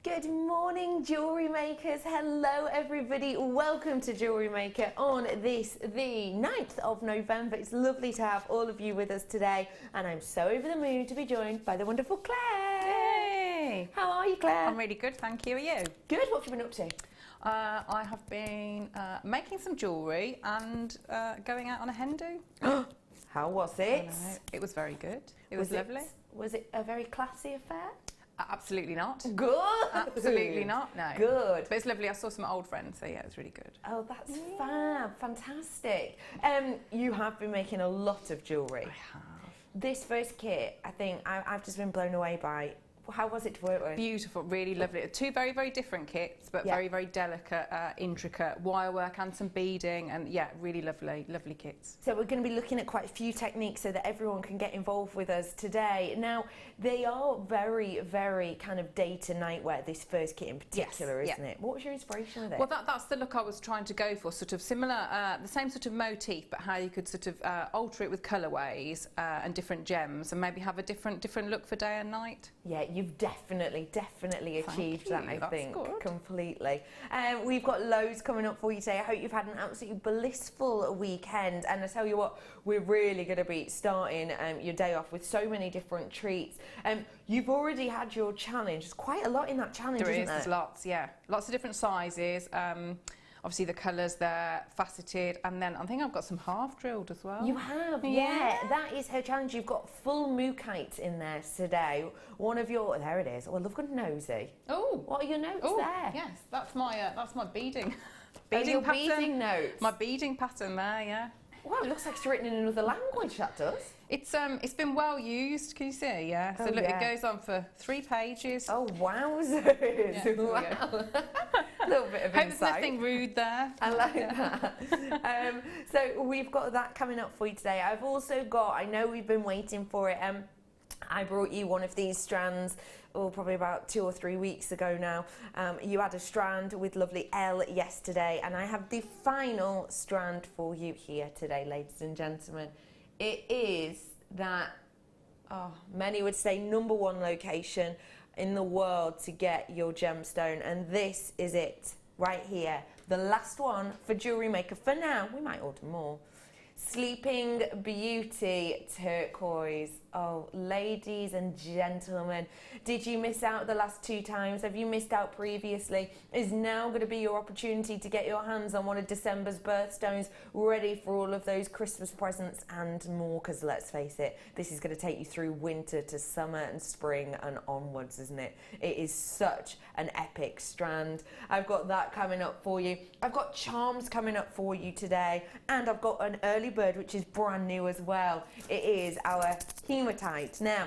Good morning, jewellery makers. Hello, everybody. Welcome to Jewellery Maker on this, the 9th of November. It's lovely to have all of you with us today, and I'm so over the moon to be joined by the wonderful Claire. Yay! How are you, Claire? I'm really good, thank you. Are you? Good. What have you been up to? I have been making some jewellery and going out on a hen do. How was it? It was very good. It was lovely. Was it a very classy affair? Absolutely not. Good. Absolutely not, no. Good. But it's lovely. I saw some old friends, so yeah, it was really good. Oh, that's fab. Fantastic. You have been making a lot of jewellery. I have. This first kit, I think I've just been blown away by. How was it to work with? Beautiful, really lovely. Two very, very different kits, but very, very delicate, intricate wire work and some beading, and yeah, really lovely, lovely kits. So we're going to be looking at quite a few techniques so that everyone can get involved with us today. Now, they are very, very kind of day to night wear, this first kit in particular, isn't it? What was your inspiration with it? Well, that's the look I was trying to go for, sort of similar, the same sort of motif, but how you could sort of alter it with colourways and different gems, and maybe have a different look for day and night. Yeah, you've definitely achieved that, I think, completely. We've got loads coming up for you today. I hope you've had an absolutely blissful weekend, and I tell you what, we're really going to be starting your day off with so many different treats. You've already had your challenge. There's quite a lot in that challenge, isn't there? There's lots, yeah. Lots of different sizes. Obviously the colours there, faceted, and then I think I've got some half drilled as well. You have, yeah. That is her challenge. You've got full mookites in there today. One of your, there it is. Well, look good nosy. Oh, what are your notes there? Yes, that's my beading. Beading pattern. Beading notes. My beading pattern there, yeah. Wow, it looks like it's written in another language. That does. It's been well used. Can you see? Yeah. So look, it goes on for 3 pages. Oh wowzers! Yeah, wow. A little bit of Hope insight. there's nothing rude there. I like that. So we've got that coming up for you today. I've also got. I know we've been waiting for it. I brought you one of these strands, probably about 2 or 3 weeks ago now. You had a strand with lovely L yesterday, and I have the final strand for you here today, ladies and gentlemen. It is that, many would say, #1 location in the world to get your gemstone, and this is it right here. The last one for Jewellery Maker for now. We might order more. Sleeping Beauty turquoise. Oh, ladies and gentlemen, did you miss out the last 2 times? Have you missed out previously? Is now going to be your opportunity to get your hands on one of December's birthstones, ready for all of those Christmas presents and more, because let's face it, this is going to take you through winter to summer and spring and onwards, isn't it? It is such an epic strand. I've got that coming up for you. I've got charms coming up for you today, and I've got an early bird which is brand new as well. It is our hematite. Now,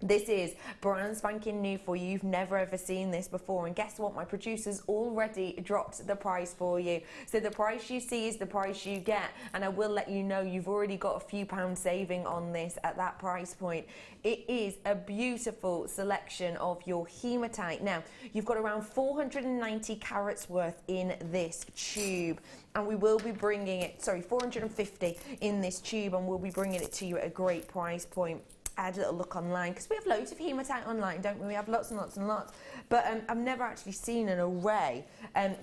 this is brand spanking new for you. You've never ever seen this before, and guess what? My producer's already dropped the price for you. So the price you see is the price you get, and I will let you know you've already got a few pounds saving on this at that price point. It is a beautiful selection of your hematite. Now, you've got around 490 carats worth in this tube, and we will be bringing it, 450 in this tube, and we'll be bringing it to you at a great price point. I had a little look online, because we have loads of hematite online, don't we? We have lots and lots and lots, but I've never actually seen an array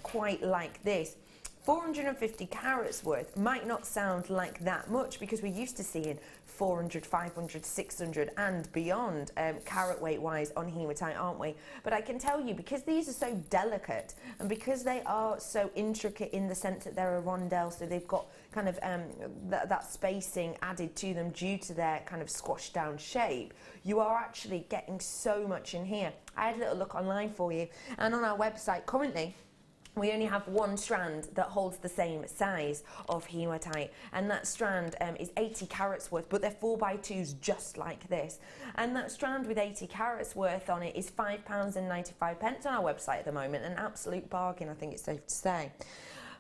quite like this. 450 carats worth might not sound like that much, because we're used to seeing 400, 500, 600 and beyond carat weight wise on hematite, aren't we? But I can tell you, because these are so delicate and because they are so intricate in the sense that they're a rondelle, so they've got kind of that spacing added to them due to their kind of squashed down shape, you are actually getting so much in here. I had a little look online for you, and on our website currently we only have 1 strand that holds the same size of hematite, and that strand is 80 carats worth, but they're 4x2s just like this. And that strand with 80 carats worth on it is £5.95 on our website at the moment, an absolute bargain, I think it's safe to say.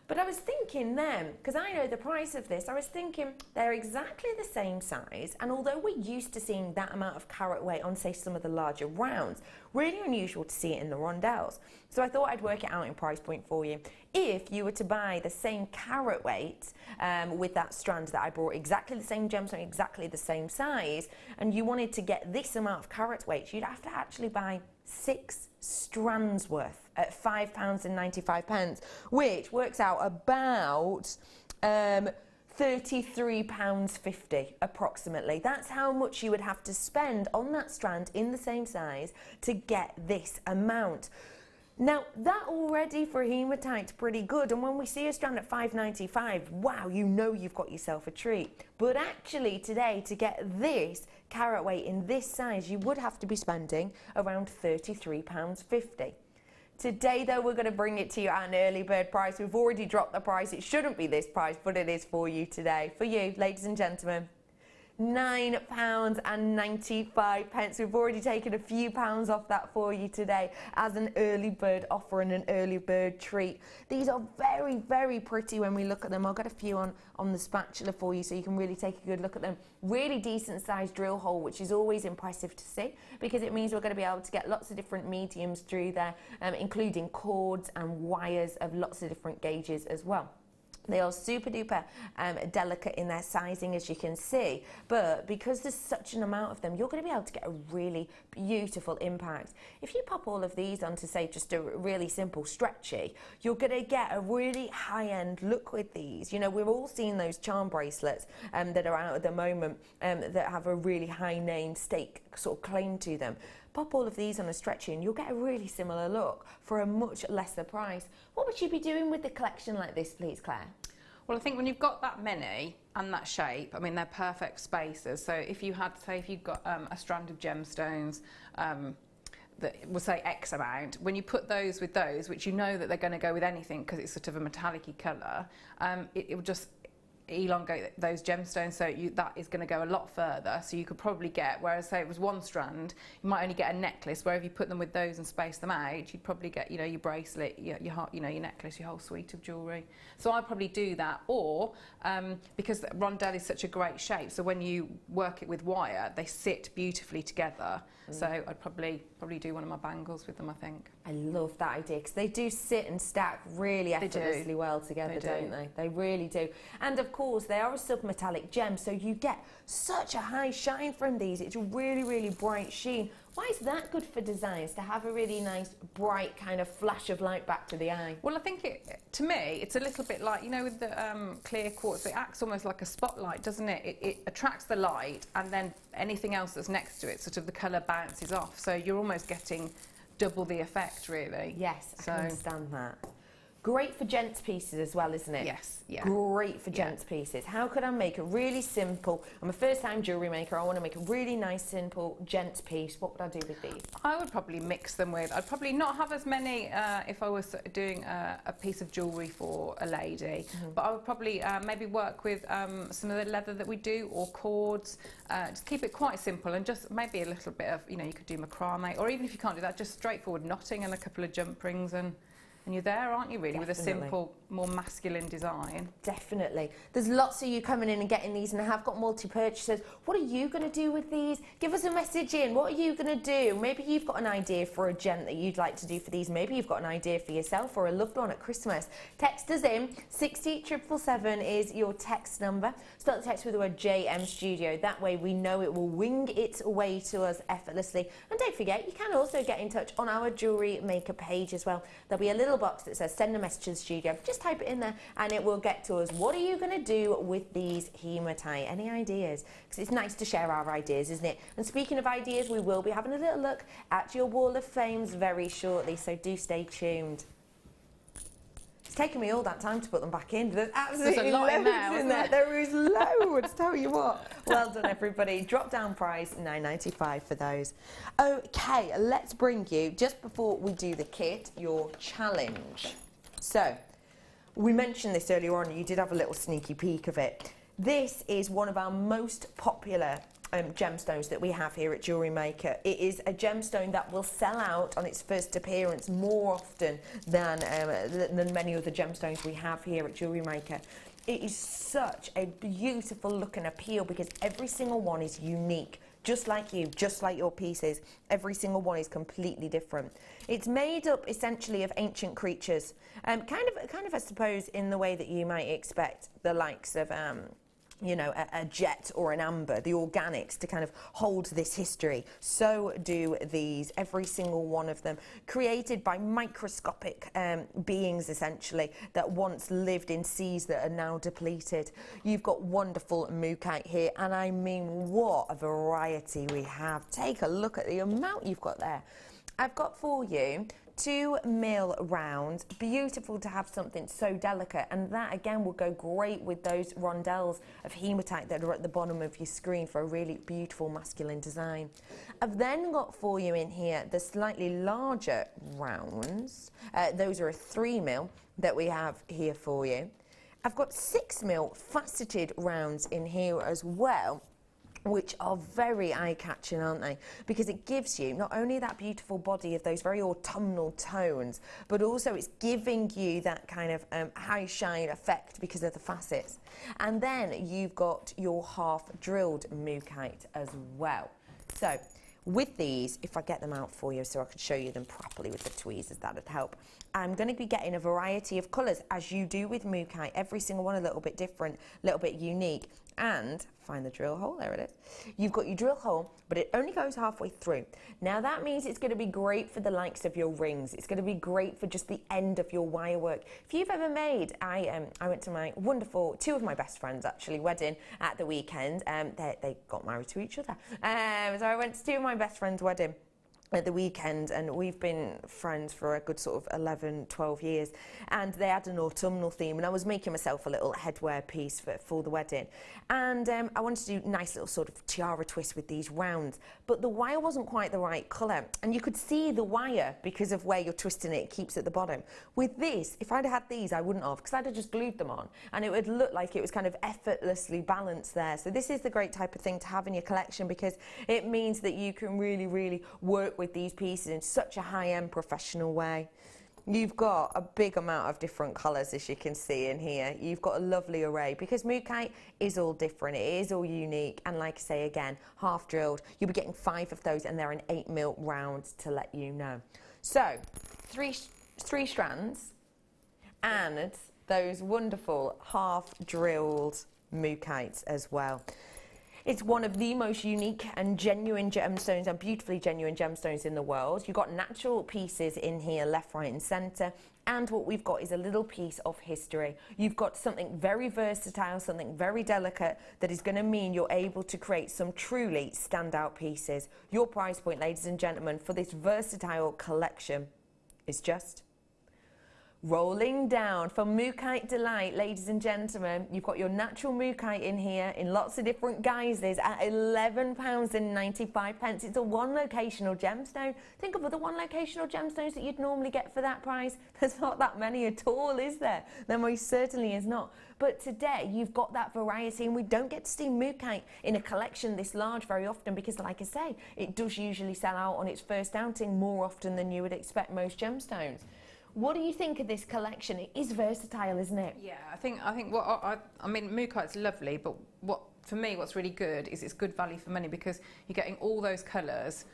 But I was thinking then, because I know the price of this, I was thinking they're exactly the same size, and although we're used to seeing that amount of carat weight on, say, some of the larger rounds, really unusual to see it in the rondelles. So I thought I'd work it out in price point for you. if you were to buy the same carat weight with that strand that I brought, exactly the same gemstone, exactly the same size, and you wanted to get this amount of carat weight, you'd have to actually buy 6 strands worth at £5.95, which works out about £33.50 approximately. That's how much you would have to spend on that strand in the same size to get this amount. Now, that already for hematite's pretty good, and when we see a strand at £5.95, wow, you know you've got yourself a treat. But actually today, to get this carat weight in this size, you would have to be spending around £33.50. Today though, we're going to bring it to you at an early bird price. We've already dropped the price. It shouldn't be this price, but it is for you today. For you, ladies and gentlemen, £9.95. We've already taken a few pounds off that for you today as an early bird offer and an early bird treat. These are very, very pretty when we look at them. I'll get a few on the spatula for you so you can really take a good look at them. Really decent sized drill hole, which is always impressive to see because it means we're going to be able to get lots of different mediums through there, including cords and wires of lots of different gauges as well. They are super duper delicate in their sizing, as you can see, but because there's such an amount of them, you're going to be able to get a really beautiful impact. If you pop all of these onto, say, just a really simple stretchy, you're going to get a really high-end look with these. You know, we're all seeing those charm bracelets that are out at the moment that have a really high name stake sort of claim to them. Pop all of these on a stretchy and you'll get a really similar look for a much lesser price. What would you be doing with a collection like this, please, Claire? Well, I think when you've got that many and that shape, I mean, they're perfect spacers. So if you had, say, if you've got a strand of gemstones that will say X amount, when you put those with those, which you know that they're going to go with anything because it's sort of a metallic-y colour, it will just elongate those gemstones, so that is going to go a lot further. So you could probably get, whereas say it was one strand, you might only get a necklace, where if you put them with those and space them out, you'd probably get, you know, your bracelet, your necklace, your whole suite of jewellery. So I'd probably do that, or because rondelle is such a great shape, so when you work it with wire, they sit beautifully together. So I'd probably do one of my bangles with them, I think. I love that idea because they do sit and stack really effortlessly well together, don't they? They really do. And of course, they are a submetallic gem, so you get such a high shine from these. It's a really, really bright sheen. Why is that good for designs, to have a really nice, bright kind of flash of light back to the eye? Well, I think to me, it's a little bit like, you know, with the clear quartz, it acts almost like a spotlight, doesn't it? It attracts the light, and then anything else that's next to it, sort of the colour bounces off. So you're almost getting double the effect, really. Yes, I can understand that. Great for gents pieces as well, isn't it? Yes, yeah. Great for gents pieces. How could I make a really simple, I'm a first time jewellery maker, I want to make a really nice simple gents piece. What would I do with these? I would probably mix them with, I'd probably not have as many if I was doing a piece of jewellery for a lady, but I would probably maybe work with some of the leather that we do, or cords. Just keep it quite simple, and just maybe a little bit of, you know, you could do macrame, or even if you can't do that, just straightforward knotting and a couple of jump rings, and you're there, aren't you, really, with a simple, more masculine design? Definitely. There's lots of you coming in and getting these, and I have got multi-purchasers. What are you going to do with these? Give us a message in. What are you going to do? Maybe you've got an idea for a gent that you'd like to do for these. Maybe you've got an idea for yourself or a loved one at Christmas. Text us in. 60777 is your text number. Start the text with the word JM Studio. That way we know it will wing its way to us effortlessly. And don't forget, you can also get in touch on our Jewellery Maker page as well. There'll be a little box that says send a message to the studio. Just type it in there and it will get to us. What are you going to do with these hematite? Any ideas? Because it's nice to share our ideas, isn't it? And speaking of ideas, we will be having a little look at your wall of fames very shortly, so do stay tuned. It's taken me all that time to put them back in. There's absolutely a lot in loads there, in there. There is loads, tell you what. Well done, everybody. Drop down price, £9.95 for those. Okay, let's bring you, just before we do the kit, your challenge. So, we mentioned this earlier on, you did have a little sneaky peek of it. This is one of our most popular gemstones that we have here at Jewellery Maker. It is a gemstone that will sell out on its first appearance more often than many other gemstones we have here at Jewellery Maker. It is such a beautiful look and appeal because every single one is unique just like you, just like your pieces. Every single one is completely different. It's made up essentially of ancient creatures, kind of, I suppose, in the way that you might expect the likes of, you know, a jet or an amber, the organics, to kind of hold this history. So do these, every single one of them, created by microscopic beings, essentially, that once lived in seas that are now depleted. You've got wonderful mookaite here, and I mean, what a variety we have. Take a look at the amount you've got there. I've got for you 2 mil rounds. Beautiful to have something so delicate, and that again will go great with those rondelles of hematite that are at the bottom of your screen for a really beautiful masculine design. I've then got for you in here the slightly larger rounds. Those are a 3 mil that we have here for you. I've got 6 mil faceted rounds in here as well, which are very eye-catching, aren't they? Because it gives you not only that beautiful body of those very autumnal tones, but also it's giving you that kind of high shine effect because of the facets. And then you've got your half-drilled mookaite as well. So with these, if I get them out for you so I can show you them properly with the tweezers, that would help. I'm going to be getting a variety of colours, as you do with mookaite, every single one a little bit different, a little bit unique. And find the drill hole, there it is. You've got your drill hole, but it only goes halfway through. Now that means it's going to be great for the likes of your rings. It's going to be great for just the end of your wire work. If you've ever made, I went to my wonderful, 2 of my best friends actually, wedding at the weekend. They got married to each other. So I went to 2 of my best friends' wedding at the weekend, and we've been friends for a good sort of 11, 12 years, and they had an autumnal theme, and I was making myself a little headwear piece for the wedding, and I wanted to do a nice little sort of tiara twist with these rounds, but the wire wasn't quite the right colour, and you could see the wire because of where you're twisting it, it keeps at the bottom. With this, if I'd had these, I wouldn't have, because I'd have just glued them on, and it would look like it was kind of effortlessly balanced there. So this is the great type of thing to have in your collection, because it means that you can really, really work with these pieces in such a high-end professional way. You've got a big amount of different colours, as you can see in here. You've got a lovely array, because mookaite is all different, it is all unique, and like I say again, half drilled. You'll be getting 5 of those, and they're in 8 mil rounds, to let you know. So 3 strands and those wonderful half drilled mookites as well. It's one of the most unique and genuine gemstones, and beautifully genuine gemstones in the world. You've got natural pieces in here, left, right and centre. And what we've got is a little piece of history. You've got something very versatile, something very delicate, that is going to mean you're able to create some truly standout pieces. Your price point, ladies and gentlemen, for this versatile collection is just rolling down. For Mookaite Delight, ladies and gentlemen, you've got your natural mookaite in here in lots of different guises at £11.95. It's a one locational gemstone. Think of the one locational gemstones that you'd normally get for that price. There's not that many at all, is there? There most certainly is not. But today you've got that variety, and we don't get to see mookaite in a collection this large very often, because like I say, it does usually sell out on its first outing more often than you would expect most gemstones. What do you think of this collection? It is versatile, isn't it? Yeah, I think what I mean, mookaite's lovely, but for me what's really good is it's good value for money, because you're getting all those colours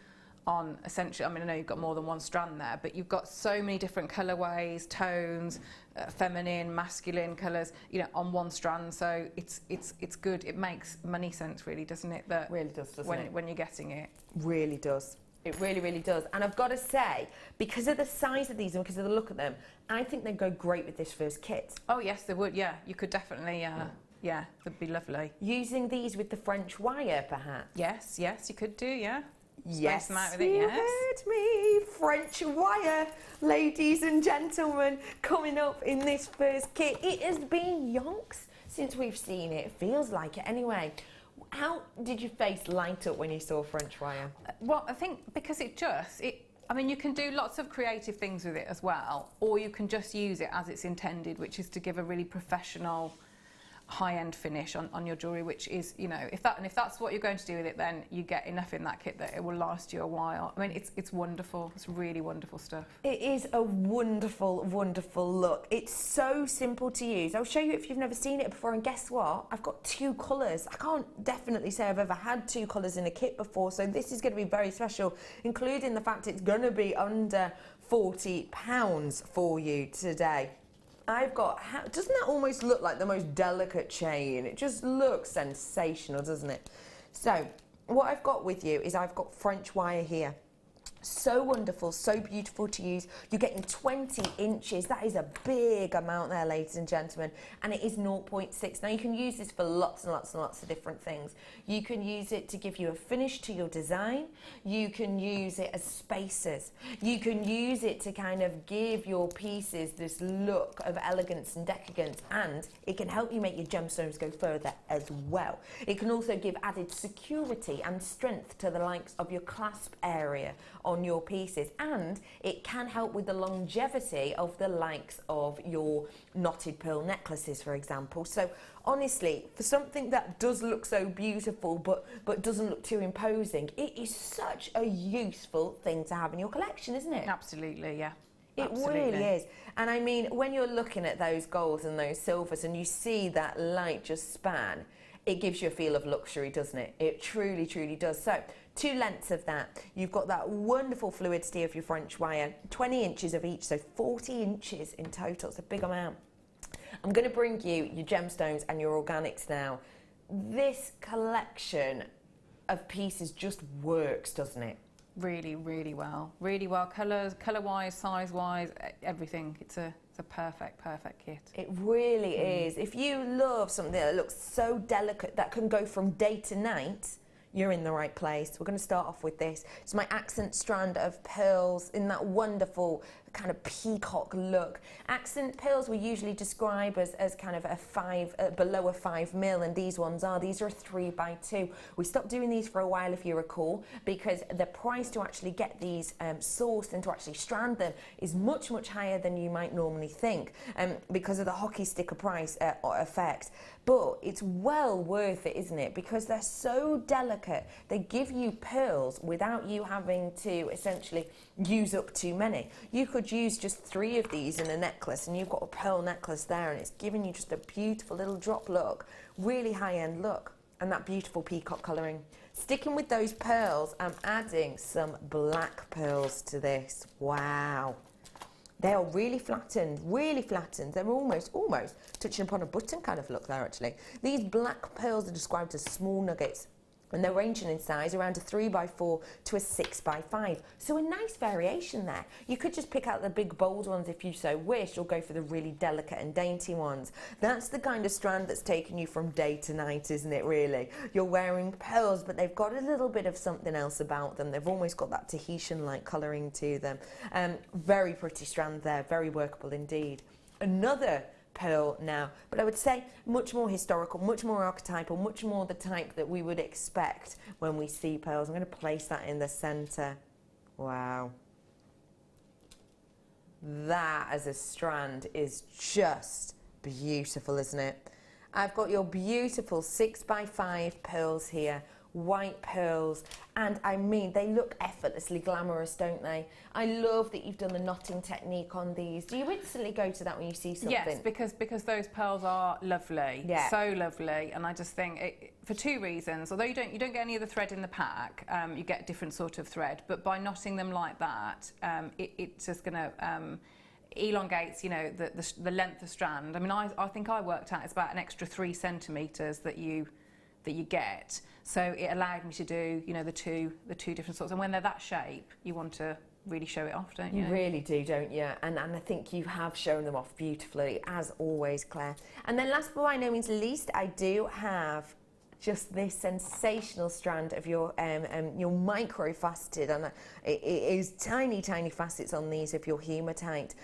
on essentially. I mean, I know you've got more than one strand there, but you've got so many different colourways, tones, feminine, masculine colours, you know, on one strand. So it's good. It makes money sense, really, doesn't it? That really does, doesn't it? When you're getting it, really does. It really, really does. And I've got to say, because of the size of these and because of the look at them, I think they'd go great with this first kit. Oh yes, they would. Yeah, you could definitely. Yeah, they'd be lovely. Using these with the French wire, perhaps. Yes, you could do. Yeah. Yes, them out with it, yes. heard me. French wire, ladies and gentlemen, coming up in this first kit. It has been yonks since we've seen it. It feels like it anyway. How did your face light up when you saw French wire? Well, I think because I mean, you can do lots of creative things with it as well, or you can just use it as it's intended, which is to give a really professional high-end finish on your jewellery, which is, you know, if that's what you're going to do with it, then you get enough in that kit that it will last you a while. I mean, it's wonderful. It's really wonderful stuff. It is a wonderful, wonderful look. It's so simple to use. I'll show you if you've never seen it before, and guess what? I've got 2 colours. I can't definitely say I've ever had 2 colours in a kit before, so this is going to be very special, including the fact it's going to be under £40 for you today. I've got, doesn't that almost look like the most delicate chain? It just looks sensational, doesn't it? So what I've got with you is I've got French wire here. So wonderful, so beautiful to use. You're getting 20 inches. That is a big amount there, ladies and gentlemen. And it is 0.6. Now, you can use this for lots and lots and lots of different things. You can use it to give you a finish to your design. You can use it as spacers. You can use it to kind of give your pieces this look of elegance and decadence. And it can help you make your gemstones go further as well. It can also give added security and strength to the likes of your clasp area on your pieces, and it can help with the longevity of the likes of your knotted pearl necklaces, for example. So honestly, for something that does look so beautiful but doesn't look too imposing, it is such a useful thing to have in your collection, isn't it? Absolutely, yeah. It really is. And I mean, when you're looking at those golds and those silvers and you see that light just span, it gives you a feel of luxury, doesn't it? It truly, truly does. So 2 lengths of that. You've got that wonderful fluidity of your French wire, 20 inches of each, so 40 inches in total. It's a big amount. I'm going to bring you your gemstones and your organics now. This collection of pieces just works, doesn't it? Really, really well. Really well. Colour-wise, size-wise, everything. It's a perfect kit. It really is. If you love something that looks so delicate that can go from day to night, you're in the right place. We're going to start off with this. It's my accent strand of pearls in that wonderful kind of peacock look. Accent pearls we usually describe as kind of below a 5 mil, and these are a 3 by 2. We stopped doing these for a while, if you recall, because the price to actually get these sourced and to actually strand them is much, much higher than you might normally think, because of the hockey sticker price effect. But it's well worth it, isn't it? Because they're so delicate. They give you pearls without you having to essentially use up too many. You could use just 3 of these in a necklace and you've got a pearl necklace there, and it's giving you just a beautiful little drop look, really high-end look, and that beautiful peacock colouring. Sticking with those pearls, I'm adding some black pearls to this. Wow. They are really flattened, really flattened. They're almost touching upon a button kind of look there, actually. These black pearls are described as small nuggets, and they're ranging in size around a 3 by 4 to a 6 by 5. So a nice variation there. You could just pick out the big bold ones if you so wish, or go for the really delicate and dainty ones. That's the kind of strand that's taking you from day to night, isn't it, really? You're wearing pearls, but they've got a little bit of something else about them. They've almost got that Tahitian-like colouring to them. Very pretty strand there, very workable indeed. Another pearl now, but I would say much more historical, much more archetypal, much more the type that we would expect when we see pearls. I'm going to place that in the centre. Wow. That as a strand is just beautiful, isn't it? I've got your beautiful 6 by 5 pearls here, white pearls, and I mean, they look effortlessly glamorous, don't they? I love that you've done the knotting technique on these. Do you instantly go to that when you see something? Yes, because those pearls are lovely, yeah, so lovely, and I just think for 2 reasons. Although you don't get any of the thread in the pack, you get a different sort of thread, but by knotting them like that, it's just going to elongates, you know, the length of strand. I mean, I think I worked out it's about an extra 3 centimetres that you get. So it allowed me to do, you know, the two different sorts. And when they're that shape, you want to really show it off, don't you? You really do, don't you? And I think you have shown them off beautifully, as always, Claire. And then last but by no means least, I do have just this sensational strand of your micro-faceted, and it is tiny facets on these if you're hematite.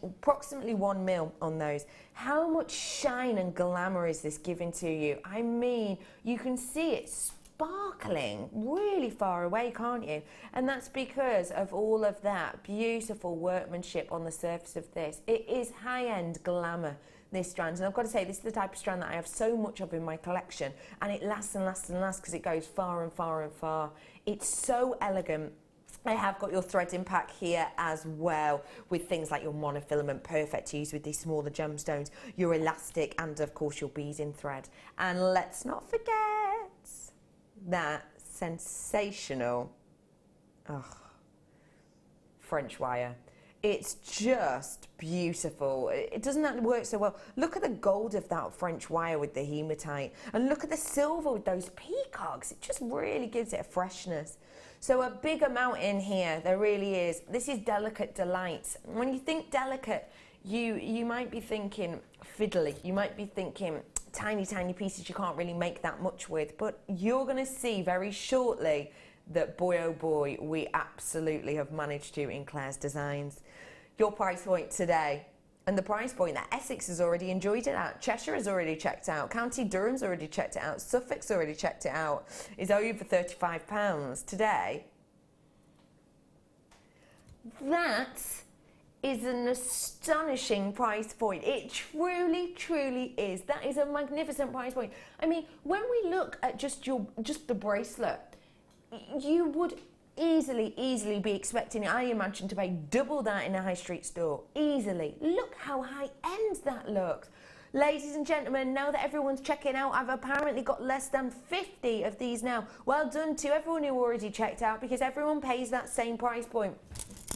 Approximately 1 mil on those. How much shine and glamour is this giving to you? I mean, you can see it sparkling really far away, can't you? And that's because of all of that beautiful workmanship on the surface of this. It is high-end glamour, this strand, and I've got to say, this is the type of strand that I have so much of in my collection, and it lasts and lasts and lasts because it goes far and far and far. It's so elegant. I have got your threading pack here as well, with things like your monofilament, perfect to use with these smaller gemstones, your elastic, and of course your beading thread. And let's not forget that sensational French wire. It's just beautiful. It doesn't work so well. Look at the gold of that French wire with the hematite, and look at the silver with those peacocks. It just really gives it a freshness. So a big amount in here, there really is. This is Delicate Delights. When you think delicate, you might be thinking fiddly. You might be thinking tiny, tiny pieces you can't really make that much with. But you're going to see very shortly that, boy, oh boy, we absolutely have managed to in Claire's Designs. Your price point today, and the price point that Essex has already enjoyed it at, Cheshire has already checked out, County Durham's already checked it out, Suffolk's already checked it out, is over £35 today. That is an astonishing price point. It truly, truly is. That is a magnificent price point. I mean, when we look at just the bracelet, you would easily be expecting, I imagine, to pay double that in a high street store. Easily. Look how high end that looks. Ladies and gentlemen, now that everyone's checking out, I've apparently got less than 50 of these now. Well done to everyone who already checked out, because everyone pays that same price point.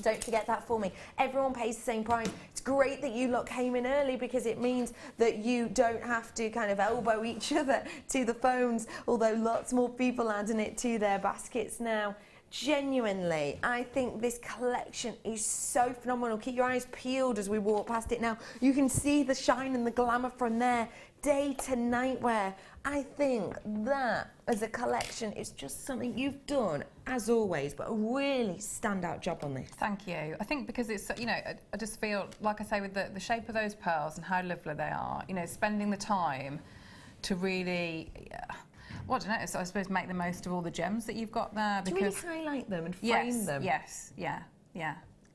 Don't forget that for me. Everyone pays the same price. It's great that you lot came in early, because it means that you don't have to kind of elbow each other to the phones, although lots more people adding it to their baskets now. Genuinely, I think this collection is so phenomenal. Keep your eyes peeled as we walk past it now. You can see the shine and the glamour from there. Day to night wear. I think that as a collection is just something you've done, as always, but a really standout job on this. Thank you. I think because it's, you know, I just feel, like I say, with the shape of those pearls and how lovely they are, you know, spending the time to really... Well, I don't know, so I suppose make the most of all the gems that you've got there. Because to really highlight them and frame them. Yes, yeah.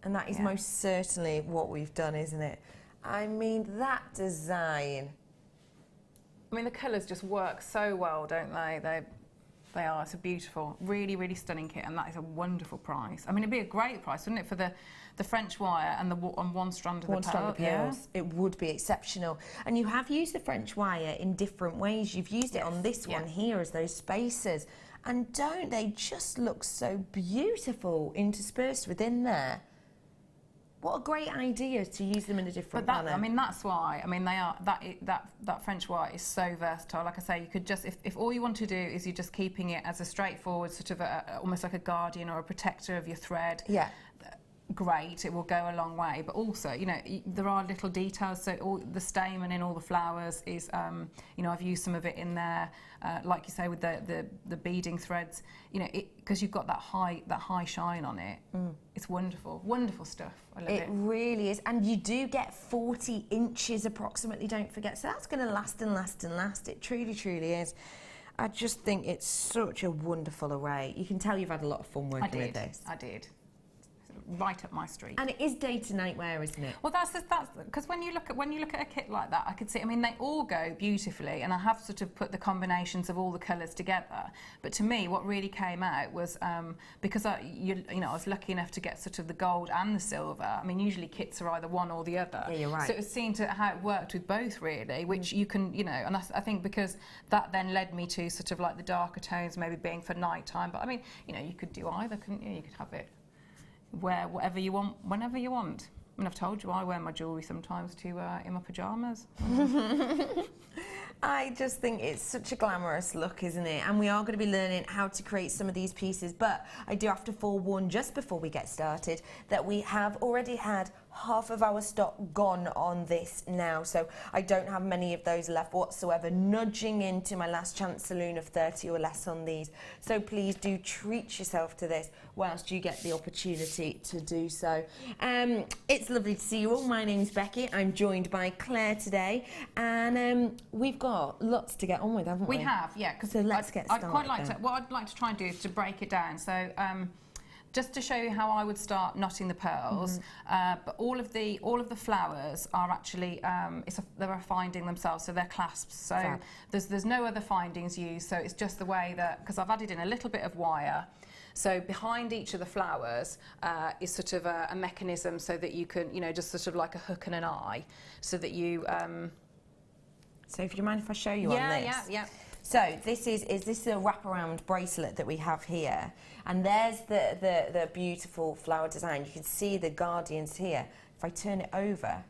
And that is most certainly what we've done, isn't it? I mean, that design. I mean, the colours just work so well, don't they? They are. It's a beautiful, really, really stunning kit, and that is a wonderful price. I mean, it'd be a great price, wouldn't it, for the French wire and on one strand of the pearl? Pearls. It would be exceptional. And you have used the French wire in different ways. You've used it on this one here as those spacers. And don't they just look so beautiful interspersed within there? What a great idea to use them in a different manner. I mean, that's why. I mean, they are that French wire is so versatile. Like I say, you could just, if all you want to do is you're just keeping it as a straightforward sort of almost like a guardian or a protector of your thread. Yeah. Great, it will go a long way. But also, you know, there are little details. So all the stamen in all the flowers is, you know, I've used some of it in there, like you say, with the beading threads. You know, because you've got that high shine on it. It's wonderful, wonderful stuff. I love it. It really is, and you do get 40 inches approximately. Don't forget, so that's going to last and last and last. It truly, truly is. I just think it's such a wonderful array. You can tell you've had a lot of fun working with this. I did. Right up my street. And it is day to night wear, isn't it? Well, that's because when you look at a kit like that, I could see. I mean, they all go beautifully, and I have sort of put the combinations of all the colours together. But to me, what really came out was because you know, I was lucky enough to get sort of the gold and the silver. I mean, usually kits are either one or the other. Yeah, you're right. So it was seen to how it worked with both, really, which you can, you know, and I think because that then led me to sort of like the darker tones maybe being for night time. But I mean, you know, you could do either, couldn't you? You could have it wear whatever you want, whenever you want. I mean, I've told you I wear my jewellery sometimes to in my pyjamas. I just think it's such a glamorous look, isn't it? And we are going to be learning how to create some of these pieces, but I do have to forewarn just before we get started that we have already had half of our stock gone on this now, so I don't have many of those left whatsoever, nudging into my last chance saloon of 30 or less on these. So please do treat yourself to this whilst you get the opportunity to do so. It's lovely to see you all. My name's Becky. I'm joined by Claire today, and we've got lots to get on with, haven't we? We have, yeah. So let's get started. What I'd like to try and do is to break it down. So just to show you how I would start knotting the pearls, but all of the flowers are actually they're a finding themselves, so they're clasps. So there's no other findings used. So it's just the way that, because I've added in a little bit of wire. So behind each of the flowers is sort of a mechanism so that you can, just sort of like a hook and an eye, so that you. So if you mind if I show you on this? Yeah. So this is this a wraparound bracelet that we have here, and there's the beautiful flower design. You can see the guardians here. If I turn it over,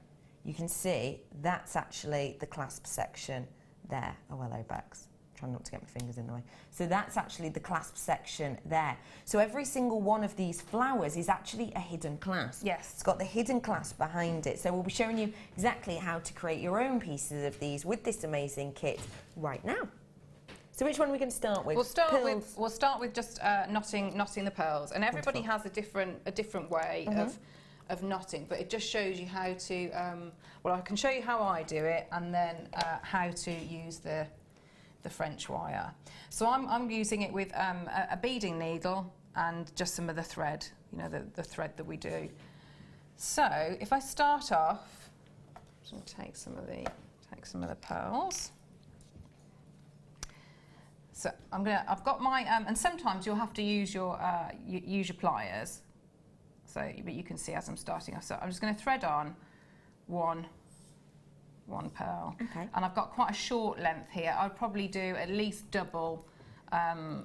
you can see that's actually the clasp section there. Oh, hello, Bex. Trying not to get my fingers in the way. So that's actually the clasp section there. So every single one of these flowers is actually a hidden clasp. Yes. It's got the hidden clasp behind it. So we'll be showing you exactly how to create your own pieces of these with this amazing kit right now. So which one are we going to start with? We'll start with just knotting the pearls, and everybody has a different way of knotting, but it just shows you how to. Well, I can show you how I do it, and then how to use the French wire. So I'm using it with a beading needle and just some of the thread, the thread that we do. So if I start off, I'm just going to take some of the pearls. So I've got my, and sometimes you'll have to use your pliers. So, but you can see as I'm starting off. So I'm just going to thread on one pearl. Okay. And I've got quite a short length here. I'd probably do at least double the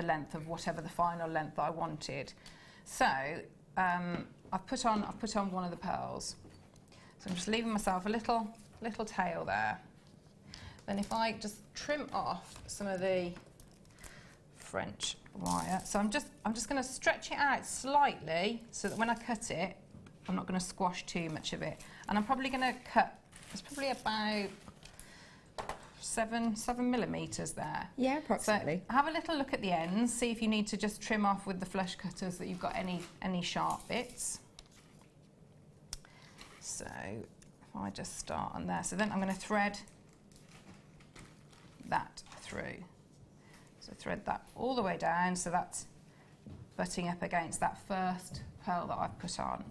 length of whatever the final length that I wanted. So I've put on one of the pearls. So I'm just leaving myself a little tail there. Then if I just trim off some of the French wire, so I'm just going to stretch it out slightly so that when I cut it, I'm not going to squash too much of it. And I'm probably going to cut, it's probably about 7 millimetres there. Yeah, approximately. So have a little look at the ends, see if you need to just trim off with the flush cutters that you've got any sharp bits. So if I just start on there, so then I'm going to thread that through. So thread that all the way down, so that's butting up against that first pearl that I've put on.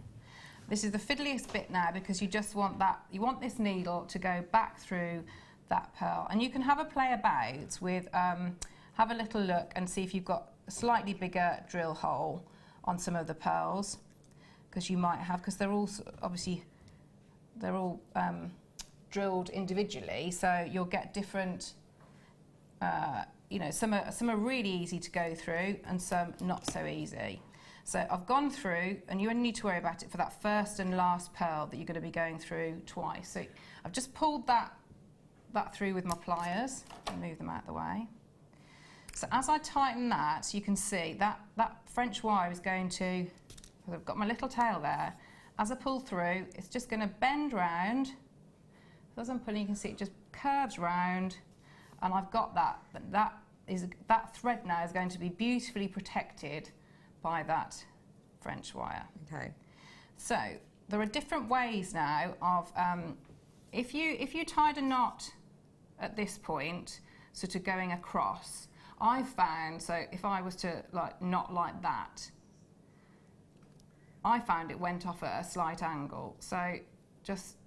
This is the fiddliest bit now, because you just want you want this needle to go back through that pearl, and you can have a play about with have a little look and see if you've got a slightly bigger drill hole on some of the pearls, because you might have, because they're all obviously drilled individually, so you'll get different. Some are really easy to go through and some not so easy. So I've gone through, and you only need to worry about it for that first and last pearl that you're going to be going through twice. So I've just pulled that through with my pliers and move them out of the way. So as I tighten that, you can see that French wire is going to, I've got my little tail there. As I pull through, it's just going to bend round. So as I'm pulling, you can see it just curves round. And I've got that thread now is going to be beautifully protected by that French wire. Okay. So there are different ways now of if you tied a knot at this point, sort of going across. I've found, so if I was to knot like that, I found it went off at a slight angle. So just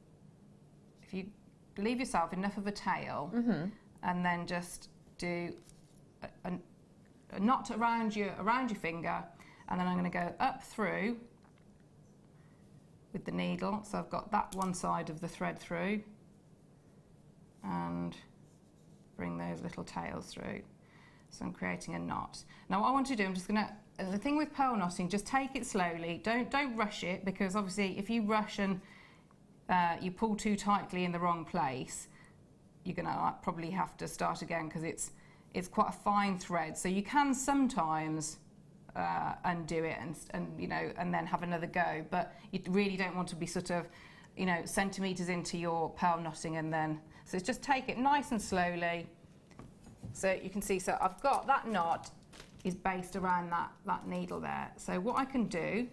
if you leave yourself enough of a tail. And then just do a knot around your finger, and then I'm going to go up through with the needle. So I've got that one side of the thread through, and bring those little tails through. So I'm creating a knot. Now what I want to do, I'm just going to, the thing with pearl knotting, just take it slowly. Don't rush it, because obviously if you rush and you pull too tightly in the wrong place, you're going to probably have to start again, because it's quite a fine thread. So you can sometimes undo it and you know, and then have another go. But you really don't want to be sort of, you know, centimetres into your pearl knotting and then, so just take it nice and slowly. So you can see, so I've got that knot is based around that needle there. So what I can do,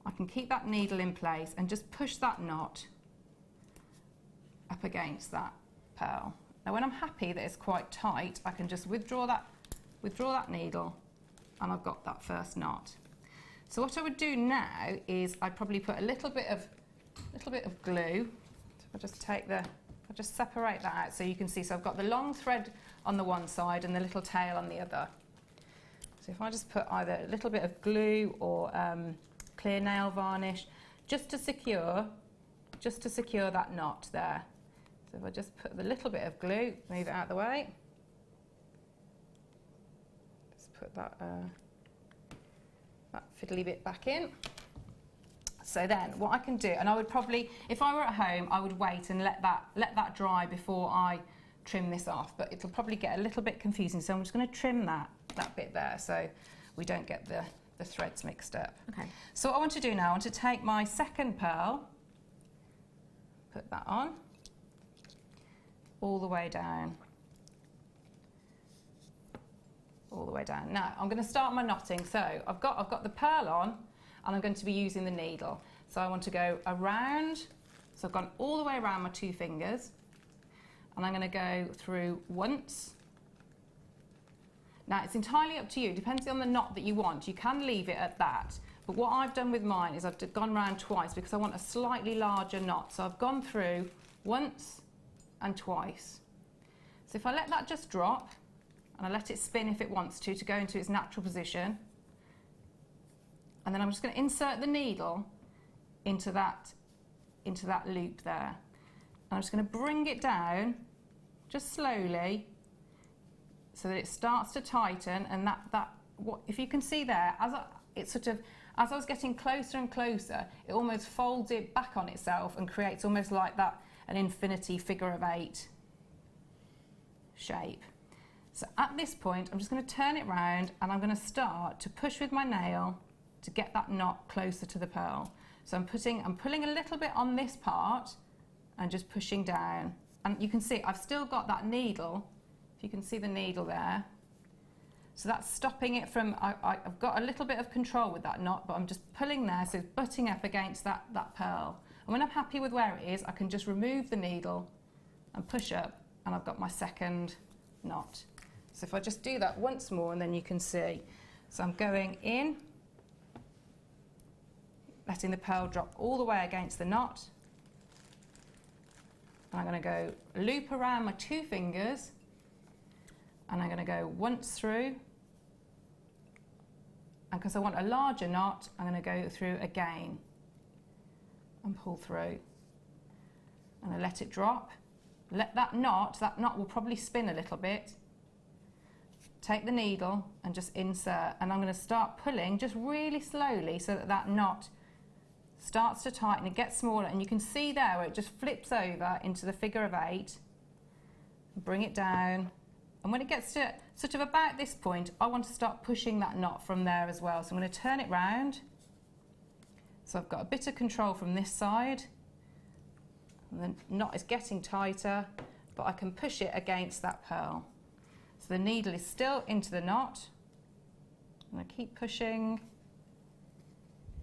I can keep that needle in place and just push that knot up against that pearl. Now when I'm happy that it's quite tight, I can just withdraw that needle and I've got that first knot. So what I would do now is I'd probably put a little bit of glue. So I'll just I'll just separate that out so you can see. So I've got the long thread on the one side and the little tail on the other. So if I just put either a little bit of glue or clear nail varnish just to secure that knot there. So if I just put the little bit of glue, move it out of the way. Just put that fiddly bit back in. So then what I can do, and I would probably, if I were at home, I would wait and let that dry before I trim this off, but it'll probably get a little bit confusing. So I'm just going to trim that bit there so we don't get the threads mixed up. Okay. So what I want to do now, I want to take my second pearl, put that on, all the way down. All the way down. Now I'm going to start my knotting. So I've got the pearl on and I'm going to be using the needle. So I want to go around, so I've gone all the way around my 2 fingers and I'm going to go through once. Now it's entirely up to you, depending on the knot that you want. You can leave it at that, but what I've done with mine is I've gone round twice because I want a slightly larger knot. So I've gone through once and twice. So if I let that just drop and I let it spin if it wants to go into its natural position, and then I'm just going to insert the needle into that loop there. And I'm just going to bring it down just slowly so that it starts to tighten, and if you can see there, as I was getting closer and closer, it almost folds it back on itself and creates almost like an infinity figure of 8 shape. So at this point, I'm just going to turn it round and I'm going to start to push with my nail to get that knot closer to the pearl. So I'm pulling a little bit on this part and just pushing down. And you can see I've still got that needle, if you can see the needle there. So that's stopping it from, I've got a little bit of control with that knot, but I'm just pulling there, so it's butting up against that pearl. And when I'm happy with where it is, I can just remove the needle and push up, and I've got my second knot. So if I just do that once more, and then you can see. So I'm going in, letting the pearl drop all the way against the knot. And I'm going to go loop around my 2 fingers, and I'm going to go once through. And because I want a larger knot, I'm going to go through again and pull through. And I let it drop. Let that knot will probably spin a little bit. Take the needle and just insert, and I'm going to start pulling just really slowly so that knot starts to tighten, it gets smaller, and you can see there where it just flips over into the figure of 8. Bring it down, and when it gets to sort of about this point, I want to start pushing that knot from there as well. So I'm going to turn it round. So I've got a bit of control from this side, and the knot is getting tighter, but I can push it against that pearl. So the needle is still into the knot, and I keep pushing,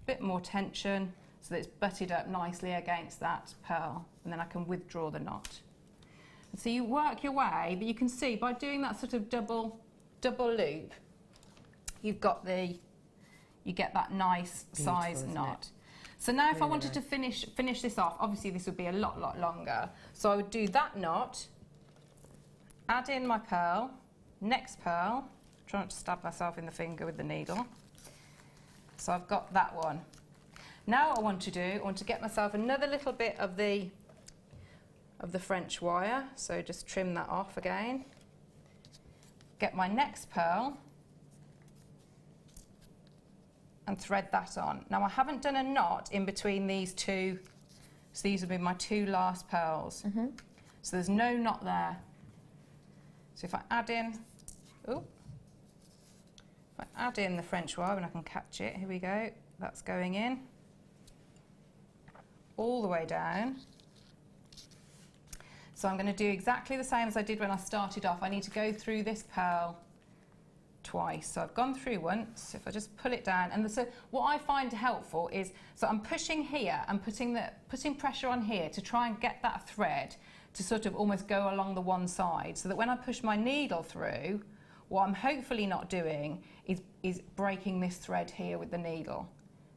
a bit more tension so that it's butted up nicely against that pearl, and then I can withdraw the knot. And so you work your way, but you can see by doing that sort of double loop, you get that nice size knot. So now if I wanted to finish this off, obviously this would be a lot longer. So I would do that knot, add in my pearl, next pearl, try not to stab myself in the finger with the needle. So I've got that one. Now what I want to get myself another little bit of the French wire, so just trim that off again. Get my next pearl and thread that on. Now I haven't done a knot in between these 2, so these will be my 2 last pearls. So there's no knot there. So if I add in, if If I add in the French wire and I can catch it, here we go, that's going in. All the way down. So I'm going to do exactly the same as I did when I started off. I need to go through this pearl twice. So I've gone through once. If I just pull it down, and so what I find helpful is, so I'm pushing here and putting pressure on here to try and get that thread to sort of almost go along the one side, so that when I push my needle through, what I'm hopefully not doing is breaking this thread here with the needle.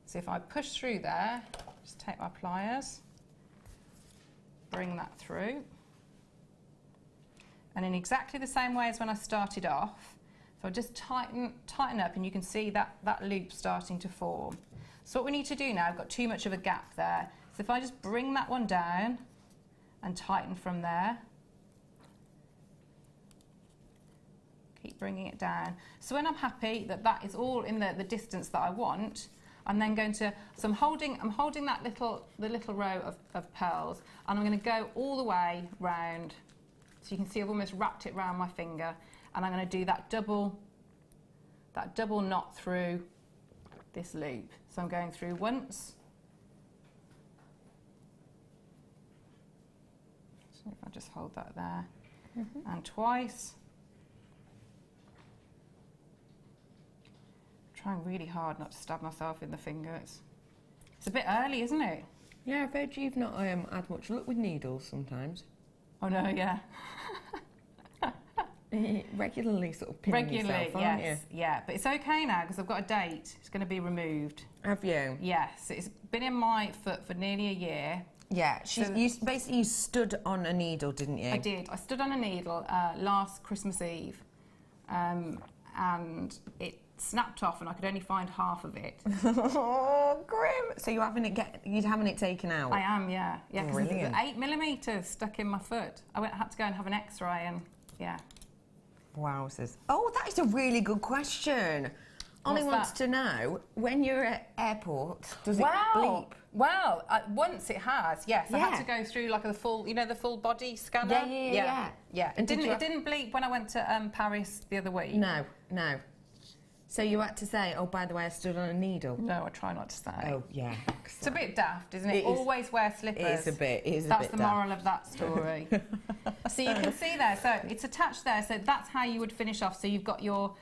So if I push through there, just take my pliers, bring that through. And in exactly the same way as when I started off, so I just tighten up, and you can see that loop starting to form. So what we need to do now, I've got too much of a gap there. So if I just bring that one down and tighten from there, keep bringing it down. So when I'm happy that that is all in the distance that I want, I'm then going to, so I'm holding that the little row of pearls, and I'm going to go all the way round. So you can see I've almost wrapped it around my finger, and I'm going to do that double knot through this loop. So I'm going through once. So if I just hold that there, and twice. I'm trying really hard not to stab myself in the finger. It's a bit early, isn't it? Yeah, I've heard you've not had much luck with needles sometimes. Oh no, yeah. Regularly sort of pinning yourself, aren't you? Yeah, but it's okay now because I've got a date. It's going to be removed. Have you? Yes, it's been in my foot for nearly a year. Yeah, you stood on a needle, didn't you? I did. I stood on a needle last Christmas Eve, and it snapped off, and I could only find half of it. Oh, grim! So you're having it taken out? I am, yeah, because Brilliant. 8mm stuck in my foot. I had to go and have an X-ray, and yeah. Wowzers! Oh, that is a really good question. Ollie wants to know, when you're at airport, does it bleep? Well, once it has, yes. Yeah. I had to go through like the full, the full body scanner. Yeah. It didn't bleep when I went to Paris the other week. No. So you had to say, oh, by the way, I stood on a needle? No, I try not to say. Oh, yeah. It's a bit daft, isn't it? Always wear slippers. It is a bit That's the moral of that story. So you can see there, so it's attached there, so that's how you would finish off. So you've got your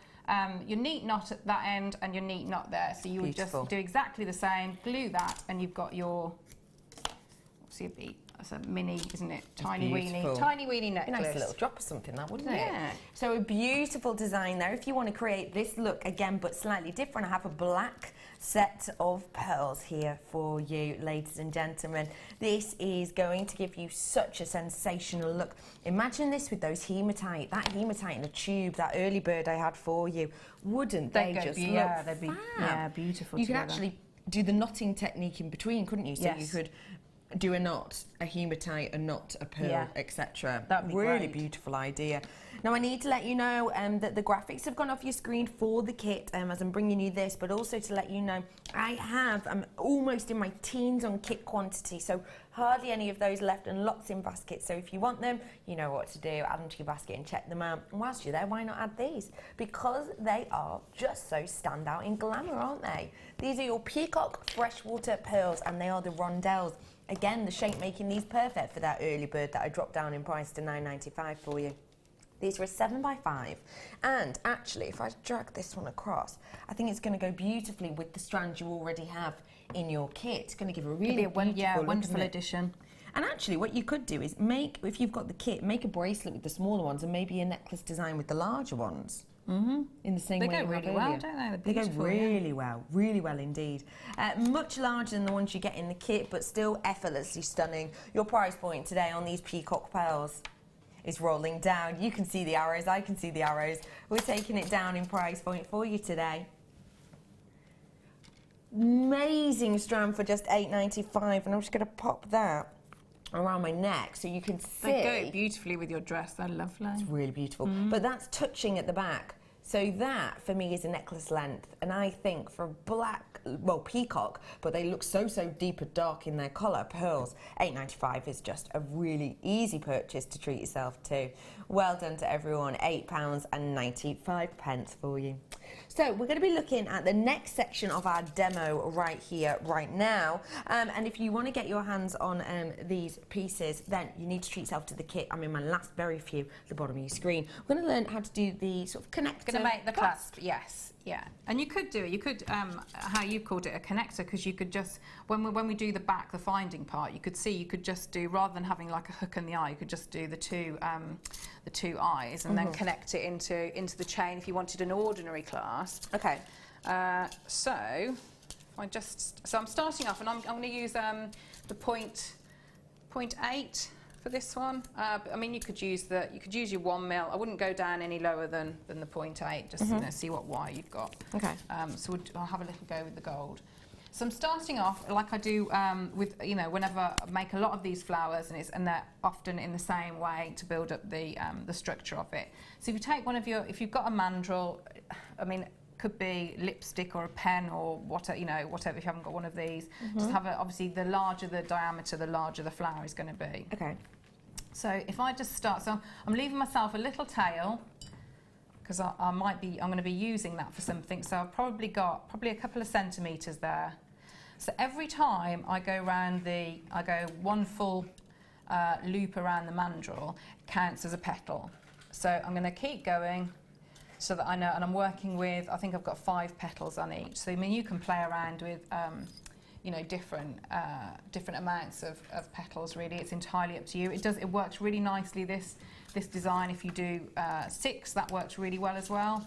neat knot at that end and your neat knot there. So you would just do exactly the same, glue that, and you've got your, what's your beat? That's a mini, isn't it? Tiny weeny necklace. A nice little drop or something, that wouldn't it? Yeah. So a beautiful design there. If you want to create this look again, but slightly different, I have a black set of pearls here for you, ladies and gentlemen. This is going to give you such a sensational look. Imagine this with those hematite, that hematite in a tube, that early bird I had for you. Wouldn't they just look they'd be beautiful. You together. could actually do the knotting technique in between, couldn't you? So you could do a knot, a hematite, a knot, a pearl, etc. That'd be really great. Beautiful idea. Now I need to let you know that the graphics have gone off your screen for the kit as I'm bringing you this, but also to let you know I'm almost in my teens on kit quantity, so hardly any of those left and lots in baskets. So if you want them, you know what to do, add them to your basket and check them out. And whilst you're there, why not add these? Because they are just so standout in glamour, aren't they? These are your peacock freshwater pearls, and they are the rondelles. Again, the shape making these perfect for that early bird that I dropped down in price to $9.95 for you. These are a 7x5, and actually, if I drag this one across, I think it's going to go beautifully with the strands you already have in your kit. It's going to give a really wonderful addition. And actually, what you could do is if you've got the kit, make a bracelet with the smaller ones and maybe a necklace design with the larger ones. In the same way they go really well, don't they? They go really well indeed. Much larger than the ones you get in the kit, but still effortlessly stunning. Your price point today on these peacock pearls is rolling down. You can see the arrows, I can see the arrows. We're taking it down in price point for you today. Amazing strand for just $8.95, and I'm just going to pop that around my neck so you can see. They go beautifully with your dress, they're lovely. It's really beautiful. But that's touching at the back. So that, for me, is a necklace length. And I think for a black well, peacock, but they look so deep and dark in their colour. Pearls, £8.95 is just a really easy purchase to treat yourself to. Well done to everyone, £8.95 for you. So we're going to be looking at the next section of our demo right here, right now. And if you want to get your hands on these pieces, then you need to treat yourself to the kit. I'm in my last very few at the bottom of your screen. We're going to learn how to do the sort of connector. Going to make the clasp, yes, yeah. And you could do it. You could, how you called it, a connector, because you could just when we do the back, the finding part, you could see you could just do, rather than having like a hook in the eye, you could just do the two eyes and then connect it into the chain if you wanted an ordinary clasp. Okay. So I'm starting off, and I'm going to use the 0.8 for this one. But, I mean, you could use your 1 mil. I wouldn't go down any lower than the 0.8. Just you know, see what wire you've got. Okay. So I'll have a little go with the gold. So I'm starting off like I do with, you know, whenever I make a lot of these flowers, and they're often in the same way to build up the structure of it. So if you take if you've got a mandrel, I mean, could be lipstick or a pen or whatever, you know, whatever. If you haven't got one of these, just have obviously the larger the diameter, the larger the flower is going to be. Okay. So if I just start, so I'm leaving myself a little tail, because I'm going to be using that for something. So I've probably got a couple of centimetres there. So every time I go one full loop around the mandrel, counts as a petal. So I'm going to keep going, so that I know, and I'm working with, I think I've got 5 petals on each. So I mean, you can play around with, you know, different amounts of petals. Really, it's entirely up to you. It works really nicely. This design, if you do 6, that works really well as well.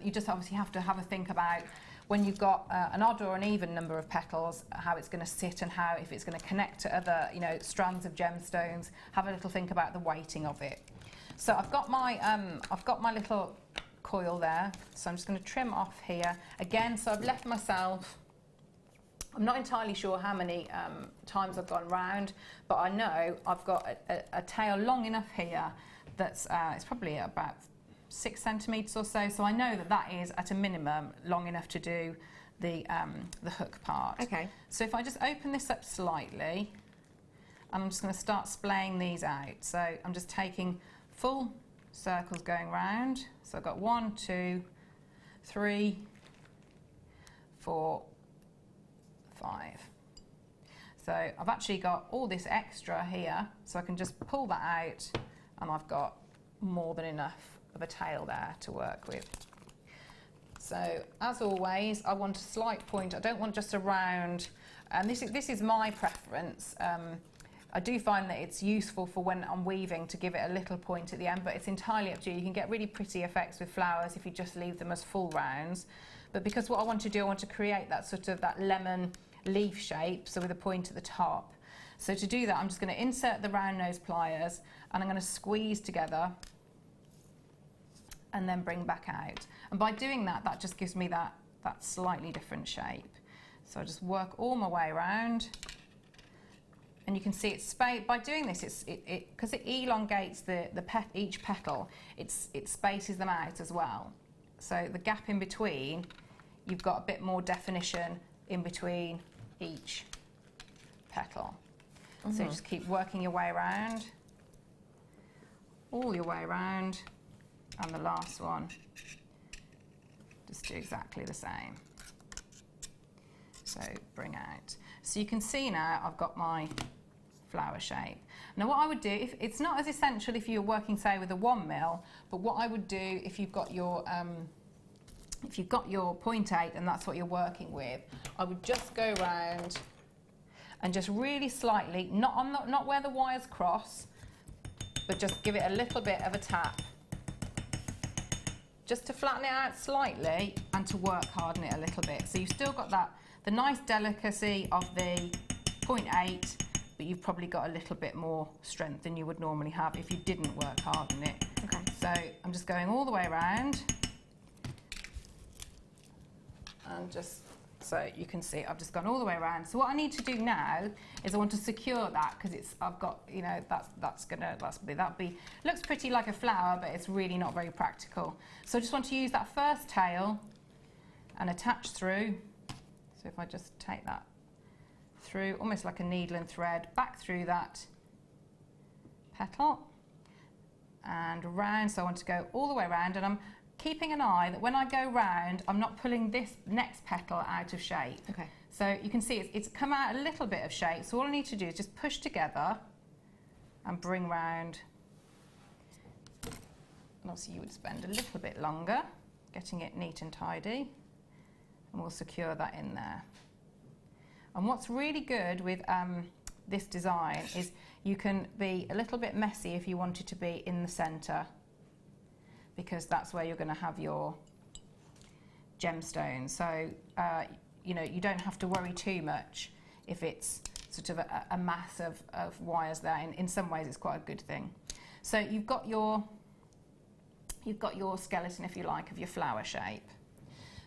You just obviously have to have a think about when you've got an odd or an even number of petals, how it's going to sit, and how, if it's going to connect to other, you know, strands of gemstones. Have a little think about the weighting of it. So I've got my little coil there, so I'm just going to trim off here again. So I've left myself, I'm not entirely sure how many times I've gone round, but I know I've got a tail long enough here that's it's probably about 6 centimetres or so. So I know that is at a minimum long enough to do the hook part. Okay. So if I just open this up slightly, and I'm just going to start splaying these out. So I'm just taking full circles going round. So I've got 1, 2, 3, 4, 5. So I've actually got all this extra here, so I can just pull that out, and I've got more than enough of a tail there to work with. So as always, I want a slight point. I don't want just a round, and this is my preference. I do find that it's useful for when I'm weaving to give it a little point at the end, but it's entirely up to you. You can get really pretty effects with flowers if you just leave them as full rounds. But because what I want to do, I want to create that sort of that lemon leaf shape, so with a point at the top. So to do that, I'm just going to insert the round nose pliers, and I'm going to squeeze together and then bring back out. And by doing that, that just gives me that slightly different shape. So I just work all my way around. And you can see it's by doing this, because it elongates each petal, it spaces them out as well. So the gap in between, you've got a bit more definition in between each petal. So you just keep working your way around, all your way around, and the last one, just do exactly the same. So bring out. So you can see now I've got my flower shape. Now what I would do, it's not as essential if you're working, say, with a 1 mil, but what I would do if you've got your 0.8 and that's what you're working with, I would just go around and just really slightly, not where the wires cross, but just give it a little bit of a tap, just to flatten it out slightly and to work harden it a little bit. So you've still got the nice delicacy of the 0.8, but you've probably got a little bit more strength than you would normally have if you didn't work hard on it. Okay. So I'm just going all the way around, and just so you can see I've just gone all the way around. So what I need to do now is I want to secure that, because I've got, you know, that'll be looks pretty like a flower, but it's really not very practical. So I just want to use that first tail and attach through. So if I just take that through, almost like a needle and thread, back through that petal and around. So I want to go all the way around, and I'm keeping an eye that when I go round, I'm not pulling this next petal out of shape. Okay. So you can see it's come out a little bit of shape. So all I need to do is just push together and bring round. And obviously you would spend a little bit longer getting it neat and tidy, and we'll secure that in there. And what's really good with this design is you can be a little bit messy if you want it to be in the centre, because that's where you're going to have your gemstones. So you know, you don't have to worry too much if it's sort of a mass of wires there. In some ways it's quite a good thing. So you've got your skeleton, if you like, of your flower shape.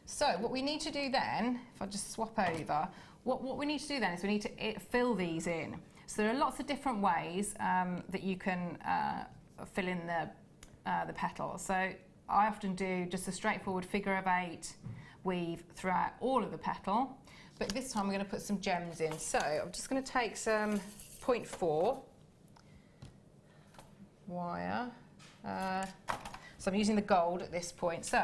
So what we need to do then, if I just swap over, what we need to do then is we need to fill these in. So there are lots of different ways that you can fill in the petals. So I often do just a straightforward figure of 8 weave throughout all of the petal, but this time we're going to put some gems in. So I'm just going to take some 0.4 wire. So I'm using the gold at this point. So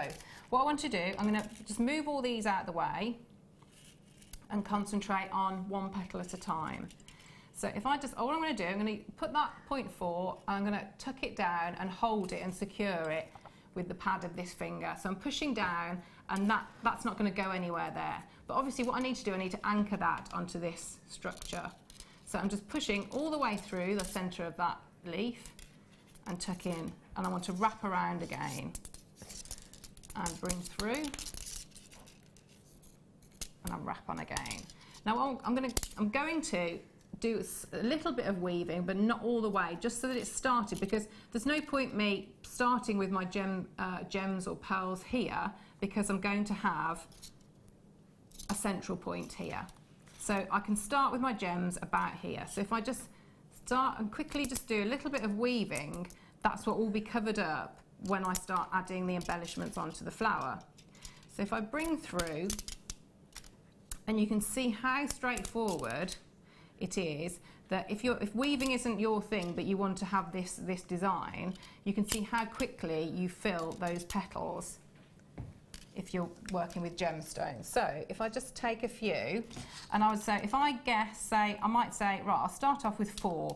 what I want to do, I'm going to just move all these out of the way and concentrate on one petal at a time. So if I just, all I'm going to do, I'm going to put that 0.4, I'm going to tuck it down and hold it and secure it with the pad of this finger. So I'm pushing down, and that's not going to go anywhere there. But obviously what I need to do, I need to anchor that onto this structure. So I'm just pushing all the way through the centre of that leaf and tuck in, and I want to wrap around again and bring through, and I'll wrap on again. Now I'm going to do a little bit of weaving, but not all the way, just so that it's started, because there's no point me starting with my gems or pearls here, because I'm going to have a central point here. So I can start with my gems about here. So if I just start and quickly just do a little bit of weaving, that's what will be covered up when I start adding the embellishments onto the flower. So if I bring through, and you can see how straightforward it is, that if weaving isn't your thing but you want to have this design, you can see how quickly you fill those petals if you're working with gemstones. So if I just take a few, and I would say, if I guess, I might say, right, I'll start off with 4.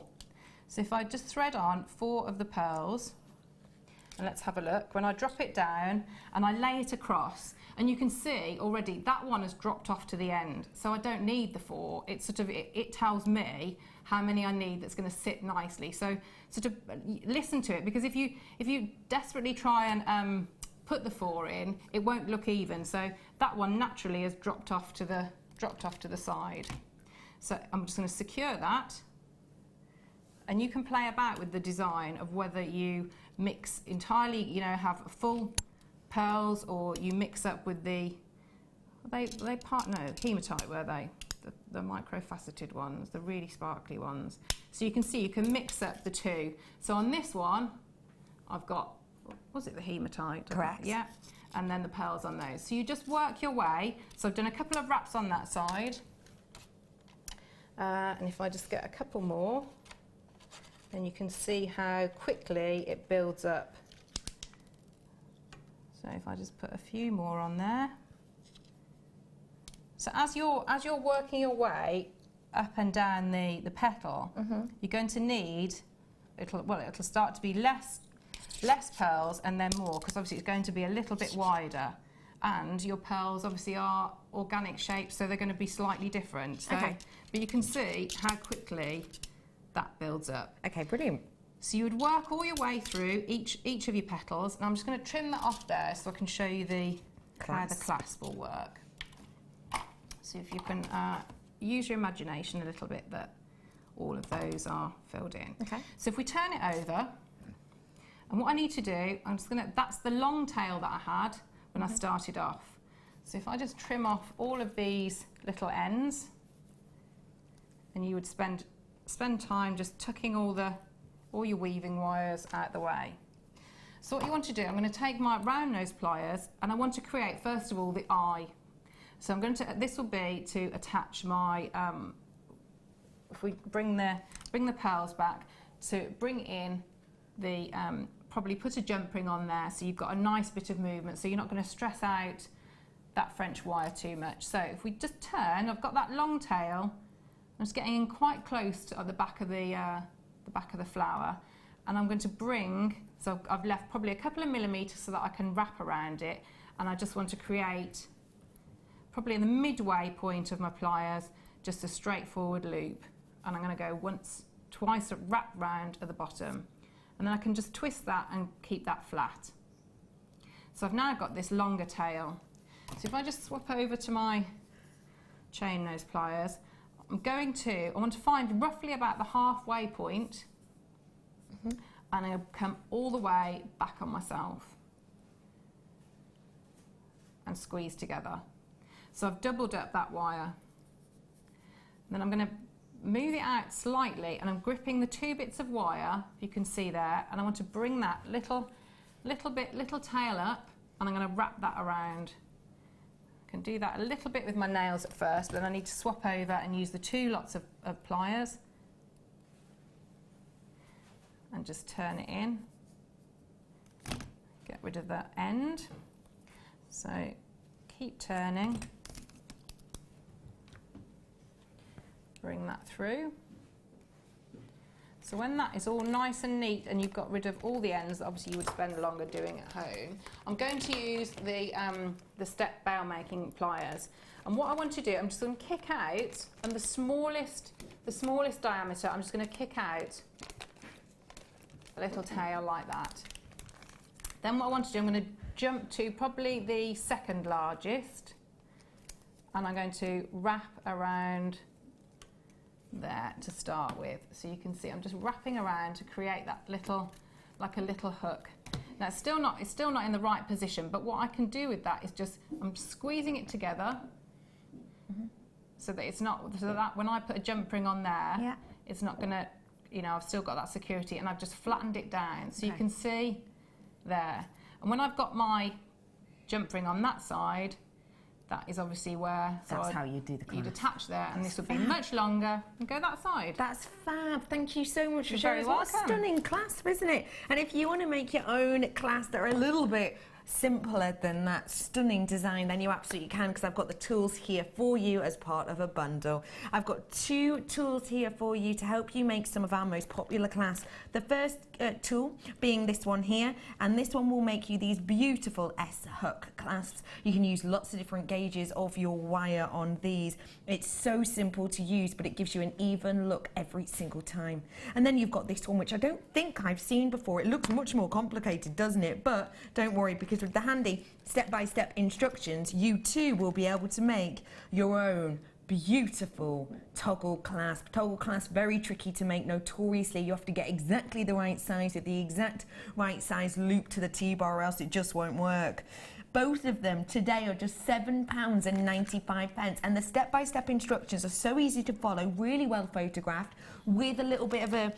So if I just thread on 4 of the pearls, and let's have a look, when I drop it down and I lay it across, and you can see already that one has dropped off to the end, so I don't need the 4. It's sort of, it tells me how many I need that's going to sit nicely. So sort of listen to it, because if you desperately try and put the 4 in, it won't look even. So that one naturally has dropped off to the side. So I'm just going to secure that, and you can play about with the design of whether you mix entirely, you know, have full pearls, or you mix up with the, hematite, were they? The microfaceted ones, the really sparkly ones. So you can see you can mix up the two. So on this one, I've got, was it the hematite? Correct. Yeah, and then the pearls on those. So you just work your way. So I've done a couple of wraps on that side. And if I just get a couple more, then you can see how quickly it builds up. So if I just put a few more on there. So as you're working your way up and down the petal, you're going to need, it'll start to be less pearls and then more, because obviously it's going to be a little bit wider, and your pearls obviously are organic shapes, so they're going to be slightly different. So, okay. But you can see how quickly that builds up. Okay, brilliant. So you would work all your way through each of your petals, and I'm just going to trim that off there so I can show you how the clasp will work. So if you can use your imagination a little bit, that all of those are filled in. Okay. So if we turn it over, and what I need to do, that's the long tail that I had when I started off. So if I just trim off all of these little ends, and you would spend time just tucking all your weaving wires out the way. So what you want to do, I'm going to take my round nose pliers, and I want to create first of all the eye. So I'm going to, this will be to attach my, if we bring the pearls back, to bring in the, probably put a jump ring on there so you've got a nice bit of movement, so you're not going to stress out that French wire too much. So if we just turn, I've got that long tail, I'm just getting in quite close to the back of the flower, and I'm going to bring, so I've left probably a couple of millimetres so that I can wrap around it, and I just want to create, probably in the midway point of my pliers, just a straightforward loop, and I'm going to go once, twice, wrap round at the bottom, and then I can just twist that and keep that flat. So I've now got this longer tail. So if I just swap over to my chain nose pliers, I want to find roughly about the halfway point, and I'm going to come all the way back on myself and squeeze together. So I've doubled up that wire. Then I'm going to move it out slightly, and I'm gripping the two bits of wire, if you can see there, and I want to bring that little tail up, and I'm going to wrap that around. I can do that a little bit with my nails at first, but then I need to swap over and use the two lots of pliers and just turn it in. Get rid of that end. So keep turning. Bring that through. So when that is all nice and neat and you've got rid of all the ends that obviously you would spend longer doing at home, I'm going to use the step bail making pliers. And what I want to do, I'm just going to kick out, and the smallest diameter, I'm just going to kick out a little tail like that. Then what I want to do, I'm going to jump to probably the second largest, and I'm going to wrap around there to start with. So you can see I'm just wrapping around to create that little, like a little hook. Now it's still not in the right position, but what I can do with that is just, I'm squeezing it together, so that it's not, so that when I put a jump ring on there, it's not gonna, you know, I've still got that security, and I've just flattened it down. So you can see there. And when I've got my jump ring on that side, that is obviously where, so that's how you do the clasp. You'd attach there, and this would be much longer and go that side. That's fab. Thank you so much for You're showing very us. What a stunning clasp, isn't it? And if you want to make your own clasps that are a little bit simpler than that stunning design, then you absolutely can, because I've got the tools here for you as part of a bundle. I've got two tools here for you to help you make some of our most popular clasps. The first tool being this one here, and this one will make you these beautiful S-hook clasps. You can use lots of different gauges of your wire on these. It's so simple to use, but it gives you an even look every single time. And then you've got this one, which I don't think I've seen before. It looks much more complicated, doesn't it? But don't worry, because with the handy step-by-step instructions, you too will be able to make your own beautiful toggle clasp. Toggle clasp, very tricky to make. Notoriously, you have to get exactly the right size with the exact right size loop to the T-bar, or else it just won't work. Both of them today are just £7.95, and the step-by-step instructions are so easy to follow, really well photographed, with a little bit of a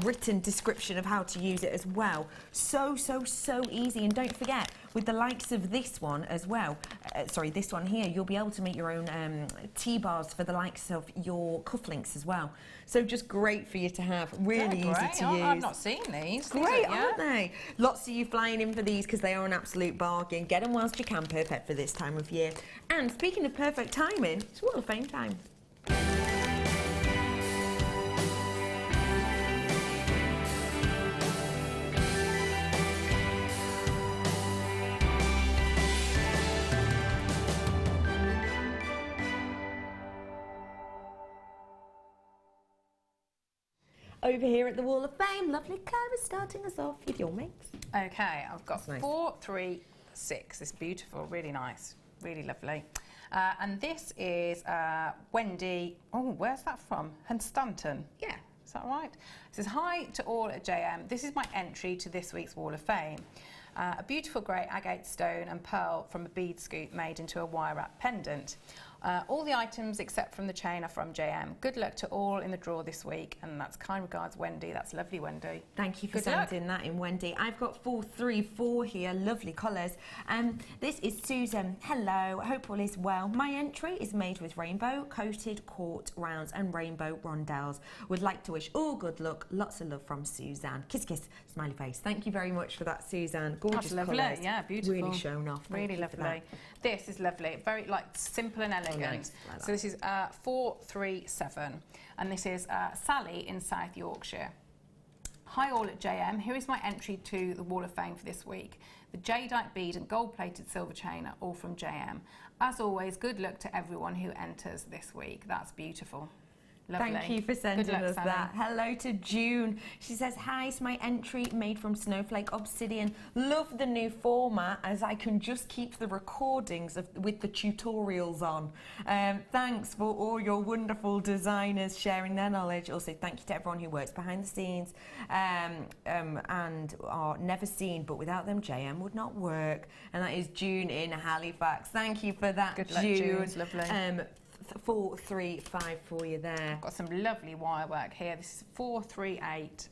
written description of how to use it as well. So easy. And don't forget, with the likes of this one as well, this one here, you'll be able to make your own T-bars for the likes of your cufflinks as well. So just great for you to have, really easy to use. I've not seen these. Great, aren't they? Lots of you flying in for these because they are an absolute bargain. Get them whilst you can, perfect for this time of year. And speaking of perfect timing, it's Wall of Fame time. Over here at the Wall of Fame, lovely Claire is starting us off with your makes. Okay, I've got nice. 4, 3, 6. It's beautiful, really nice, really lovely. And this is Wendy. Oh, where's that from? Hunstanton. Yeah. Is that right? It says, hi to all at JM. This is my entry to this week's Wall of Fame. A beautiful grey agate stone and pearl from a bead scoop made into a wire wrap pendant. All the items except from the chain are from JM. Good luck to all in the draw this week, and that's kind regards, Wendy. That's lovely, Wendy. Thank you for sending that in, Wendy. I've got 434 here, lovely colours. This is Susan. Hello, I hope all is well. My entry is made with rainbow coated quart rounds and rainbow rondelles. Would like to wish all good luck. Lots of love from Suzanne. Kiss, kiss, smiley face. Thank you very much for that, Suzanne. Gorgeous lovely. colours. Yeah, beautiful. Really shown off. Really lovely. This is lovely. Very simple and elegant. Nice. Like so this is 437, and this is Sally in South Yorkshire. Hi all at JM. Here is my entry to the Wall of Fame for this week. The jadeite bead and gold-plated silver chain are all from JM. As always, good luck to everyone who enters this week. That's beautiful. Lovely. Thank you for sending us Sally. that. Hello to June. She says, hi, it's my entry made from Snowflake Obsidian. Love the new format as I can just keep the recordings with the tutorials on. Thanks for all your wonderful designers sharing their knowledge. Also, thank you to everyone who works behind the scenes and are never seen, but without them, JM would not work. And that is June in Halifax. Thank you for that, Good luck, June. June. It's lovely. 435 for you there. Got some lovely wire work here. This is 438.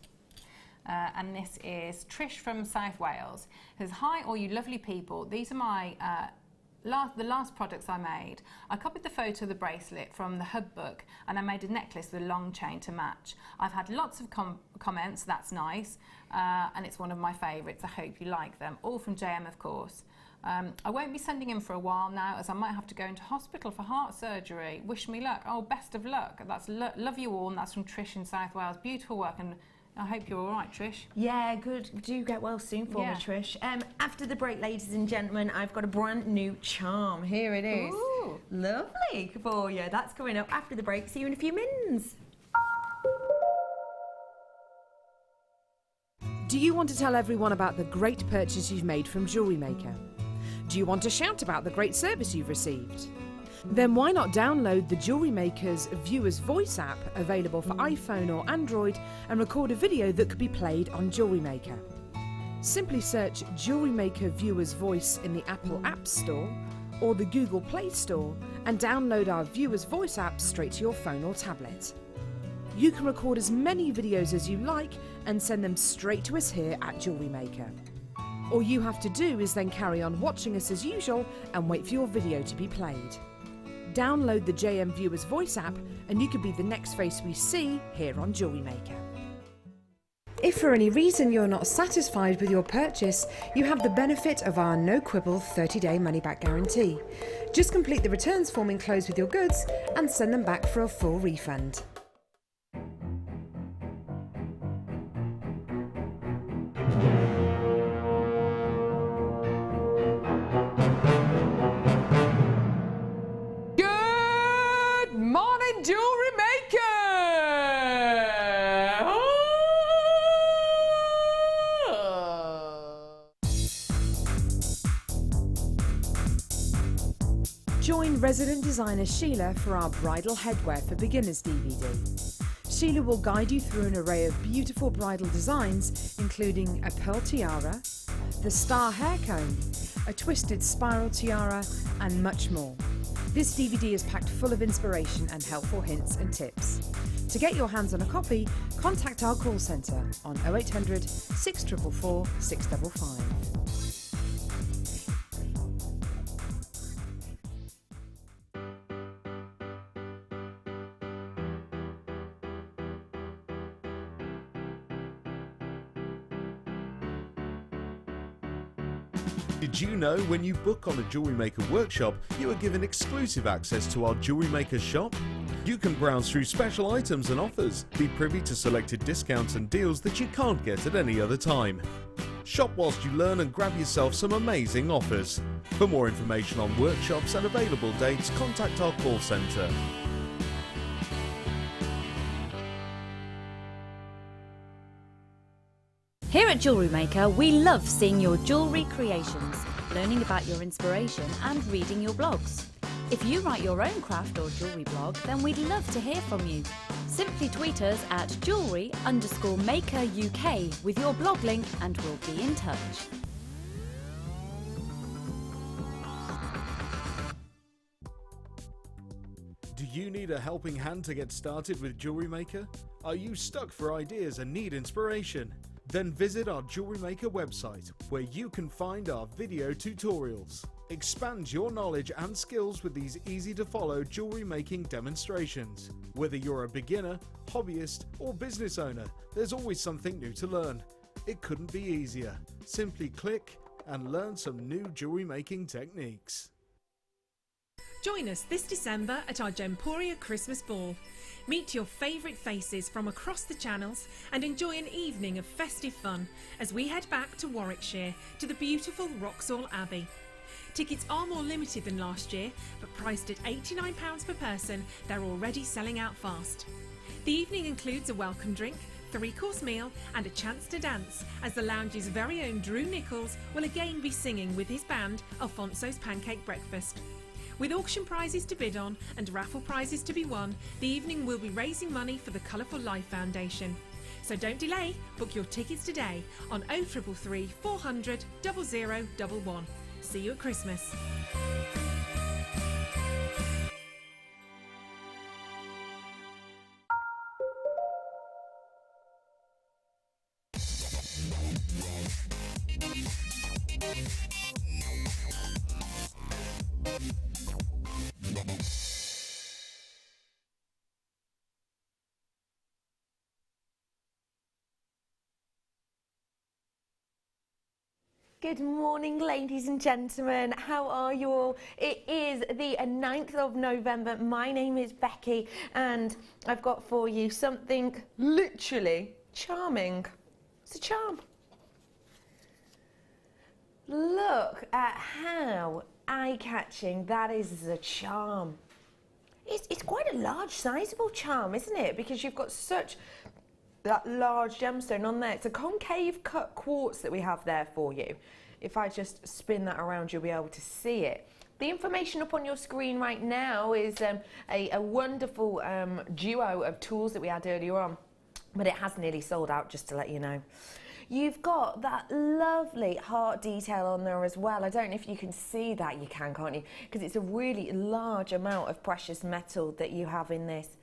And this is Trish from South Wales. It says, hi all you lovely people. These are my the last products I made. I copied the photo of the bracelet from the hub book and I made a necklace with a long chain to match. I've had lots of comments, that's nice, and it's one of my favourites. I hope you like them. All from JM, of course. I won't be sending in for a while now as I might have to go into hospital for heart surgery. Wish me luck. Oh, best of luck. That's love you all, and that's from Trish in South Wales. Beautiful work, and I hope you're all right, Trish. Yeah, good. Do get well soon for me, Trish. After the break, ladies and gentlemen, I've got a brand new charm. Here it is. Ooh. Lovely for you. That's coming up after the break. See you in a few minutes. Do you want to tell everyone about the great purchase you've made from JewelleryMaker? Do you want to shout about the great service you've received? Then why not download the JewelleryMaker's Viewer's Voice app, available for iPhone or Android, and record a video that could be played on JewelleryMaker. Simply search JewelleryMaker Viewer's Voice in the Apple App Store or the Google Play Store and download our Viewer's Voice app straight to your phone or tablet. You can record as many videos as you like and send them straight to us here at JewelleryMaker. All you have to do is then carry on watching us as usual and wait for your video to be played. Download the JM Viewer's Voice app and you could be the next face we see here on JewelleryMaker. If for any reason you're not satisfied with your purchase, you have the benefit of our no-quibble 30-day money-back guarantee. Just complete the returns form enclosed with your goods and send them back for a full refund. Join resident designer Sheila for our Bridal Headwear for Beginners DVD. Sheila will guide you through an array of beautiful bridal designs, including a pearl tiara, the star hair comb, a twisted spiral tiara, and much more. This DVD is packed full of inspiration and helpful hints and tips. To get your hands on a copy, contact our call centre on 0800 644 655. Did you know when you book on a JewelleryMaker workshop, you are given exclusive access to our JewelleryMaker shop? You can browse through special items and offers, be privy to selected discounts and deals that you can't get at any other time. Shop whilst you learn and grab yourself some amazing offers. For more information on workshops and available dates, contact our call centre. Here at JewelleryMaker, we love seeing your jewellery creations, learning about your inspiration and reading your blogs. If you write your own craft or jewellery blog, then we'd love to hear from you. Simply tweet us at jewellery_maker UK with your blog link and we'll be in touch. you need a helping hand to get started with Jewellery Maker? Are you stuck for ideas and need inspiration? Then visit our Jewellery Maker website, where you can find our video tutorials. Expand your knowledge and skills with these easy-to-follow jewellery making demonstrations. Whether you're a beginner, hobbyist, or business owner, there's always something new to learn. It couldn't be easier. Simply click and learn some new jewellery making techniques. Join us this December at our Gemporia Christmas Ball. Meet your favourite faces from across the channels and enjoy an evening of festive fun as we head back to Warwickshire to the beautiful Wroxall Abbey. Tickets are more limited than last year, but priced at £89 per person, they're already selling out fast. The evening includes a welcome drink, 3-course meal and a chance to dance, as the lounge's very own Drew Nichols will again be singing with his band Alfonso's Pancake Breakfast. With auction prizes to bid on and raffle prizes to be won, the evening will be raising money for the Colourful Life Foundation. So don't delay, book your tickets today on 0333 400 0011. See you at Christmas. Good morning, ladies and gentlemen. How are you all? It is the 9th of November. My name is Becky and I've got for you something literally charming. It's a charm. Look at how eye-catching that is as a charm. It's quite a large, sizable charm, isn't it? Because you've got such that large gemstone on there. It's a concave cut quartz that we have there for you. If I just spin that around, you'll be able to see it. The information up on your screen right now is a wonderful duo of tools that we had earlier on, but it has nearly sold out, just to let you know. You've got that lovely heart detail on there as well. I don't know if you can see that. You can, can't you? Because it's a really large amount of precious metal that you have in this.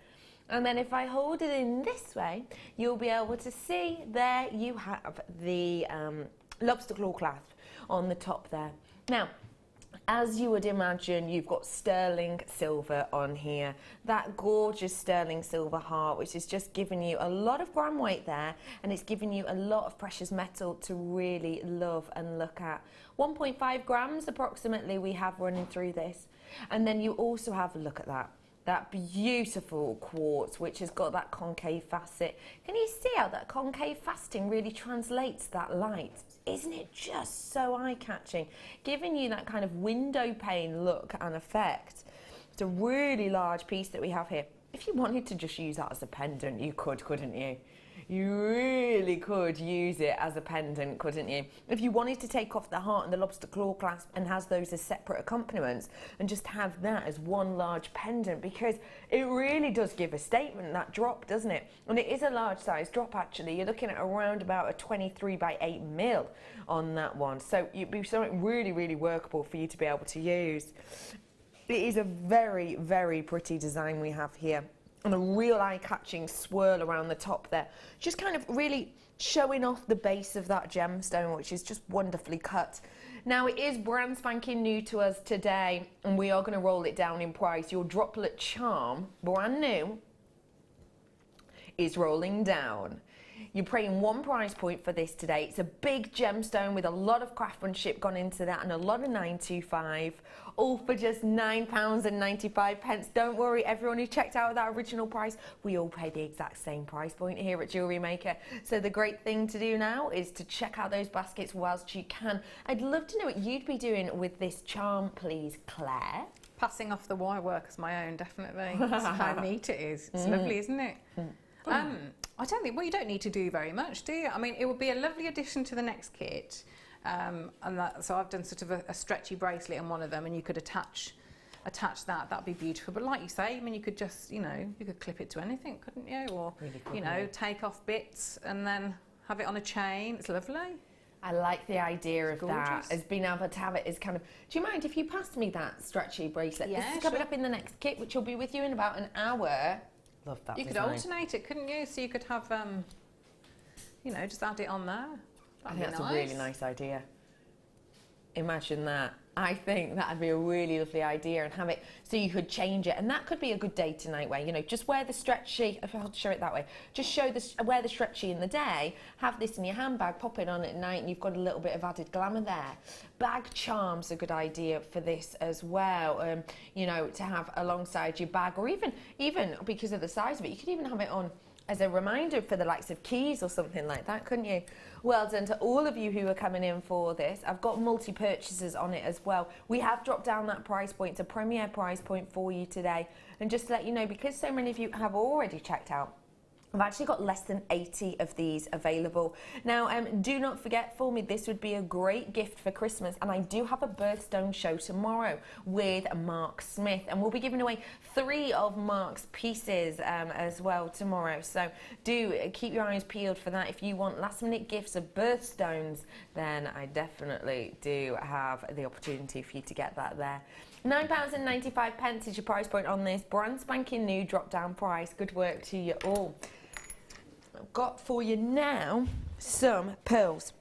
And then if I hold it in this way, you'll be able to see there you have the lobster claw clasp on the top there. Now, as you would imagine, you've got sterling silver on here. That gorgeous sterling silver heart, which is just giving you a lot of gram weight there, and it's giving you a lot of precious metal to really love and look at. 1.5 grams approximately we have running through this. And then you also have, look at that beautiful quartz, which has got that concave facet. Can you see how that concave faceting really translates that light? Isn't it just so eye-catching? Giving you that kind of window pane look and effect. It's a really large piece that we have here. If you wanted to just use that as a pendant, you could, couldn't you? You really could use it as a pendant, couldn't you? If you wanted to take off the heart and the lobster claw clasp and has those as separate accompaniments and just have that as one large pendant, because it really does give a statement, that drop, doesn't it? And it is a large size drop, actually. You're looking at around about a 23 by 8 mil on that one. So it'd be something really, really workable for you to be able to use. It is a very, very pretty design we have here. And a real eye-catching swirl around the top there. Just kind of really showing off the base of that gemstone, which is just wonderfully cut. Now, it is brand spanking new to us today, and we are going to roll it down in price. Your droplet charm, brand new, is rolling down. You're paying one price point for this today. It's a big gemstone with a lot of craftsmanship gone into that and a lot of 925, all for just £9.95. Don't worry, everyone who checked out that original price, we all pay the exact same price point here at Jewellery Maker. So the great thing to do now is to check out those baskets whilst you can. I'd love to know what you'd be doing with this charm, please, Claire. Passing off the wire work as my own, definitely. That's how neat it is. It's lovely, isn't it? I don't think, well, you don't need to do very much, do you? I mean, it would be a lovely addition to the next kit. So I've done sort of a stretchy bracelet on one of them, and you could attach that. That'd be beautiful. But like you say, I mean, you could just, you know, you could clip it to anything, couldn't you? Or, really cool, you know, take off bits and then have it on a chain. It's lovely. I like the idea of that, Gorgeous. as being able to have it as kind of... Do you mind if you pass me that stretchy bracelet? Yeah, this is coming sure. up in the next kit, which will be with you in about an hour. Love that You could design. alternate it, couldn't you? So you could have, you know, just add it on there. I That'd think be that's a really nice idea. Imagine that. I think that'd be a really lovely idea, and have it so you could change it, and that could be a good day to night wear. You know, just wear the stretchy. If I'll show it that way, just wear the stretchy in the day. Have this in your handbag, pop it on at night, and you've got a little bit of added glamour there. Bag charms a good idea for this as well. You know, to have alongside your bag, or even because of the size of it, you could even have it on as a reminder for the likes of keys or something like that, couldn't you? Well done to all of you who are coming in for this. I've got multi-purchases on it as well. We have dropped down that price point. It's a premier price point for you today. And just to let you know, because so many of you have already checked out, I've actually got less than 80 of these available. Now, do not forget, for me, this would be a great gift for Christmas. And I do have a birthstone show tomorrow with Mark Smith. And we'll be giving away 3 of Mark's pieces as well tomorrow. So do keep your eyes peeled for that. If you want last minute gifts of birthstones, then I definitely do have the opportunity for you to get that there. £9.95 is your price point on this. Brand spanking new drop down price. Good work to you all. I've got for you now some pearls.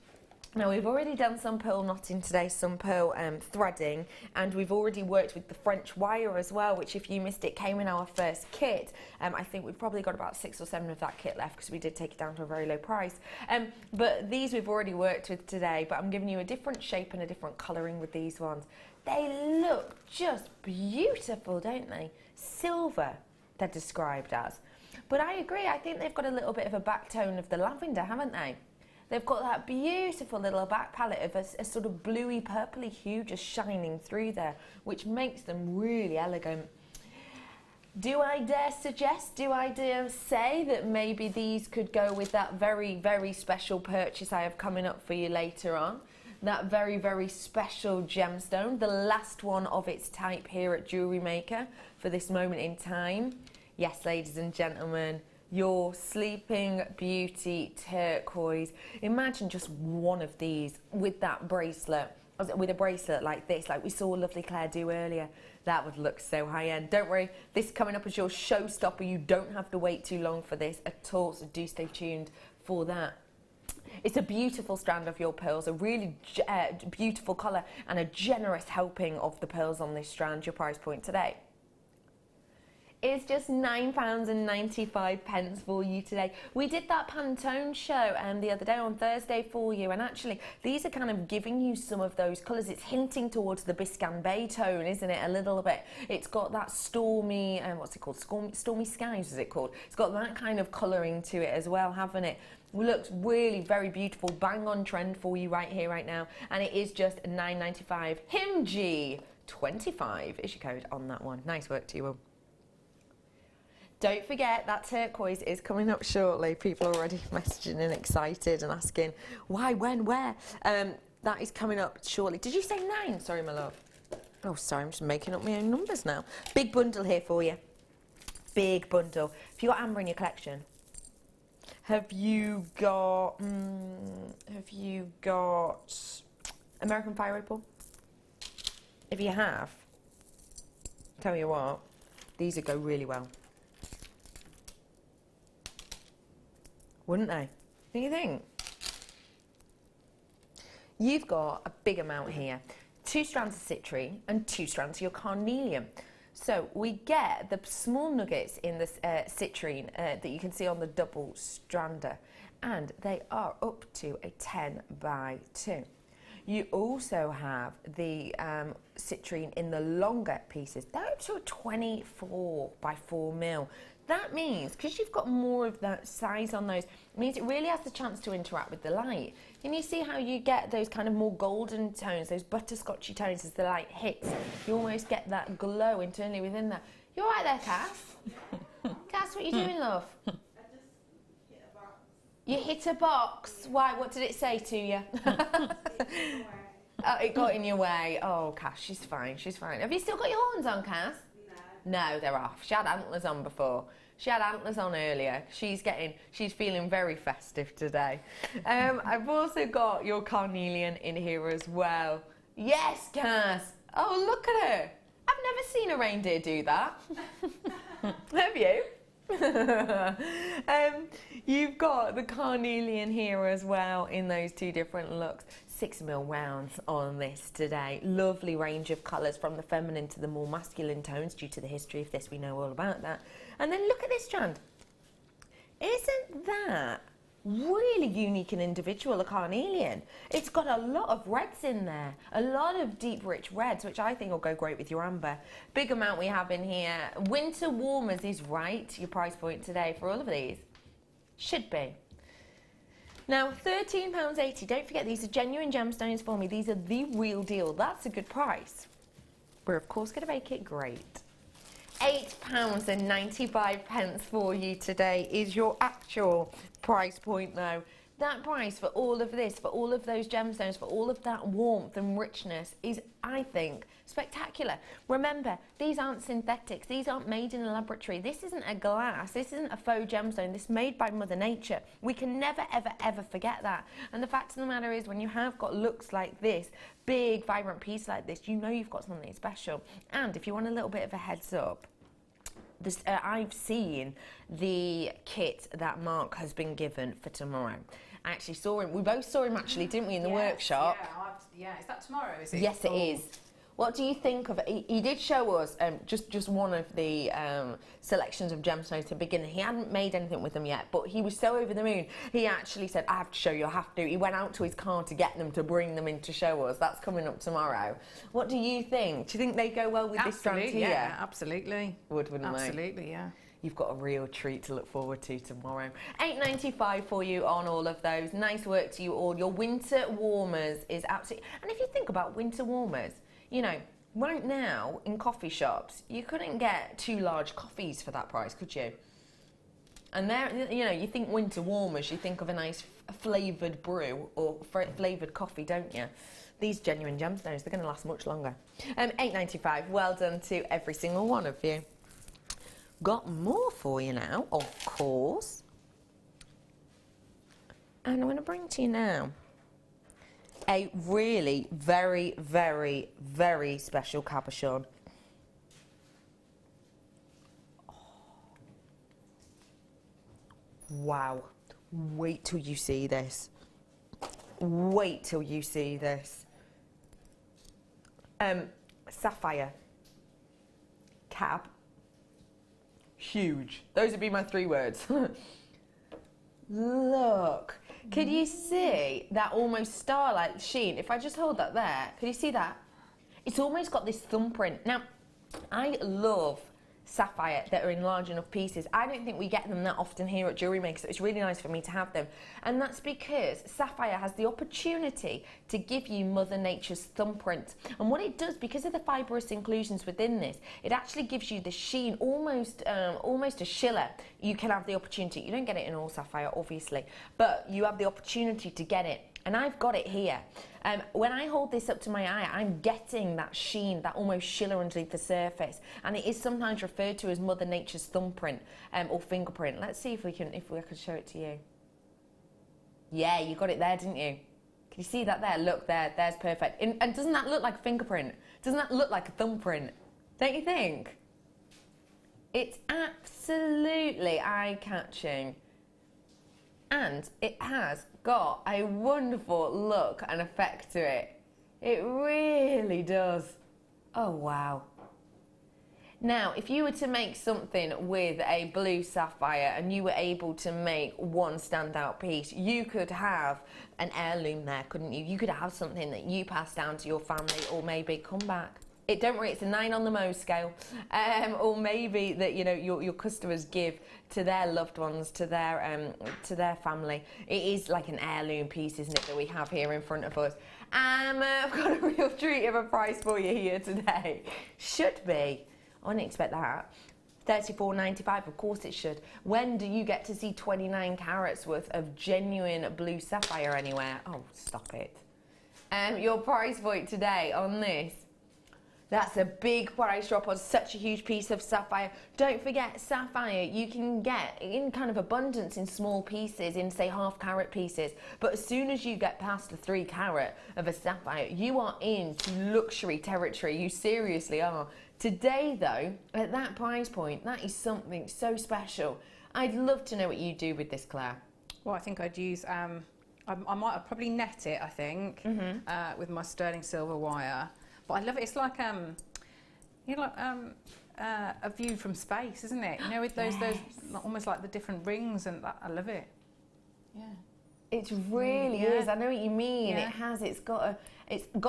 Now, we've already done some pearl knotting today, some pearl threading, and we've already worked with the French wire as well, which, if you missed it, came in our first kit. I think we've probably got about 6 or 7 of that kit left, because we did take it down to a very low price. But these we've already worked with today, but I'm giving you a different shape and a different colouring with these ones. They look just beautiful, don't they? Silver, they're described as. But I agree, I think they've got a little bit of a back tone of the lavender, haven't they? They've got that beautiful little back palette of a sort of bluey, purpley hue just shining through there, which makes them really elegant. Do I dare suggest, do I dare say that maybe these could go with that very, very special purchase I have coming up for you later on? That very, very special gemstone, the last one of its type here at JewelleryMaker for this moment in time. Yes, ladies and gentlemen, your Sleeping Beauty turquoise. Imagine just one of these with that bracelet, with a bracelet like this, like we saw lovely Claire do earlier. That would look so high-end. Don't worry, this coming up as your showstopper. You don't have to wait too long for this at all, so do stay tuned for that. It's a beautiful strand of your pearls, a really beautiful colour, and a generous helping of the pearls on this strand. Your price point today is just £9.95 for you today. We did that Pantone show the other day on Thursday for you, and actually these are kind of giving you some of those colours. It's hinting towards the Biscan Bay tone, isn't it, a little bit? It's got that stormy, what's it called, stormy skies is it called? It's got that kind of colouring to it as well, haven't it? Looks really very beautiful, bang on trend for you right here, right now, and it is just £9.95. HIMG25 is your code on that one. Nice work to you all. Don't forget that turquoise is coming up shortly. People are already messaging and excited and asking why, when, where. That is coming up shortly. Did you say 9? Sorry, my love. Oh, sorry, I'm just making up my own numbers now. Big bundle here for you. Big bundle. If you got amber in your collection, have you got American Fire Opal? If you have, tell you what, these would go really well. Wouldn't they? What do you think? You've got a big amount here. 2 strands of citrine and 2 strands of your carnelian. So we get the small nuggets in this citrine that you can see on the double strander, and they are up to a 10 by 2. You also have the citrine in the longer pieces. They're up to a 24 by 4 mil. That means, because you've got more of that size on those, it means it really has the chance to interact with the light. And you see how you get those kind of more golden tones, those butterscotchy tones as the light hits. You almost get that glow internally within that. You all right there, Cass? Cass, what are you doing, love? I just hit a box. You hit a box? Why? What did it say to you? Oh, it got in your way. Oh, Cass, she's fine. She's fine. Have you still got your horns on, Cass? No, No, they're off. She had antlers on before. She had antlers on earlier. She's feeling very festive today. I've also got your carnelian in here as well. Yes, Cass. Oh, look at her. I've never seen a reindeer do that. Have you? You've got the carnelian here as well in those two different looks. 6mm rounds on this today. Lovely range of colours from the feminine to the more masculine tones. Due to the history of this, we know all about that. And then look at this strand. Isn't that really unique and individual, a carnelian? It's got a lot of reds in there, a lot of deep rich reds, which I think will go great with your amber. Big amount we have in here. Winter warmers is right, your price point today for all of these. Should be. Now, £13.80. Don't forget, these are genuine gemstones for me. These are the real deal. That's a good price. We're, of course, going to make it great. £8.95 for you today is your actual price point, though. That price for all of this, for all of those gemstones, for all of that warmth and richness is, I think, spectacular. Remember, these aren't synthetics. These aren't made in a laboratory. This isn't a glass. This isn't a faux gemstone. This is made by Mother Nature. We can never, ever, ever forget that. And the fact of the matter is, when you have got looks like this, big, vibrant piece like this, you know you've got something special. And if you want a little bit of a heads up, I've seen the kit that Mark has been given for tomorrow. I actually saw him. We both saw him actually, didn't we, in the workshop? Yeah, is that tomorrow, is it? Yes, it is. What do you think of it? He did show us just one of the selections of gemstones to begin. He hadn't made anything with them yet, but he was so over the moon. He actually said, I have to show you, I have to. He went out to his car to get them, to bring them in to show us. That's coming up tomorrow. What do you think? Do you think they go well with this strand here? Yeah, absolutely. Wouldn't they? Absolutely, yeah. You've got a real treat to look forward to tomorrow. £8.95 for you on all of those. Nice work to you all. Your winter warmers is absolutely... And if you think about winter warmers, you know, right now in coffee shops, you couldn't get 2 large coffees for that price, could you? And there, you know, you think winter warmers, you think of a nice flavoured brew or flavoured coffee, don't you? These genuine gemstones, they're going to last much longer. £8.95. Well done to every single one of you. Got more for you now, of course. And I'm going to bring to you now a really very, very, very special cabochon. Oh. Wow. Wait till you see this. Wait till you see this. Sapphire. Cab. Huge. Those would be my 3 words. Look. Could you see that almost starlight sheen? If I just hold that there, can you see that? It's almost got this thumbprint. Now, I love sapphire that are in large enough pieces. I don't think we get them that often here at JewelleryMaker, so it's really nice for me to have them. And that's because sapphire has the opportunity to give you Mother Nature's thumbprint. And what it does, because of the fibrous inclusions within this, it actually gives you the sheen, almost a shiller. You can have the opportunity. You don't get it in all sapphire, obviously, but you have the opportunity to get it. And I've got it here. When I hold this up to my eye, I'm getting that sheen, that almost shiller underneath the surface. And it is sometimes referred to as Mother Nature's thumbprint or fingerprint. Let's see if I can show it to you. Yeah, you got it there, didn't you? Can you see that there? Look there, there's perfect. And doesn't that look like a fingerprint? Doesn't that look like a thumbprint? Don't you think? It's absolutely eye-catching. And it has got a wonderful look and effect to it. It really does. Oh, wow. Now, if you were to make something with a blue sapphire and you were able to make one standout piece, you could have an heirloom there, couldn't you? You could have something that you pass down to your family, or maybe come back. Don't worry, it's a 9 on the Mohs scale, or maybe that your customers give to their loved ones, to their family. It is like an heirloom piece, isn't it, that we have here in front of us. I've got a real treat of a price for you here today. Should be. I didn't expect that. $34.95, of course it should. When do you get to see 29 carats worth of genuine blue sapphire anywhere? Oh, stop it. Your price point today on this. That's a big price drop on such a huge piece of sapphire. Don't forget, sapphire you can get in kind of abundance in small pieces, in say 1/2 carat pieces. But as soon as you get past the 3 carat of a sapphire, you are into luxury territory. You seriously are. Today though, at that price point, that is something so special. I'd love to know what you do with this, Claire. Well, I think I'd use, I might probably net it, I think, with my sterling silver wire. But I love it. It's like a view from space, isn't it? You know, with those almost like the different rings, and that, I love it. Yeah. It really is. I know what you mean. Yeah. It's got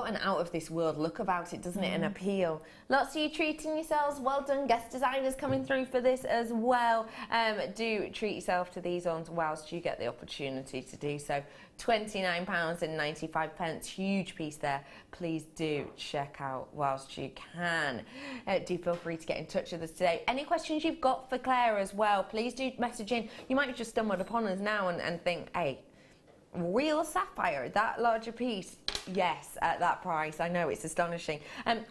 an out of this world look about it, doesn't it? An appeal. Lots of you treating yourselves. Well done, guest designers coming through for this as well. Do treat yourself to these on whilst you get the opportunity to do so. £29.95, huge piece there. Please do check out whilst you can. Do feel free to get in touch with us today. Any questions you've got for Claire as well, please do message in. You might have just stumbled upon us now and think, hey, real sapphire, that larger piece, yes, at that price. I know, it's astonishing.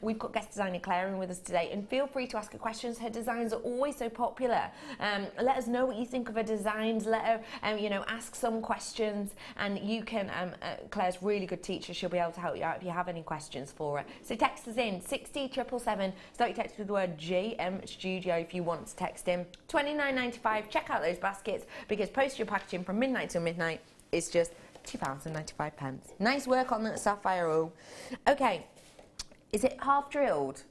We've got guest designer Claire in with us today, and feel free to ask her questions. Her designs are always so popular. Let us know what you think of her designs. Let her, ask some questions, and you can. Claire's a really good teacher. She'll be able to help you out if you have any questions for her. So text us in 60777. Start your text with the word JM Studio if you want to text in. £29.95. Check out those baskets, because postage packaging from midnight till midnight is just £2.95. Nice work on that sapphire all. Okay, is it half drilled?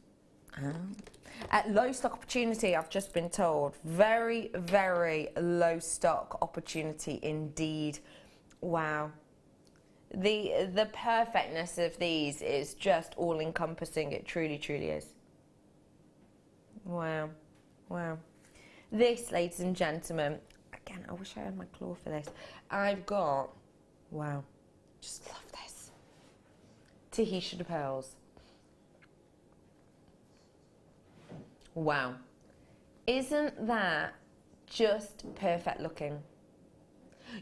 Low stock opportunity, I've just been told. Very, very low stock opportunity indeed. Wow. The perfectness of these is just all encompassing. It truly, truly is. Wow. Wow. This, ladies and gentlemen, again, I wish I had my claw for this. I've got, wow, just love this. Tahitian pearls. Wow. Isn't that just perfect looking?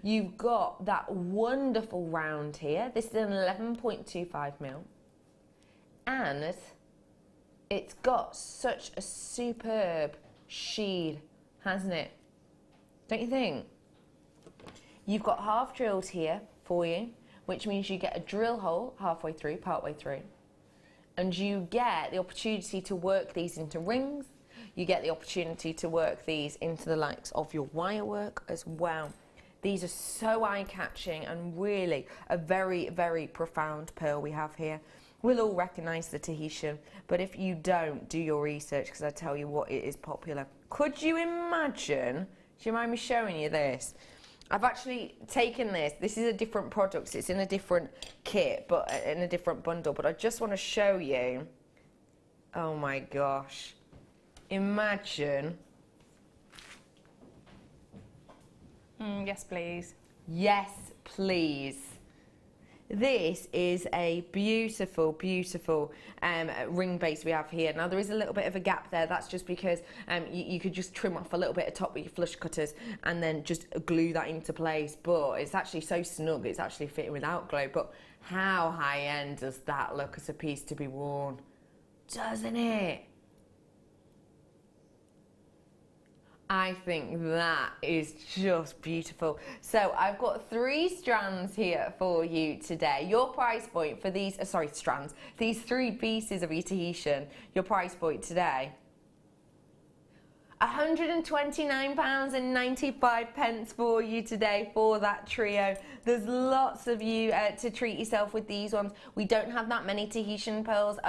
You've got that wonderful round here. This is an 11.25mm. And it's got such a superb sheen, hasn't it? Don't you think? You've got half drilled here for you, which means you get a drill hole halfway through, partway through. And you get the opportunity to work these into rings. You get the opportunity to work these into the likes of your wire work as well. These are so eye-catching, and really a very, very profound pearl we have here. We'll all recognise the Tahitian, but if you don't, do your research, because I tell you what, it is popular. Could you imagine? Do you mind me showing you this? I've actually taken this. This is a different product. It's in a different kit, but in a different bundle. But I just want to show you. Oh my gosh. Imagine. Yes, please. Yes, please. This is a beautiful, beautiful ring base we have here. Now, there is a little bit of a gap there. That's just because you could just trim off a little bit of top with your flush cutters and then just glue that into place. But it's actually so snug, it's actually fitting without glue. But how high-end does that look as a piece to be worn? Doesn't it? I think that is just beautiful. So I've got 3 strands here for you today. Your price point for these, strands, these 3 pieces of your Tahitian, your price point today, £129.95 for you today for that trio. There's lots of you to treat yourself with these ones. We don't have that many Tahitian pearls,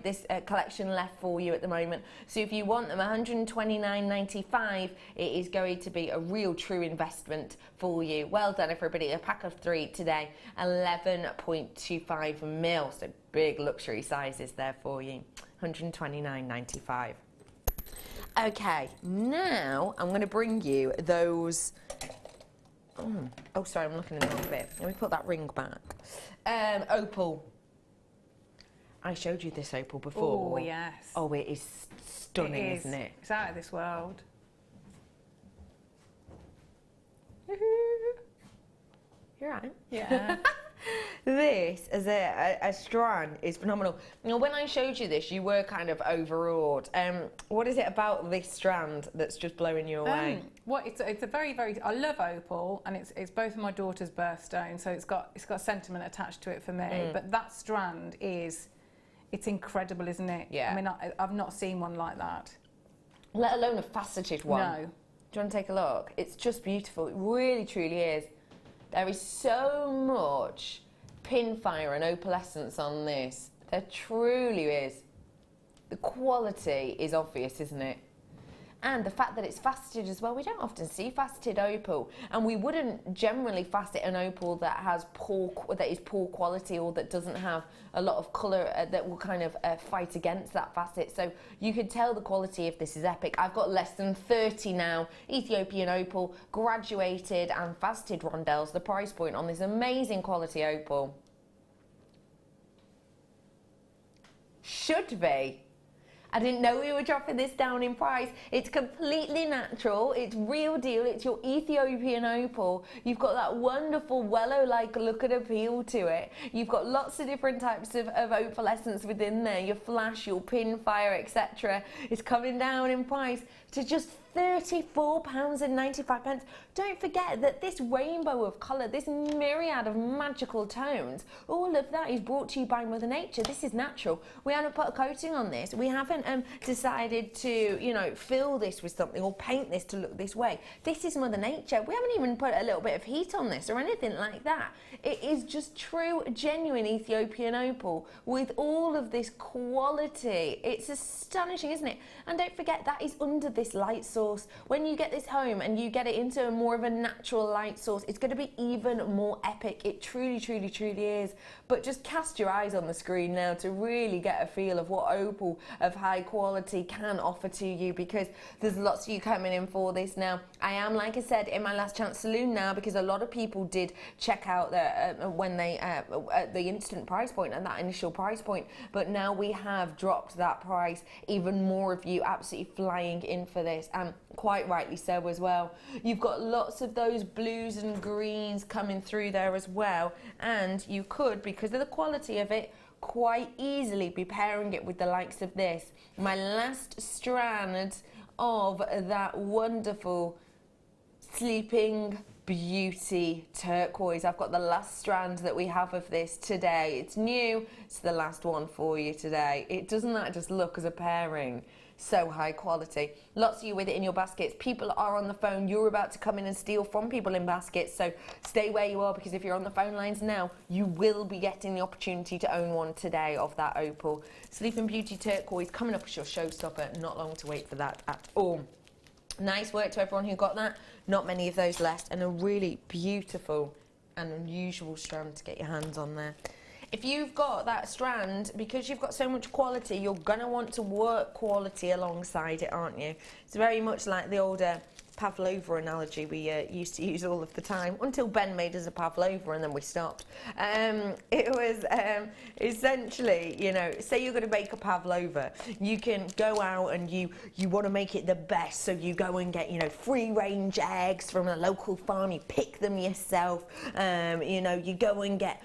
this collection left for you at the moment. So if you want them, £129.95, it is going to be a real true investment for you. Well done, everybody. A pack of 3 today, 11.25mm. So big luxury sizes there for you. £129.95. Okay, now I'm going to bring you those. Oh, sorry, I'm looking in the wrong bit. Let me put that ring back. Opal. I showed you this opal before. Oh, yes. Oh, it is stunning, isn't it? It's out of this world. You're right. Yeah. this as a strand is phenomenal. Now, when I showed you this, you were kind of overawed. What is it about this strand that's just blowing you away? Well, it's a very, very. I love opal, and it's both of my daughter's birthstone, so it's got sentiment attached to it for me. But that strand it's incredible, isn't it? Yeah. I mean, I've not seen one like that. Let alone a faceted one. No. Do you want to take a look? It's just beautiful. It really, truly is. There is so much pinfire and opalescence on this. There truly is. The quality is obvious, isn't it? And the fact that it's faceted as well. We don't often see faceted opal, and we wouldn't generally facet an opal that is poor quality or that doesn't have a lot of colour that will kind of fight against that facet. So you could tell the quality of this is epic. I've got less than 30 now Ethiopian opal, graduated and faceted rondelles. The price point on this amazing quality opal should be. I didn't know we were dropping this down in price. It's completely natural. It's real deal. It's your Ethiopian opal. You've got that wonderful willow-like look and appeal to it. You've got lots of different types of opalescence within there. Your flash, your pinfire, etc. It's coming down in price to just £34.95. Don't forget that this rainbow of colour, this myriad of magical tones, all of that is brought to you by Mother Nature. This is natural. We haven't put a coating on this. We haven't decided to, you know, fill this with something or paint this to look this way. This is Mother Nature. We haven't even put a little bit of heat on this or anything like that. It is just true, genuine Ethiopian opal with all of this quality. It's astonishing, isn't it? And don't forget, that is under this light source. When you get this home and you get it into more of a natural light source, it's going to be even more epic. It truly, truly, truly is. But just cast your eyes on the screen now to really get a feel of what opal of high quality can offer to you, because there's lots of you coming in for this now. I am, like I said, in my last chance saloon now, because a lot of people did check out when they at the instant price point and that initial price point, but now we have dropped that price. Even more of you absolutely flying in for this, and quite rightly so as well. You've got lots of those blues and greens coming through there as well, and you could, because of the quality of it, quite easily be pairing it with the likes of this. My last strand of that wonderful Sleeping Beauty turquoise. I've got the last strand that we have of this today. It's new. It's the last one for you today. Doesn't that just look as a pairing? So high quality. Lots of you with it in your baskets. People are on the phone. You're about to come in and steal from people in baskets. So stay where you are, because if you're on the phone lines now, you will be getting the opportunity to own one today of that opal. Sleeping Beauty turquoise coming up as your showstopper. Not long to wait for that at all. Nice work to everyone who got that. Not many of those left, and a really beautiful and unusual strand to get your hands on there. If you've got that strand, because you've got so much quality, you're going to want to work quality alongside it, aren't you? It's very much like the older pavlova analogy we used to use all of the time, until Ben made us a pavlova and then we stopped. It was essentially, you know, say you're going to make a pavlova, you can go out and you want to make it the best, so you go and get, you know, free range eggs from a local farm, you pick them yourself, you know, you go and get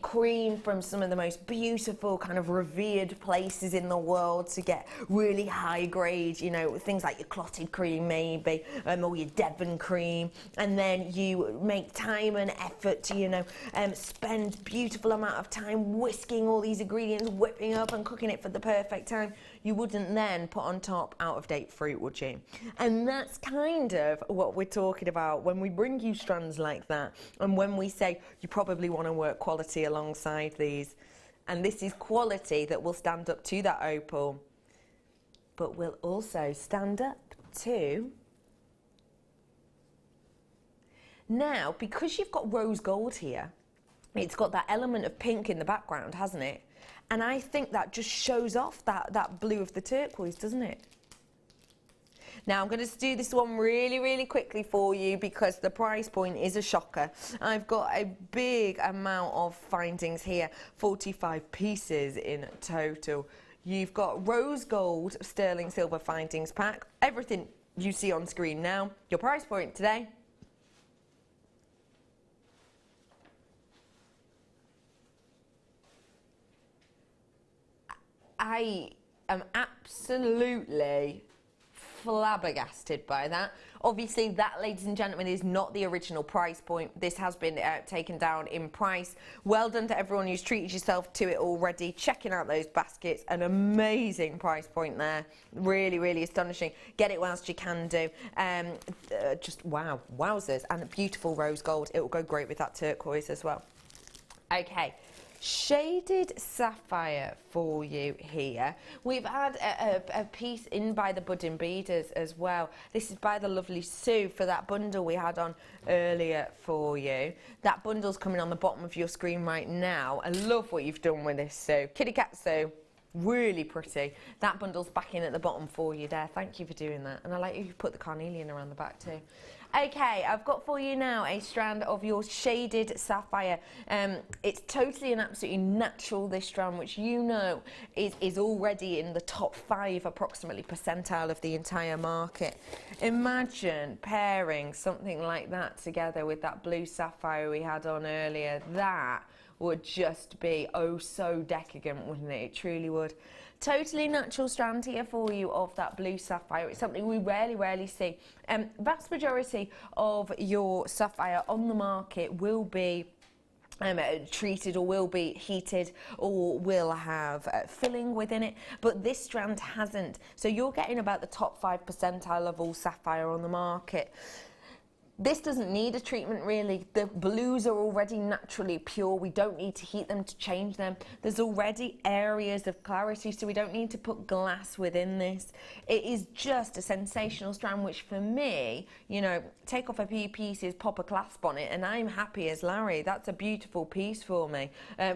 cream from some of the most beautiful kind of revered places in the world to get really high grade, you know, things like your clotted cream maybe, or your Devon cream, and then you make time and effort to, you know, spend beautiful amount of time whisking all these ingredients, whipping up and cooking it for the perfect time. You wouldn't then put on top out-of-date fruit, would you? And that's kind of what we're talking about when we bring you strands like that, and when we say you probably want to work quality alongside these. And this is quality that will stand up to that opal, but will also stand up to... Now, because you've got rose gold here, it's got that element of pink in the background, hasn't it? And I think that just shows off that blue of the turquoise, doesn't it? Now, I'm going to do this one really, really quickly for you, because the price point is a shocker. I've got a big amount of findings here, 45 pieces in total. You've got rose gold, sterling silver findings pack, everything you see on screen now. Your price point today, I am absolutely flabbergasted by that. Obviously, that, ladies and gentlemen, is not the original price point. This has been taken down in price. Well done to everyone who's treated yourself to it already. Checking out those baskets, an amazing price point there. Really, really astonishing. Get it whilst you can do. Just wow, wowzers. And a beautiful rose gold. It will go great with that turquoise as well. Okay. Shaded sapphire for you here. We've had a piece in by the Budding Beaders as well. This is by the lovely Sue for that bundle we had on earlier for you. That bundle's coming on the bottom of your screen right now. I love what you've done with this, Sue. Kitty cat Sue. Really pretty. That bundle's back in at the bottom for you there. Thank you for doing that. And I like you've put the carnelian around the back too. Okay, I've got for you now a strand of your shaded sapphire. It's totally and absolutely natural, this strand, which you know is already in the top 5 approximately percentile of the entire market. Imagine pairing something like that together with that blue sapphire we had on earlier. That would just be oh so decadent, wouldn't it? It truly would. Totally natural strand here for you of that blue sapphire. It's something we rarely see. Vast majority of your sapphire on the market will be treated or will be heated or will have filling within it, but this strand hasn't. So you're getting about the top 5 percentile of all sapphire on the market. This doesn't need a treatment really. The blues are already naturally pure. We don't need to heat them to change them. There's already areas of clarity, so we don't need to put glass within this. It is just a sensational strand, which for me, you know, take off a few pieces, pop a clasp on it, and I'm happy as Larry. That's a beautiful piece for me.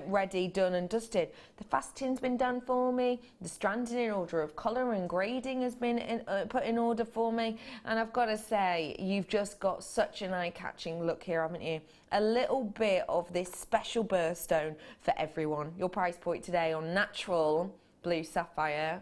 Ready, done and dusted. The faceting's been done for me. The stranding in order of colour and grading has been put in order for me. And I've got to say, you've just got such an eye-catching look here, haven't you? A little bit of this special birthstone for everyone. Your price point today on natural blue sapphire.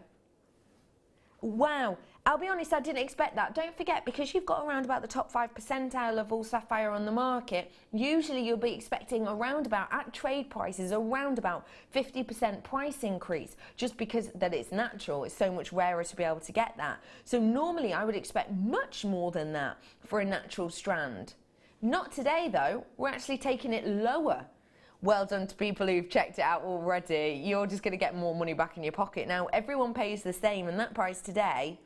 Wow, I'll be honest, I didn't expect that. Don't forget, because you've got around about the top 5 percentile of all sapphire on the market, usually you'll be expecting around about, at trade prices, around about 50% price increase, just because that it's natural. It's so much rarer to be able to get that. So normally I would expect much more than that for a natural strand. Not today though, we're actually taking it lower. Well done to people who've checked it out already. You're just going to get more money back in your pocket. Now, everyone pays the same, and that price today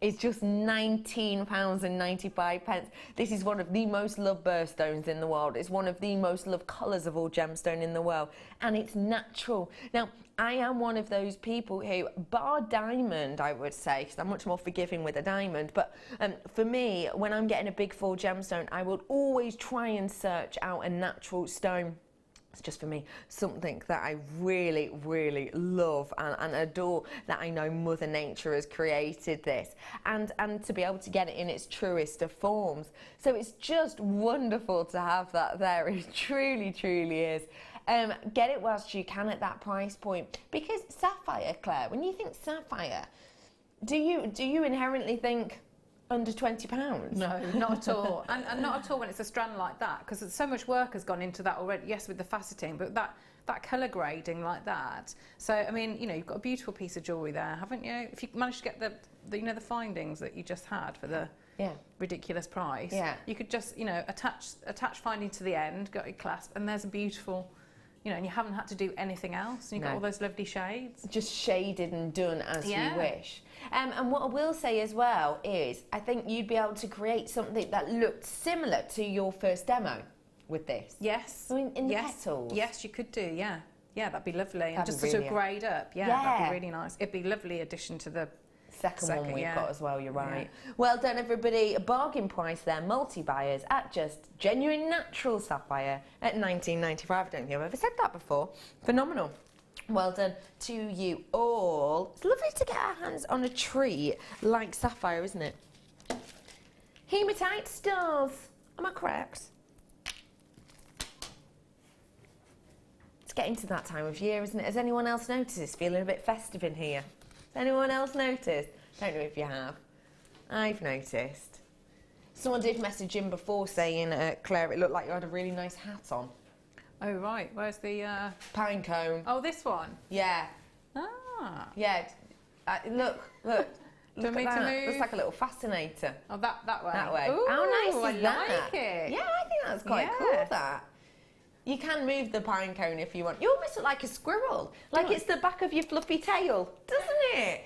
is just £19.95. This is one of the most loved birthstones in the world. It's one of the most loved colours of all gemstone in the world, and it's natural. Now, I am one of those people who, bar diamond, I would say, because I'm much more forgiving with a diamond, but for me, when I'm getting a big full gemstone, I will always try and search out a natural stone. It's just for me something that I really, really love and adore, that I know Mother Nature has created this, and to be able to get it in its truest of forms. So it's just wonderful to have that there. It truly, truly is. Get it whilst you can at that price point, because sapphire, Claire, when you think sapphire, do you inherently think under £20? No, not at all. and not at all when it's a strand like that, because so much work has gone into that already. Yes, with the faceting, but that colour grading like that. So, I mean, you know, you've got a beautiful piece of jewellery there, haven't you? If you manage to get the you know, the findings that you just had for the ridiculous price, you could just, you know, attach finding to the end, got your clasp, and there's a beautiful, you know, and you haven't had to do anything else. And you've got all those lovely shades. Just shaded and done as you wish. And what I will say as well is, I think you'd be able to create something that looked similar to your first demo with this. Yes. I mean, in the petals. Yes, you could do, yeah. Yeah, that'd be lovely. And That'd just be sort of really grade up. Yeah, that'd be really nice. It'd be a lovely addition to the second one we've got as well, you're right. Yeah. Well done, everybody. A bargain price there, multi-buyers at just genuine natural sapphire at £19.95. I don't think I've ever said that before. Phenomenal. Well done to you all. It's lovely to get our hands on a treat like sapphire, isn't it? Hematite stars. Am I correct? It's getting to that time of year, isn't it? Has anyone else noticed it's feeling a bit festive in here? Has anyone else noticed? Don't know if you have. I've noticed. Someone did message in before saying, Claire, it looked like you had a really nice hat on. Oh, right. Where's the... Pine cone. Oh, this one? Yeah. Oh, that? Yeah, look. Do you want me to move? Looks like a little fascinator. Oh, that way. That way. Ooh, How nice is I that? like it. Yeah, I think that's quite Yeah. cool, that. You can move the pine cone if you want. You almost look like a squirrel. Like it's the back of your fluffy tail, doesn't it?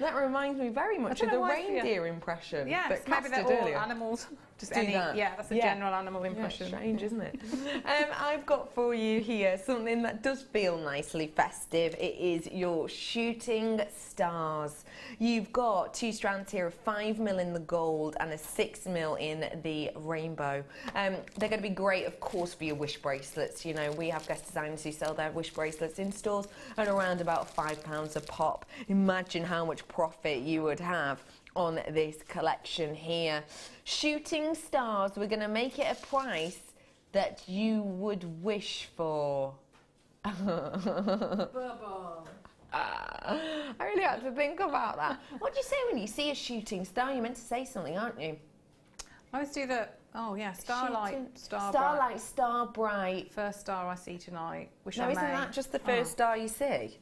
That reminds me very much of the reindeer impression. Yeah, that maybe Cass they're did all earlier. animals. Just Do any. that. Yeah, that's a general animal impression. Yeah, strange, isn't it? I've got for you here something that does feel nicely festive. It is your shooting stars. You've got 2 strands here of 5mm in the gold and a 6mm in the rainbow. They're going to be great, of course, for your wish bracelets. You know, we have guest designers who sell their wish bracelets in stores at around about £5 a pop. Imagine how much profit you would have on this collection here. Shooting stars, we're going to make it a price that you would wish for. I really had to think about that. What do you say when you see a shooting star? You're meant to say something, aren't you? I always do the, starlight, Starlight, star bright. First star I see tonight. Wish No, I isn't may. that just the first star you see?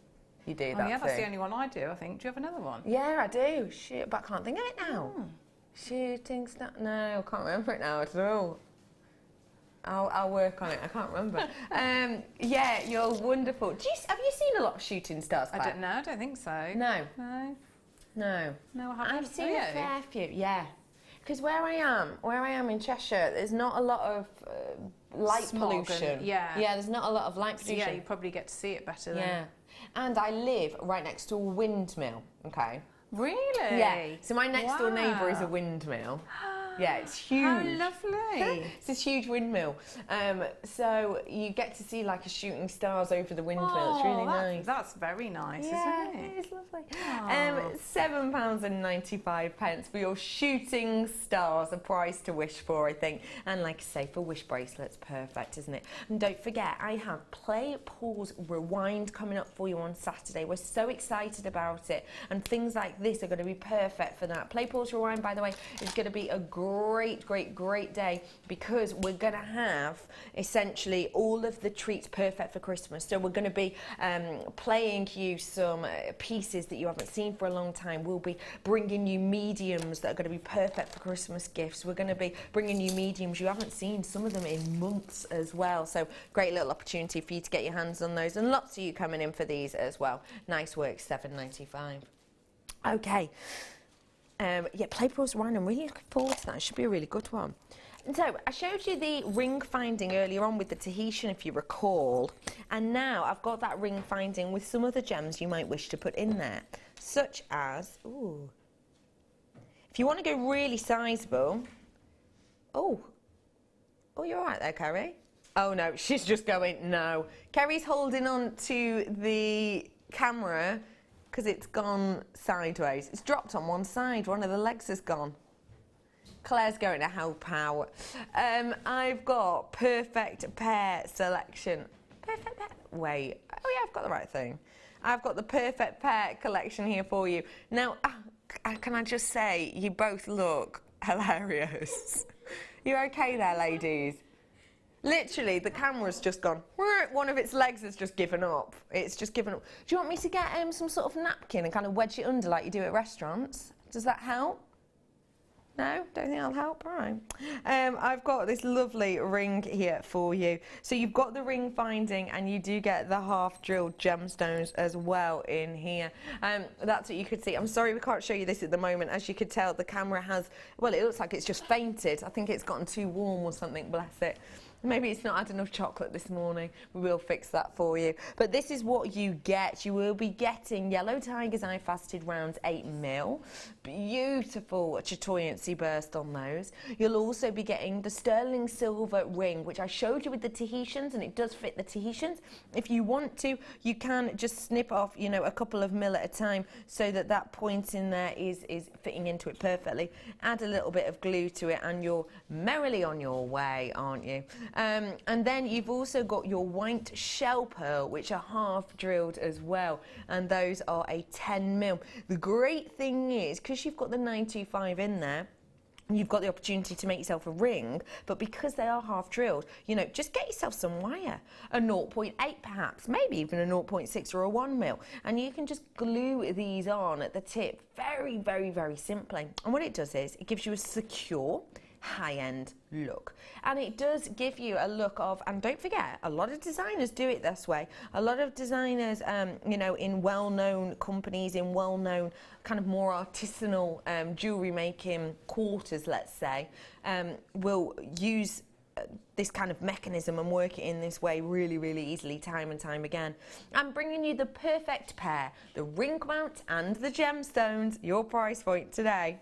You do that yeah, that's thing. the only one I do, I think. Do you have another one? Yeah, I do. Shit, but I can't think of it now. Shooting star. No, I can't remember it now at all. I'll work on it. I can't remember. Yeah, you're wonderful. Have you seen a lot of shooting stars, Claire? I don't know. I don't think so. No. No, I haven't. I've seen a fair few. Yeah, because where I am in Cheshire, there's not a lot of light Smog pollution. and- yeah. there's not a lot of light So, pollution. yeah, you probably get to see it better then. Yeah, and I live right next to a windmill. Okay. Really? Yeah. So my next door neighbour is a Wow. windmill. Yeah, it's huge. How lovely. It's this huge windmill. So you get to see like a shooting stars over the windmill. It's really nice. That's very nice, Yeah, isn't it? it is lovely. Aw. £7.95 for your shooting stars, a price to wish for, I think. And like I say, for wish bracelets, perfect, isn't it? And don't forget, I have Play, Pause, Rewind coming up for you on Saturday. We're so excited about it, and things like this are going to be perfect for that. Play, Pause, Rewind, by the way, is going to be a great day, because we're going to have essentially all of the treats perfect for Christmas. So we're going to be playing you some pieces that you haven't seen for a long time. We'll be bringing you mediums that are going to be perfect for Christmas gifts. We're going to be bringing you mediums you haven't seen, some of them in months as well. So great little opportunity for you to get your hands on those, and lots of you coming in for these as well. Nice work, £7.95. Okay. Yeah, Play, Pause, Rewind. I'm really looking forward to that. It should be a really good one. So I showed you the ring finding earlier on with the Tahitian, if you recall, and now I've got that ring finding with some other gems you might wish to put in there, such as, ooh, if you want to go really sizable. Oh, you're all right there, Kerry. Oh no, she's just going no. Kerry's holding on to the camera because it's gone sideways. It's dropped on one side. One of the legs has gone. Claire's going to help out. I've got perfect pair selection. Perfect pair? Wait. Oh yeah, I've got the right thing. I've got the perfect pair collection here for you. Now, can I just say, you both look hilarious. You okay there, ladies? Literally, the camera's just gone. One of its legs has just given up. It's just given up. Do you want me to get some sort of napkin and kind of wedge it under like you do at restaurants? Does that help? No? Don't think that'll help? All right. I've got this lovely ring here for you. So you've got the ring finding, and you do get the half-drilled gemstones as well in here. That's what you could see. I'm sorry we can't show you this at the moment. As you could tell, the camera has, well, it looks like it's just fainted. I think it's gotten too warm or something, bless it. Maybe it's not had enough chocolate this morning. We will fix that for you. But this is what you get. You will be getting Yellow Tiger's Eye Faceted Rounds 8mm. Beautiful chatoyancy burst on those. You'll also be getting the sterling silver ring, which I showed you with the Tahitians, and it does fit the Tahitians. If you want to, you can just snip off, you know, a couple of mil at a time so that that point in there is fitting into it perfectly. Add a little bit of glue to it and you're merrily on your way, aren't you? And then you've also got your white shell pearl, which are half drilled as well, and those are a 10mm. The great thing is, because you've got the 925 in there, you've got the opportunity to make yourself a ring, but because they are half drilled, you know, just get yourself some wire, a 0.8 perhaps, maybe even a 0.6 or a 1 mil, and you can just glue these on at the tip very, very, very simply. And what it does is it gives you a secure, high-end look, and it does give you a look of, and don't forget, a lot of designers do it this way. A lot of designers, you know, in well-known companies, in well-known kind of more artisanal jewellery making quarters, let's say, will use this kind of mechanism and work it in this way really, really easily, time and time again. I'm bringing you the perfect pair, the ring mount and the gemstones, your price point today.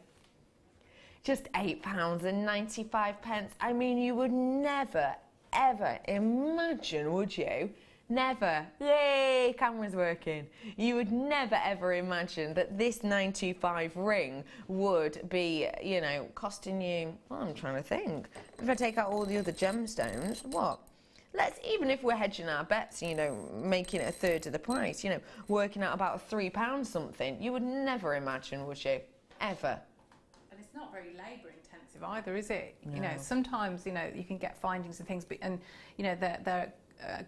Just £8.95. I mean, you would never, ever imagine, would you? Never. Yay, camera's working. You would never, ever imagine that this 925 ring would be, you know, costing you, well, I'm trying to think. If I take out all the other gemstones, what? Let's, even if we're hedging our bets, you know, making it a third of the price, you know, working out about £3 something, you would never imagine, would you? Ever. It's not very labour intensive either, is it? No. You know, sometimes, you know, you can get findings and things, but, and you know, they're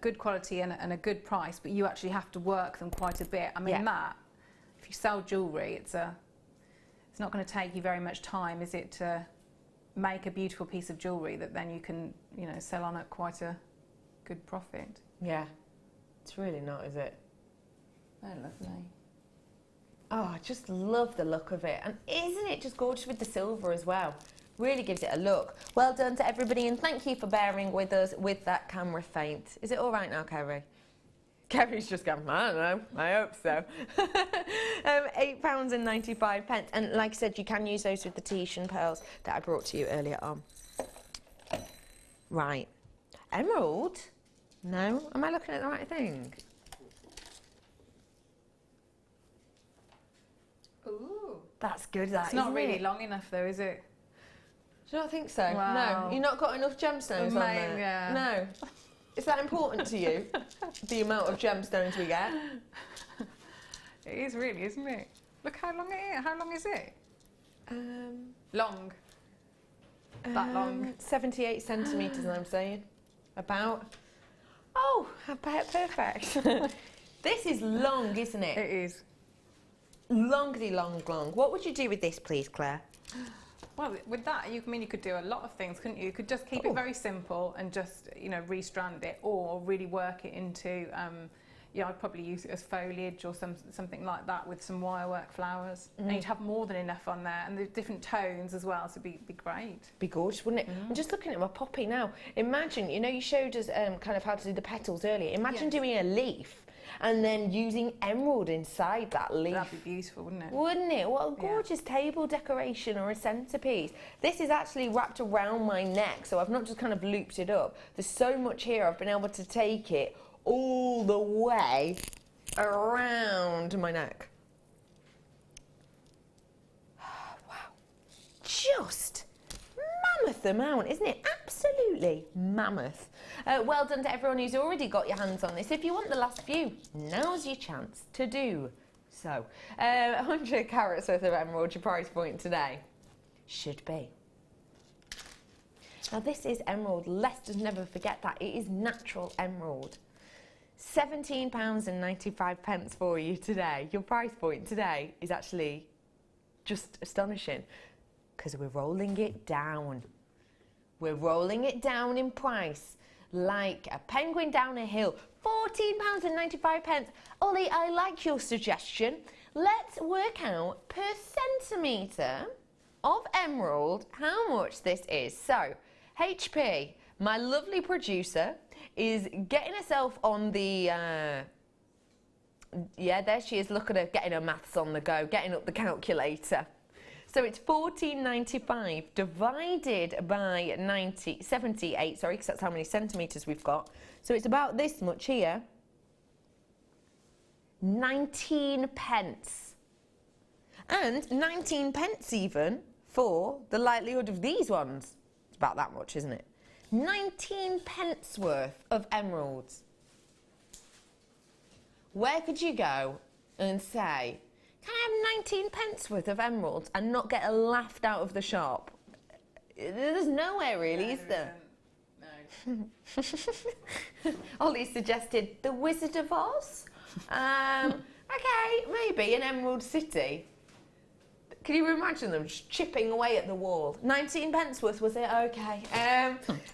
good quality and a good price, but you actually have to work them quite a bit. I mean, that, if you sell jewellery, it's not going to take you very much time, is it, to make a beautiful piece of jewellery that then you can, you know, sell on at quite a good profit. Yeah, it's really not, is it? They're lovely. Oh, I just love the look of it. And isn't it just gorgeous with the silver as well? Really gives it a look. Well done to everybody, and thank you for bearing with us with that camera feint. Is it all right now, Kerry? Kerry's just gone, I don't know, I hope so. £8.95. And like I said, you can use those with the Tahitian pearls that I brought to you earlier on. Right. Emerald? No? Am I looking at the right thing? Ooh. That's good, that, It's not isn't really it? long enough though, is it? Do you not think so? Wow. No, you've not got enough gemstones on there? Yeah. No. Is that important to you, the amount of gemstones we get? It is really, isn't it? Look how long it is. How long is it? Long. That long. 78 centimetres, I'm saying. About. Oh, about perfect. This is long, isn't it? It is. Longity long. What would you do with this, please, Claire? Well, with that, you could do a lot of things, couldn't you? You could just keep it very simple and just, you know, restrand it, or really work it into, yeah, I'd probably use it as foliage or something like that with some wirework flowers. And you'd have more than enough on there, and the different tones as well, so it'd be great. Be gorgeous, wouldn't it? I'm just looking at my poppy now. Imagine, you know, you showed us kind of how to do the petals earlier. Imagine doing a leaf and then using emerald inside that leaf. That'd be beautiful, wouldn't it? Wouldn't it? What a gorgeous table decoration or a centrepiece. This is actually wrapped around my neck, so I've not just kind of looped it up. There's so much here, I've been able to take it all the way around my neck. Wow. Just mammoth amount, isn't it? Absolutely mammoth. Well done to everyone who's already got your hands on this. If you want the last few, now's your chance to do so. 100 carats worth of emerald, your price point today should be. Now this is emerald. Let's just never forget that. It is natural emerald. £17.95 for you today. Your price point today is actually just astonishing because we're rolling it down. We're rolling it down in price like a penguin down a hill. £14.95. Ollie, I like your suggestion. Let's work out per centimetre of emerald how much this is. So, HP, my lovely producer, is getting herself on the, yeah, there she is, look at her, getting her maths on the go, getting up the calculator. So it's £14.95 divided by 78, sorry, because that's how many centimetres we've got. So it's about this much here. 19 pence. And 19 pence even for the likelihood of these ones. It's about that much, isn't it? 19 pence worth of emeralds. Where could you go and say, can I have 19 pence worth of emeralds and not get laughed out of the shop? There's nowhere really, is there? No. Ollie suggested the Wizard of Oz. Okay, maybe an Emerald City. Can you imagine them just chipping away at the wall? 19 pence worth, was it? Okay.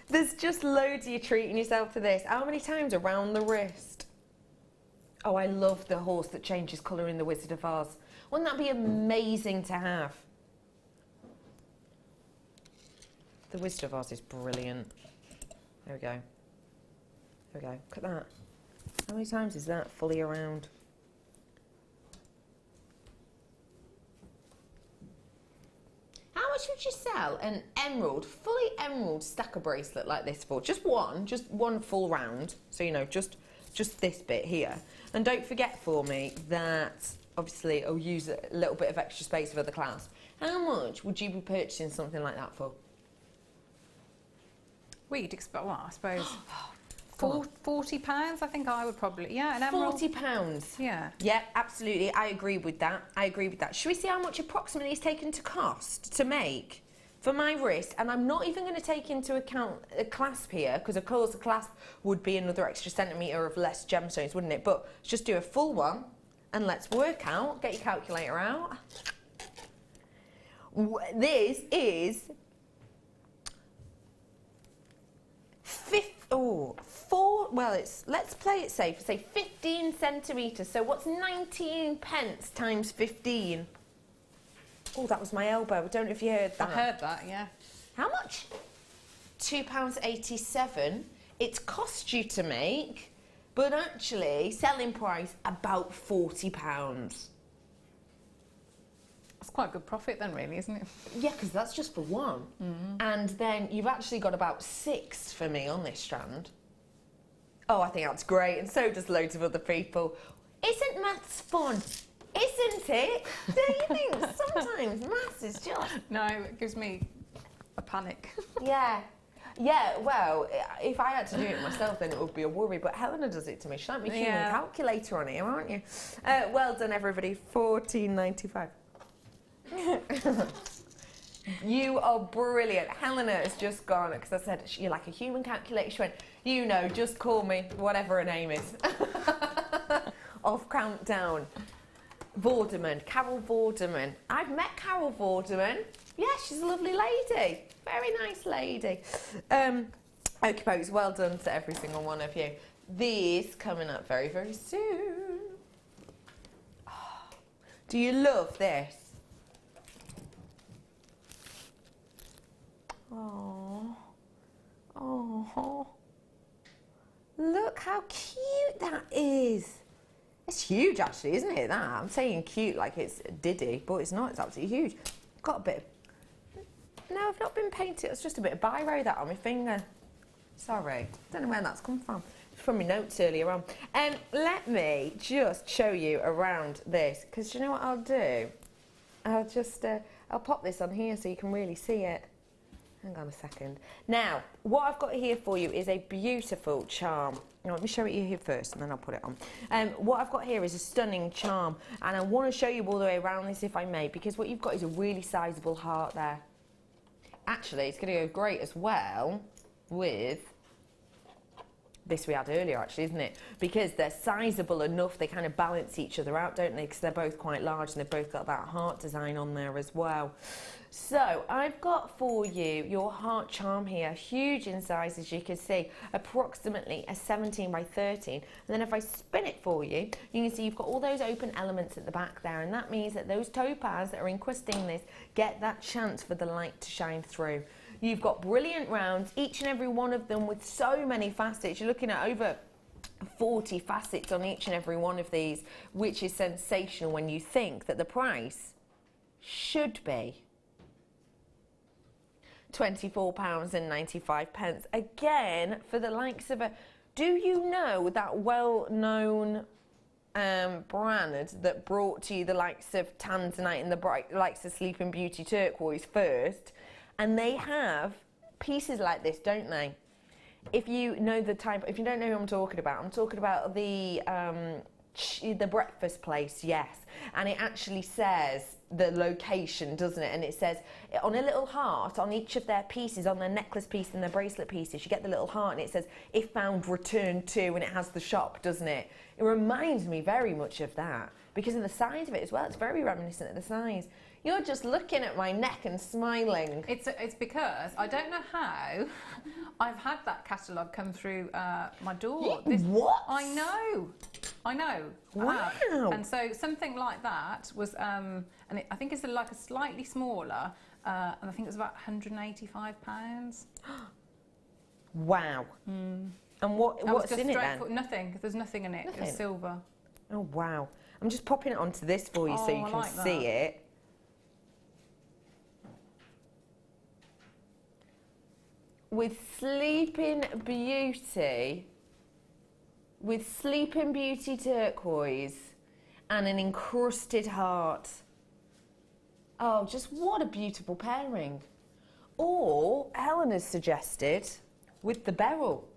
There's just loads of you treating yourself to this. How many times around the wrist? Oh, I love the horse that changes colour in the Wizard of Oz. Wouldn't that be amazing to have? The Wizard of Oz is brilliant. There we go. There we go. Look at that. How many times is that fully around? How much would you sell an emerald, fully emerald stacker bracelet like this for? Just one full round. So, you know, just this bit here. And don't forget for me that, obviously, I'll use a little bit of extra space for the clasp. How much would you be purchasing something like that for? Well, you'd expect, well, I suppose, £40, I think I would probably, yeah, an emerald. £40? Yeah. Yeah, absolutely. I agree with that. I agree with that. Should we see how much approximately it's taken to cost to make for my wrist? And I'm not even going to take into account a clasp here, because of course the clasp would be another extra centimetre of less gemstones, wouldn't it? But let's just do a full one and let's work out. Get your calculator out. This is let's play it safe. Say 15 centimetres. So what's 19 pence times 15? Oh, that was my elbow. I don't know if you heard that. I heard that, yeah. How much? £2.87. It's cost you to make, but actually selling price about £40. That's quite a good profit then, really, isn't it? Yeah, because that's just for one. And then you've actually got about 6 for me on this strand. Oh, I think that's great, and so does loads of other people. Isn't maths fun? Isn't it? Don't you think? Sometimes maths is just... No, it gives me a panic. Yeah. Yeah, well, if I had to do it myself, then it would be a worry. But Helena does it to me. She's like my human calculator on here, aren't you? Well done, everybody. £14.95. You are brilliant. Helena has just gone, because I said, you're like a human calculator. She went, you know, just call me, whatever her name is. Off countdown. Vorderman, Carol Vorderman. I've met Carol Vorderman. Yeah, she's a lovely lady. Very nice lady. Okay, folks, well done to every single one of you. These coming up very, very soon. Oh, do you love this? Oh, oh, look how cute that is. It's huge actually, isn't it, that? I'm saying cute like it's Diddy, but it's not, it's absolutely huge. Got a bit of... No, I've not been painted, it's just a bit of biro that on my finger. Sorry, don't know where that's come from. It's from my notes earlier on. Let me just show you around this, because you know what I'll do? I'll just, I'll pop this on here so you can really see it. Hang on a second. Now, what I've got here for you is a beautiful charm. Now, let me show it you here first and then I'll put it on. What I've got here is a stunning charm, and I want to show you all the way around this if I may, because what you've got is a really sizable heart there. Actually, it's going to go great as well with this we had earlier, actually, isn't it? Because they're sizable enough, they kind of balance each other out, don't they? Because they're both quite large and they've both got that heart design on there as well. So I've got for you your heart charm here, huge in size, as you can see, approximately a 17 by 13. And then if I spin it for you, you can see you've got all those open elements at the back there, and that means that those topaz that are encrusting this get that chance for the light to shine through. You've got brilliant rounds, each and every one of them with so many facets. You're looking at over 40 facets on each and every one of these, which is sensational when you think that the price should be £24.95. Again, for the likes of a... Do you know that well-known brand that brought to you the likes of Tanzanite and the likes of Sleeping Beauty Turquoise first? And they have pieces like this, don't they? If you know the type, if you don't know who I'm talking about the The breakfast place, yes. And it actually says the location, doesn't it? And it says on a little heart on each of their pieces, on their necklace piece and their bracelet pieces, you get the little heart and it says, if found, return to, and it has the shop, doesn't it? It reminds me very much of that because of the size of it as well. It's very reminiscent of the size. You're just looking at my neck and smiling. It's because I don't know how I've had that catalogue come through my door. What? I know. Wow. And so something like that was, I think it's like a slightly smaller, and I think it was about £185. Wow. And what's in it then? Nothing. There's nothing in it. Nothing? It's silver. Oh, wow. I'm just popping it onto this for you so you can like see it. With Sleeping Beauty turquoise and an encrusted heart. Oh, just what a beautiful pairing. Or Helen has suggested with the beryl.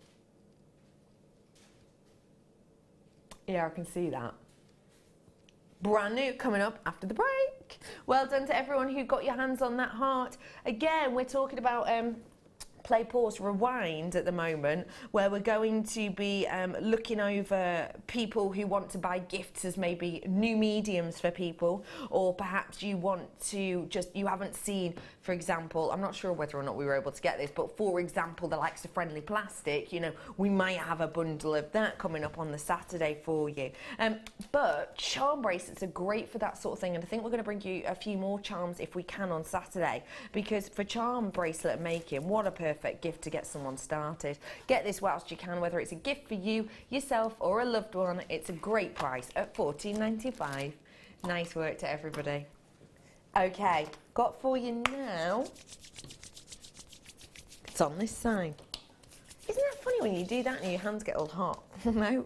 Yeah, I can see that. Brand new coming up after the break. Well done to everyone who got your hands on that heart. Again, we're talking about Play, Pause, Rewind at the moment, where we're going to be looking over people who want to buy gifts as maybe new mediums for people, or perhaps you want to you haven't seen, for example, I'm not sure whether or not we were able to get this, but for example, the likes of Friendly Plastic, you know, we might have a bundle of that coming up on the Saturday for you. But charm bracelets are great for that sort of thing, and I think we're going to bring you a few more charms if we can on Saturday, because for charm bracelet making, what a perfect gift to get someone started. Get this whilst you can, whether it's a gift for you, yourself, or a loved one. It's a great price at $14.95. Nice work to everybody. Okay, got for you now. It's on this side. Isn't that funny when you do that and your hands get all hot? No.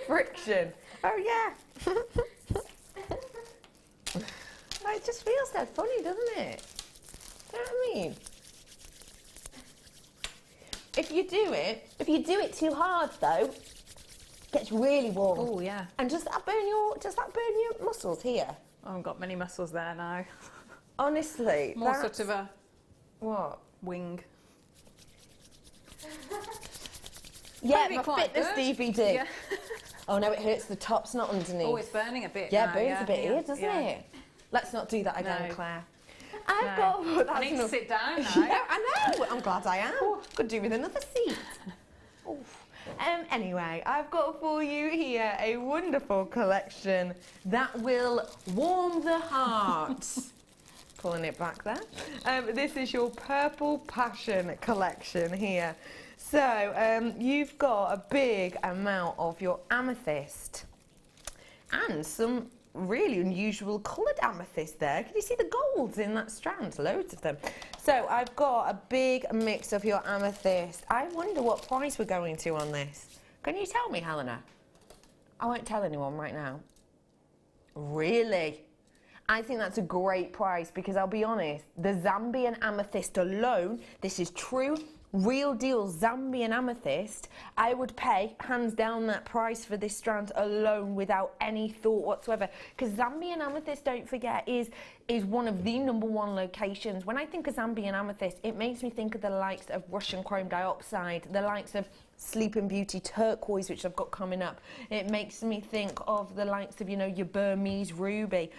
Friction. Oh yeah. It just feels so funny, doesn't it? You know what I mean? If you do it too hard though, it gets really warm. Oh yeah. And does that burn your muscles here? I haven't got many muscles there now. Honestly. More sort of a what? Wing. Yeah, Maybe my quite fitness good. DVD. Yeah. Oh no, it hurts the tops, not underneath. Oh, it's burning a bit. Yeah, now, it burns a bit yeah, here, doesn't it? Let's not do that again, No. Claire. I need to sit down now. Yeah, I know. I'm glad I am. Could do with another seat. Oof. Anyway, I've got for you here a wonderful collection that will warm the heart. Pulling it back there. This is your Purple Passion collection here. So you've got a big amount of your amethyst and some really unusual coloured amethyst there. Can you see the golds in that strand? Loads of them. So I've got a big mix of your amethyst. I wonder what price we're going to on this. Can you tell me, Helena? I won't tell anyone right now. Really? I think that's a great price because I'll be honest, the Zambian amethyst alone, this is true, real deal Zambian amethyst, I would pay hands down that price for this strand alone without any thought whatsoever, because Zambian amethyst, don't forget, is one of the #1 locations. When I think of Zambian amethyst, it makes me think of the likes of Russian chrome dioxide, the likes of Sleeping Beauty turquoise, which I've got coming up. It makes me think of the likes of, you know, your Burmese ruby.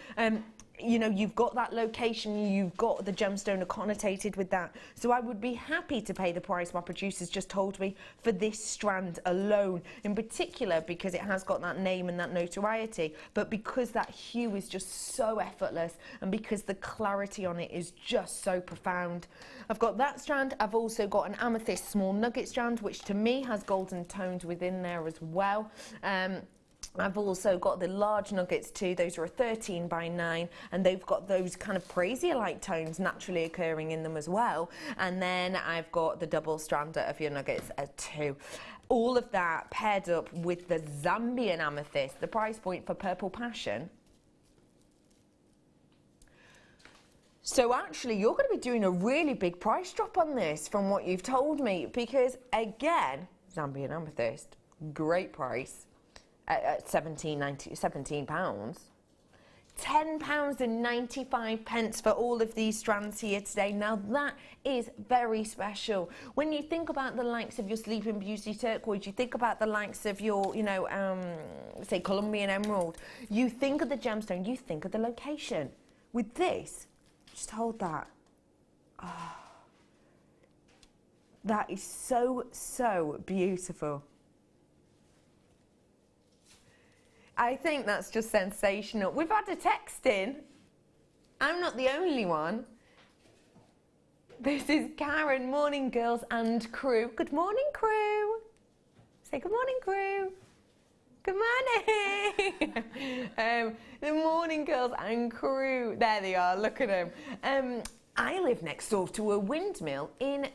You know, you've got that location, you've got the gemstone connotated with that. So I would be happy to pay the price my producers just told me for this strand alone, in particular because it has got that name and that notoriety, but because that hue is just so effortless and because the clarity on it is just so profound. I've got that strand. I've also got an amethyst small nugget strand, which to me has golden tones within there as well. I've also got the large nuggets too. Those are a 13x9 and they've got those kind of brazier-like tones naturally occurring in them as well. And then I've got the double strander of your nuggets at 2. All of that paired up with the Zambian amethyst, the price point for Purple Passion. So actually you're going to be doing a really big price drop on this from what you've told me, because again, Zambian amethyst, Great price at £17. £10.95 for all of these strands here today. Now that is very special. When you think about the likes of your Sleeping Beauty turquoise, you think about the likes of your, say Colombian emerald, you think of the gemstone, you think of the location. With this, just hold that. Oh, that is so, so beautiful. I think that's just sensational. We've had a text in. I'm not the only one. This is Karen. Morning, girls and crew. Good morning, crew. Say good morning, crew. Good morning. The morning, girls and crew. There they are. Look at them. I live next door to a windmill in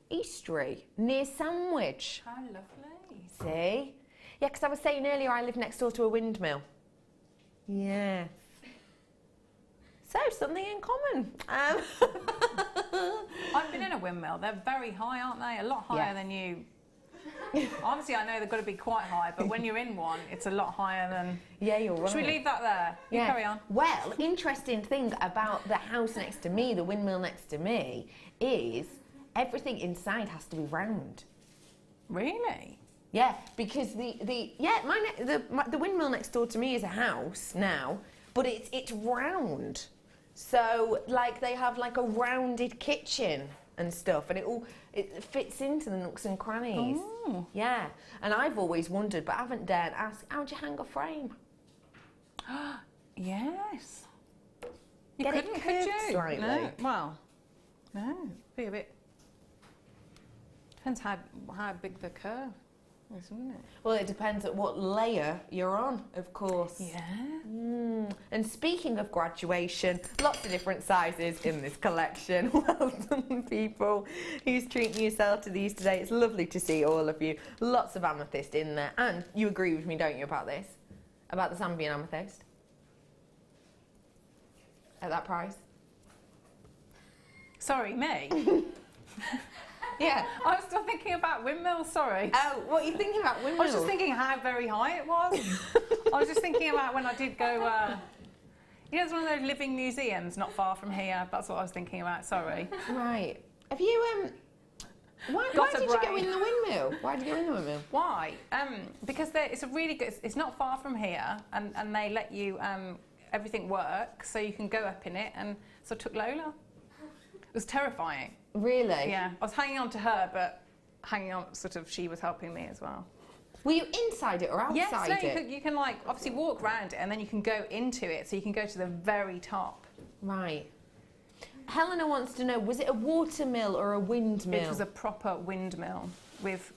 Eastry, near Sandwich. How lovely. See? Yeah, because I was saying earlier I live next door to a windmill. Yeah. So, something in common. I've been in a windmill. They're very high, aren't they? A lot higher than you. Obviously, I know they've got to be quite high, but when you're in one, it's a lot higher than... Yeah, you're right. Should we leave that there? You carry on. Well, interesting thing about the house next to me, the windmill next to me, is everything inside has to be round. Really? Yeah, because the windmill next door to me is a house now, but it's round. So like they have like a rounded kitchen and stuff, and it fits into the nooks and crannies. Oh. Yeah, and I've always wondered, but I haven't dared ask, how'd you hang a frame? Yes. You Get it couldn't, curved could you? slightly. No. Well, no. Be a bit. Depends how big the curve is, isn't it? Well, it depends at what layer you're on, of course. Yeah. And speaking of graduation, lots of different sizes in this collection. Well done, people. Who's treating yourself to these today? It's lovely to see all of you. Lots of amethyst in there. And you agree with me, don't you, about this? About the Zambian amethyst? At that price? Sorry, me? Yeah. I was still thinking about windmills, sorry. Oh, what are you thinking about windmills? I was just thinking how very high it was. I was just thinking about when I did go, it's one of those living museums not far from here. That's what I was thinking about, sorry. Right. Have you, why did you go in the windmill? Why did you go in the windmill? Why? Because it's a really good, it's not far from here, and they let you, everything work, so you can go up in it, and so I took Lola. It was terrifying. Really? Yeah, I was hanging on to her, but hanging on, she was helping me as well. Were you inside it or outside it? it? You can like obviously walk around it, and then you can go into it, so you can go to the very top. Right. Helena wants to know, was it a watermill or a windmill? It was a proper windmill with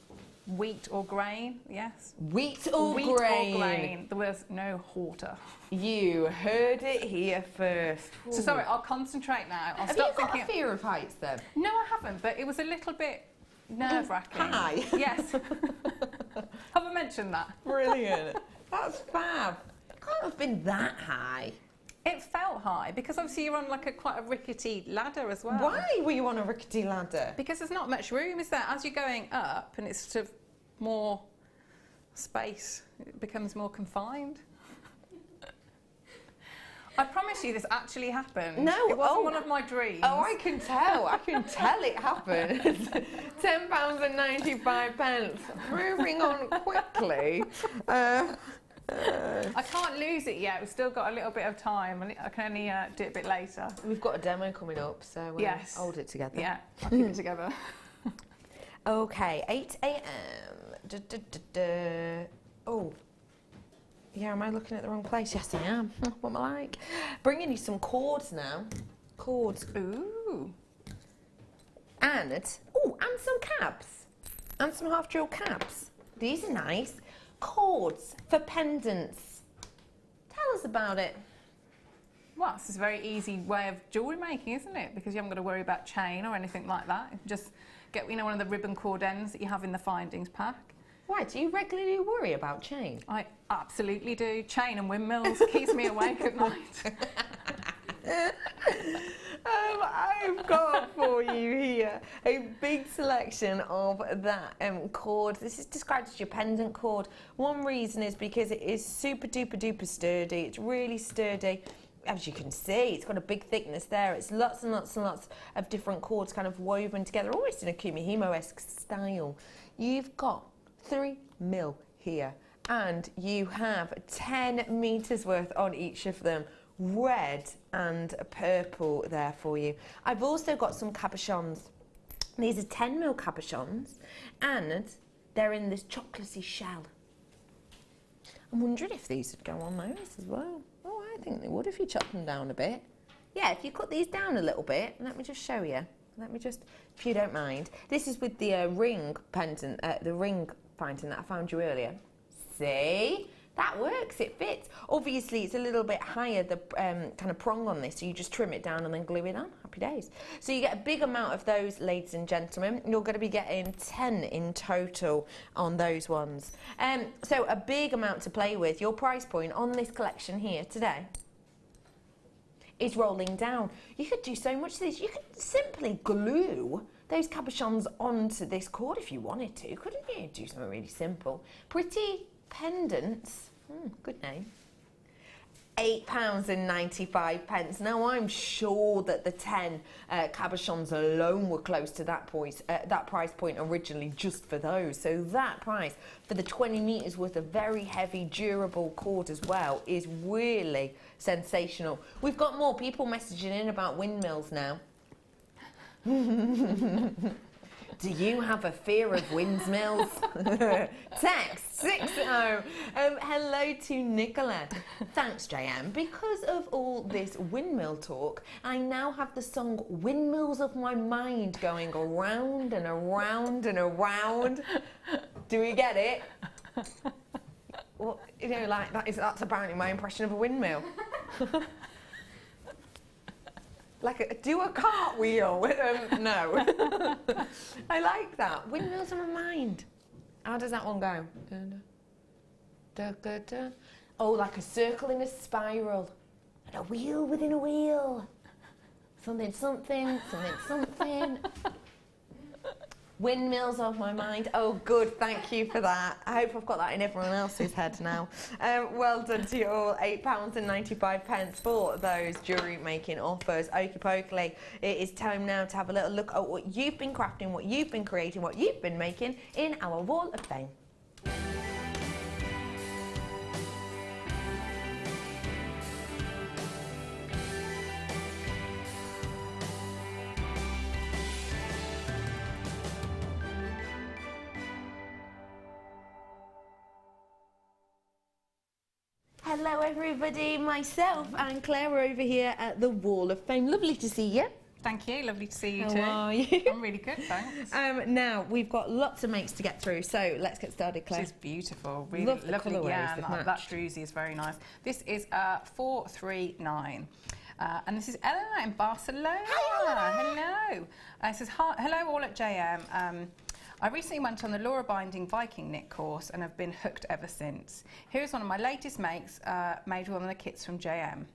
wheat or grain, yes. Wheat or grain? There was no water. You heard it here first. So sorry, I'll concentrate now. I'll Have stop you got thinking. a fear of heights then? No, I haven't, but it was a little bit nerve-wracking. High? Yes. Have I mentioned that? Brilliant. That's fab. It can't have been that high. It felt high because obviously you're on quite a rickety ladder as well. Why were you on a rickety ladder? Because there's not much room, is there? As you're going up and it's sort of more space, it becomes more confined. I promise you this actually happened. No, it wasn't one of my dreams. Oh, I can tell. I can tell it happened. £10.95. Moving on quickly. I can't lose it yet. We've still got a little bit of time. I can only do it a bit later. We've got a demo coming up, so yes. Hold it together. Yeah, I'll keep it together. Okay, 8 a.m. Oh. Yeah, am I looking at the wrong place? Yes, I am. What am I like? Bringing you some cords now. Cords. Ooh. And some caps. And some half drill caps. These are nice. Cords for pendants. Tell us about it. Well, this is a very easy way of jewellery making, isn't it? Because you haven't got to worry about chain or anything like that. You can just get, one of the ribbon cord ends that you have in the findings pack. Right, do you regularly worry about chain? I absolutely do. Chain and windmills keeps me awake at night. I I've got for you here a big selection of that cord. This is described as your pendant cord. One reason is because it is super duper duper sturdy. It's really sturdy. As you can see, it's got a big thickness there. It's lots and lots and lots of different cords kind of woven together, almost in a Kumihimo-esque style. You've got 3 mil here, and you have 10 meters worth on each of them. Red and purple there for you. I've also got some cabochons. These are 10 mil cabochons, and they're in this chocolatey shell. I'm wondering if these would go on those as well. Oh, I think they would if you chop them down a bit. Yeah, if you cut these down a little bit, let me just show you. Let me just, if you don't mind. This is with the ring pendant, the ring painting that I found you earlier. See? That works, it fits. Obviously, it's a little bit higher, the kind of prong on this, so you just trim it down and then glue it on. Happy days. So you get a big amount of those, ladies and gentlemen. You're going to be getting 10 in total on those ones. So a big amount to play with. Your price point on this collection here today is rolling down. You could do so much of this. You could simply glue those cabochons onto this cord if you wanted to, couldn't you? Do something really simple. Pretty pendants. Good name. £8.95. Now I'm sure that the 10 cabochons alone were close to that price point originally just for those. So that price for the 20 meters worth of very heavy durable cord as well is really sensational. We've got more people messaging in about windmills now. Do you have a fear of windmills? Text 60. Hello to Nicola. Thanks, JM. Because of all this windmill talk, I now have the song Windmills of My Mind going around and around and around. Do we get it? Well, you know, like that's apparently my impression of a windmill. Like do a cartwheel. No. I like that. Windmills on my mind. How does that one go? Oh, like a circle in a spiral. And a wheel within a wheel. Something, something, something, something. Windmills on my mind. Oh, good. Thank you for that. I hope I've got that in everyone else's head now. Well done to you all. £8.95 for those jewellery making offers. Okie pokely. It is time now to have a little look at what you've been crafting, what you've been creating, what you've been making in our Wall of Fame. Hello everybody, myself and Claire are over here at the Wall of Fame. Lovely to see you. Thank you, lovely to see you How too. are you? I'm really good, thanks. Now, we've got lots of makes to get through, so let's get started, Claire. This is beautiful, really Love the lovely. colourways Yeah, they've that matched. druzy is very nice. This is 439. And this is Eleanor in Barcelona. Hello. It says, hello all at JM. I recently went on the Laura Binding Viking knit course and have been hooked ever since. Here's one of my latest makes made with one of the kits from JM.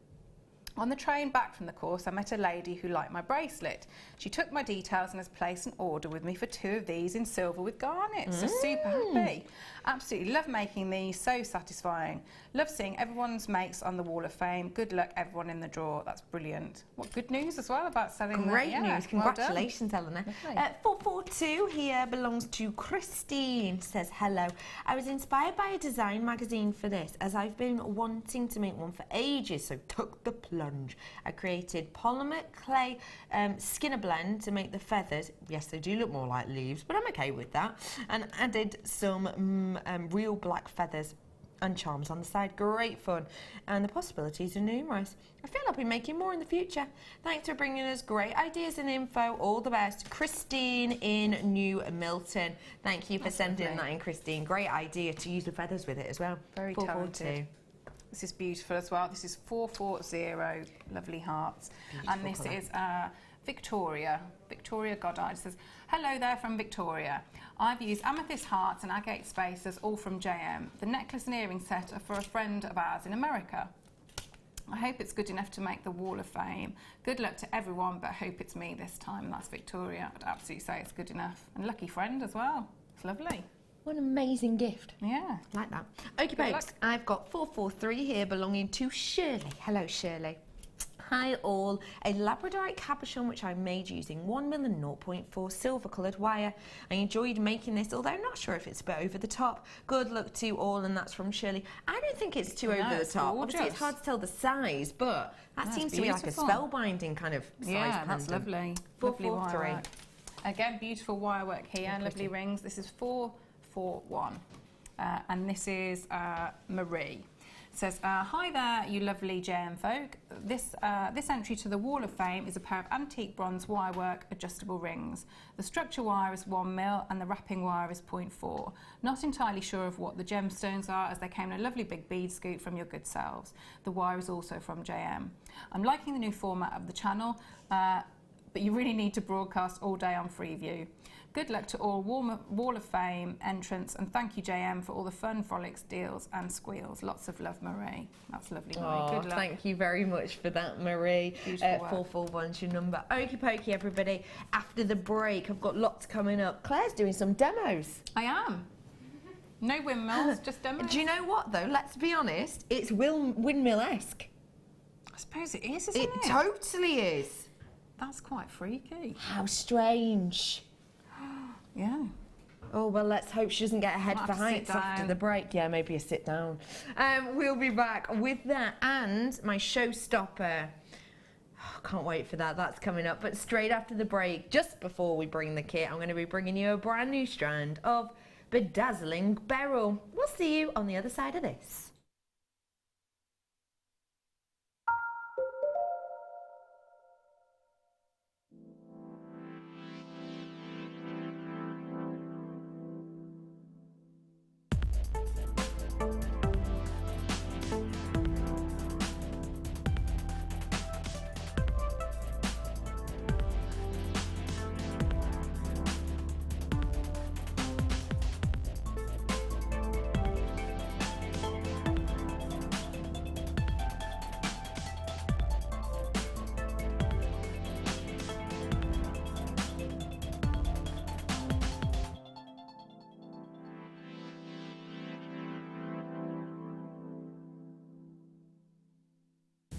On the train back from the course, I met a lady who liked my bracelet. She took my details and has placed an order with me for 2 of these in silver with garnets. So super happy. Absolutely love making these, so satisfying. Love seeing everyone's makes on the Wall of Fame. Good luck everyone in the draw. That's brilliant. What good news as well about selling that. Great Yeah, news. Congratulations, Eleanor. Lovely. 442 here belongs to Christine. Says, hello. I was inspired by a design magazine for this as I've been wanting to make one for ages, so took the plunge. I created polymer clay skinner blend to make the feathers. Yes, they do look more like leaves, but I'm okay with that. And added some real black feathers and charms on the side. Great fun, and the possibilities are numerous. I feel I'll be making more in the future. Thanks for bringing us great ideas and info. All the best. Christine in New Milton. Thank you for sending that in, Christine. Great idea to use the feathers with it as well. Very 442. talented. This is beautiful as well. This is 440, lovely hearts. Beautiful and this colour. is Victoria Goddard says, hello there from Victoria. I've used amethyst hearts and agate spaces all from JM. The necklace and earring set are for a friend of ours in America. I hope it's good enough to make the Wall of Fame. Good luck to everyone, but I hope it's me this time. That's Victoria. I'd absolutely say it's good enough. And lucky friend as well. It's lovely. What an amazing gift. Yeah. Like that. Okay, Good folks, luck. I've got 443 here belonging to Shirley. Hello, Shirley. Hi all, a labradorite cabochon which I made using 1mm and 0.4 silver coloured wire. I enjoyed making this, although I'm not sure if it's a bit over the top. Good luck to all, and that's from Shirley. I don't think it's too over the it's top. gorgeous. Obviously it's hard to tell the size, but that That's seems to be like a beautiful. spellbinding kind of size Yeah, that's pendant. lovely. 443. Lovely wire work. Again, beautiful wire work here, lovely rings. This is 441. And this is Marie. It says, hi there, you lovely JM folk. This entry to the Wall of Fame is a pair of antique bronze wirework adjustable rings. The structure wire is 1mm and the wrapping wire is 0.4. Not entirely sure of what the gemstones are, as they came in a lovely big bead scoop from your good selves. The wire is also from JM. I'm liking the new format of the channel, but you really need to broadcast all day on Freeview. Good luck to all Wall of Fame entrants, and thank you, JM, for all the fun, frolics, deals and squeals. Lots of love, Marie. That's lovely, Marie. Oh, Good luck. thank you very much for that, Marie. Beautiful work. 441's your number. Okie pokey, everybody. After the break, I've got lots coming up. Claire's doing some demos. I am. No windmills, just demos. Do you know what, though? Let's be honest. It's windmill-esque. I suppose it is, isn't It it? totally is. That's quite freaky. How strange. Yeah. Oh, well, let's hope she doesn't get ahead Might for have to sit heights after down. the break. Yeah, maybe a sit down. We'll be back with that and my showstopper. Oh, can't wait for that. That's coming up. But straight after the break, just before we bring the kit, I'm going to be bringing you a brand new strand of bedazzling beryl. We'll see you on the other side of this.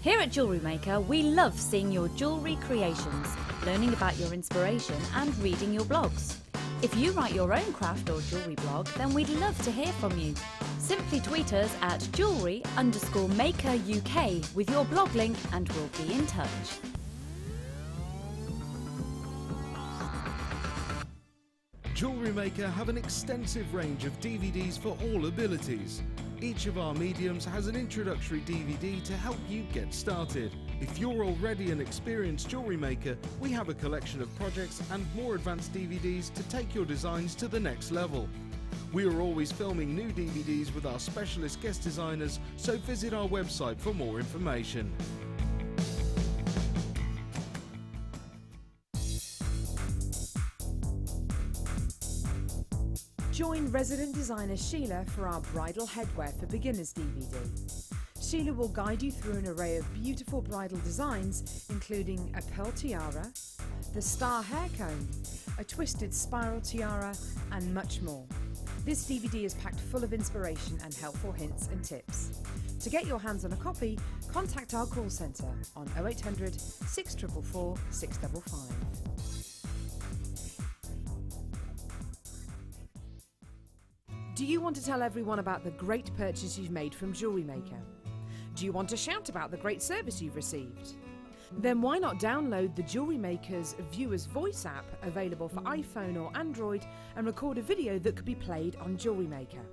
Here at JewelleryMaker, we love seeing your jewellery creations, learning about your inspiration and reading your blogs. If you write your own craft or jewellery blog, then we'd love to hear from you. Simply tweet us at jewellery_maker UK with your blog link and we'll be in touch. JewelleryMaker have an extensive range of DVDs for all abilities. Each of our mediums has an introductory DVD to help you get started. If you're already an experienced jewellery maker, we have a collection of projects and more advanced DVDs to take your designs to the next level. We are always filming new DVDs with our specialist guest designers, so visit our website for more information. Join resident designer Sheila for our Bridal Headwear for Beginners DVD. Sheila will guide you through an array of beautiful bridal designs, including a pearl tiara, the star hair comb, a twisted spiral tiara, and much more. This DVD is packed full of inspiration and helpful hints and tips. To get your hands on a copy, contact our call centre on 0800 644 655. Do you want to tell everyone about the great purchase you've made from JewelleryMaker? Do you want to shout about the great service you've received? Then why not download the JewelleryMaker's Viewer's Voice app, available for iPhone or Android, and record a video that could be played on JewelleryMaker.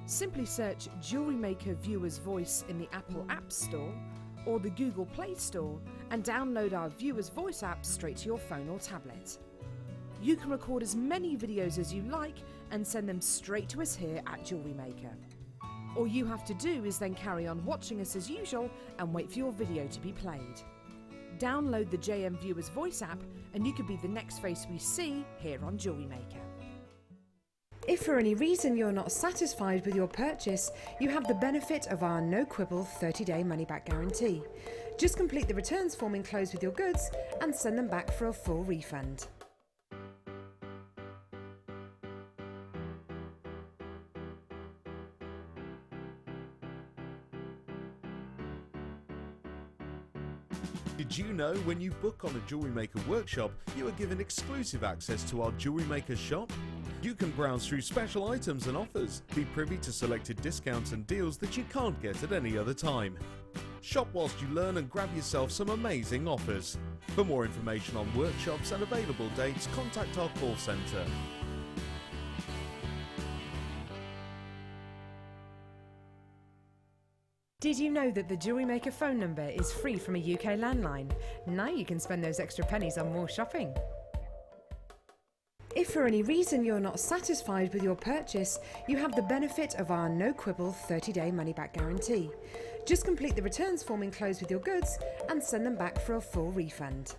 Simply search JewelleryMaker Viewer's Voice in the Apple App Store or the Google Play Store and download our Viewer's Voice app straight to your phone or tablet. You can record as many videos as you like and send them straight to us here at JewelleryMaker. All you have to do is then carry on watching us as usual and wait for your video to be played. Download the JM Viewer's Voice app and you could be the next face we see here on JewelleryMaker. If for any reason you're not satisfied with your purchase, you have the benefit of our no quibble 30-day money-back guarantee. Just complete the returns form enclosed with your goods and send them back for a full refund. Did you know when you book on a Jewellery Maker workshop, you are given exclusive access to our Jewellery Maker shop? You can browse through special items and offers, be privy to selected discounts and deals that you can't get at any other time. Shop whilst you learn and grab yourself some amazing offers. For more information on workshops and available dates, contact our call centre. Did you know that the Jewellery Maker phone number is free from a UK landline? Now you can spend those extra pennies on more shopping. If for any reason you're not satisfied with your purchase, you have the benefit of our no quibble 30-day money-back guarantee. Just complete the returns form enclosed with your goods and send them back for a full refund.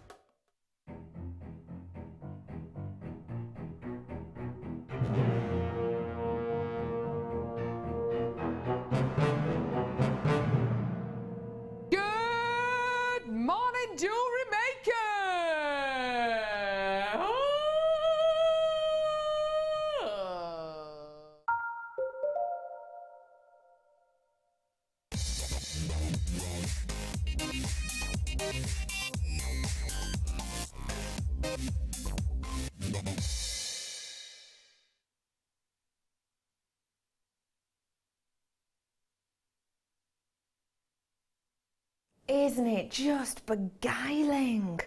Good morning, Jewellery Maker! Isn't it just beguiling?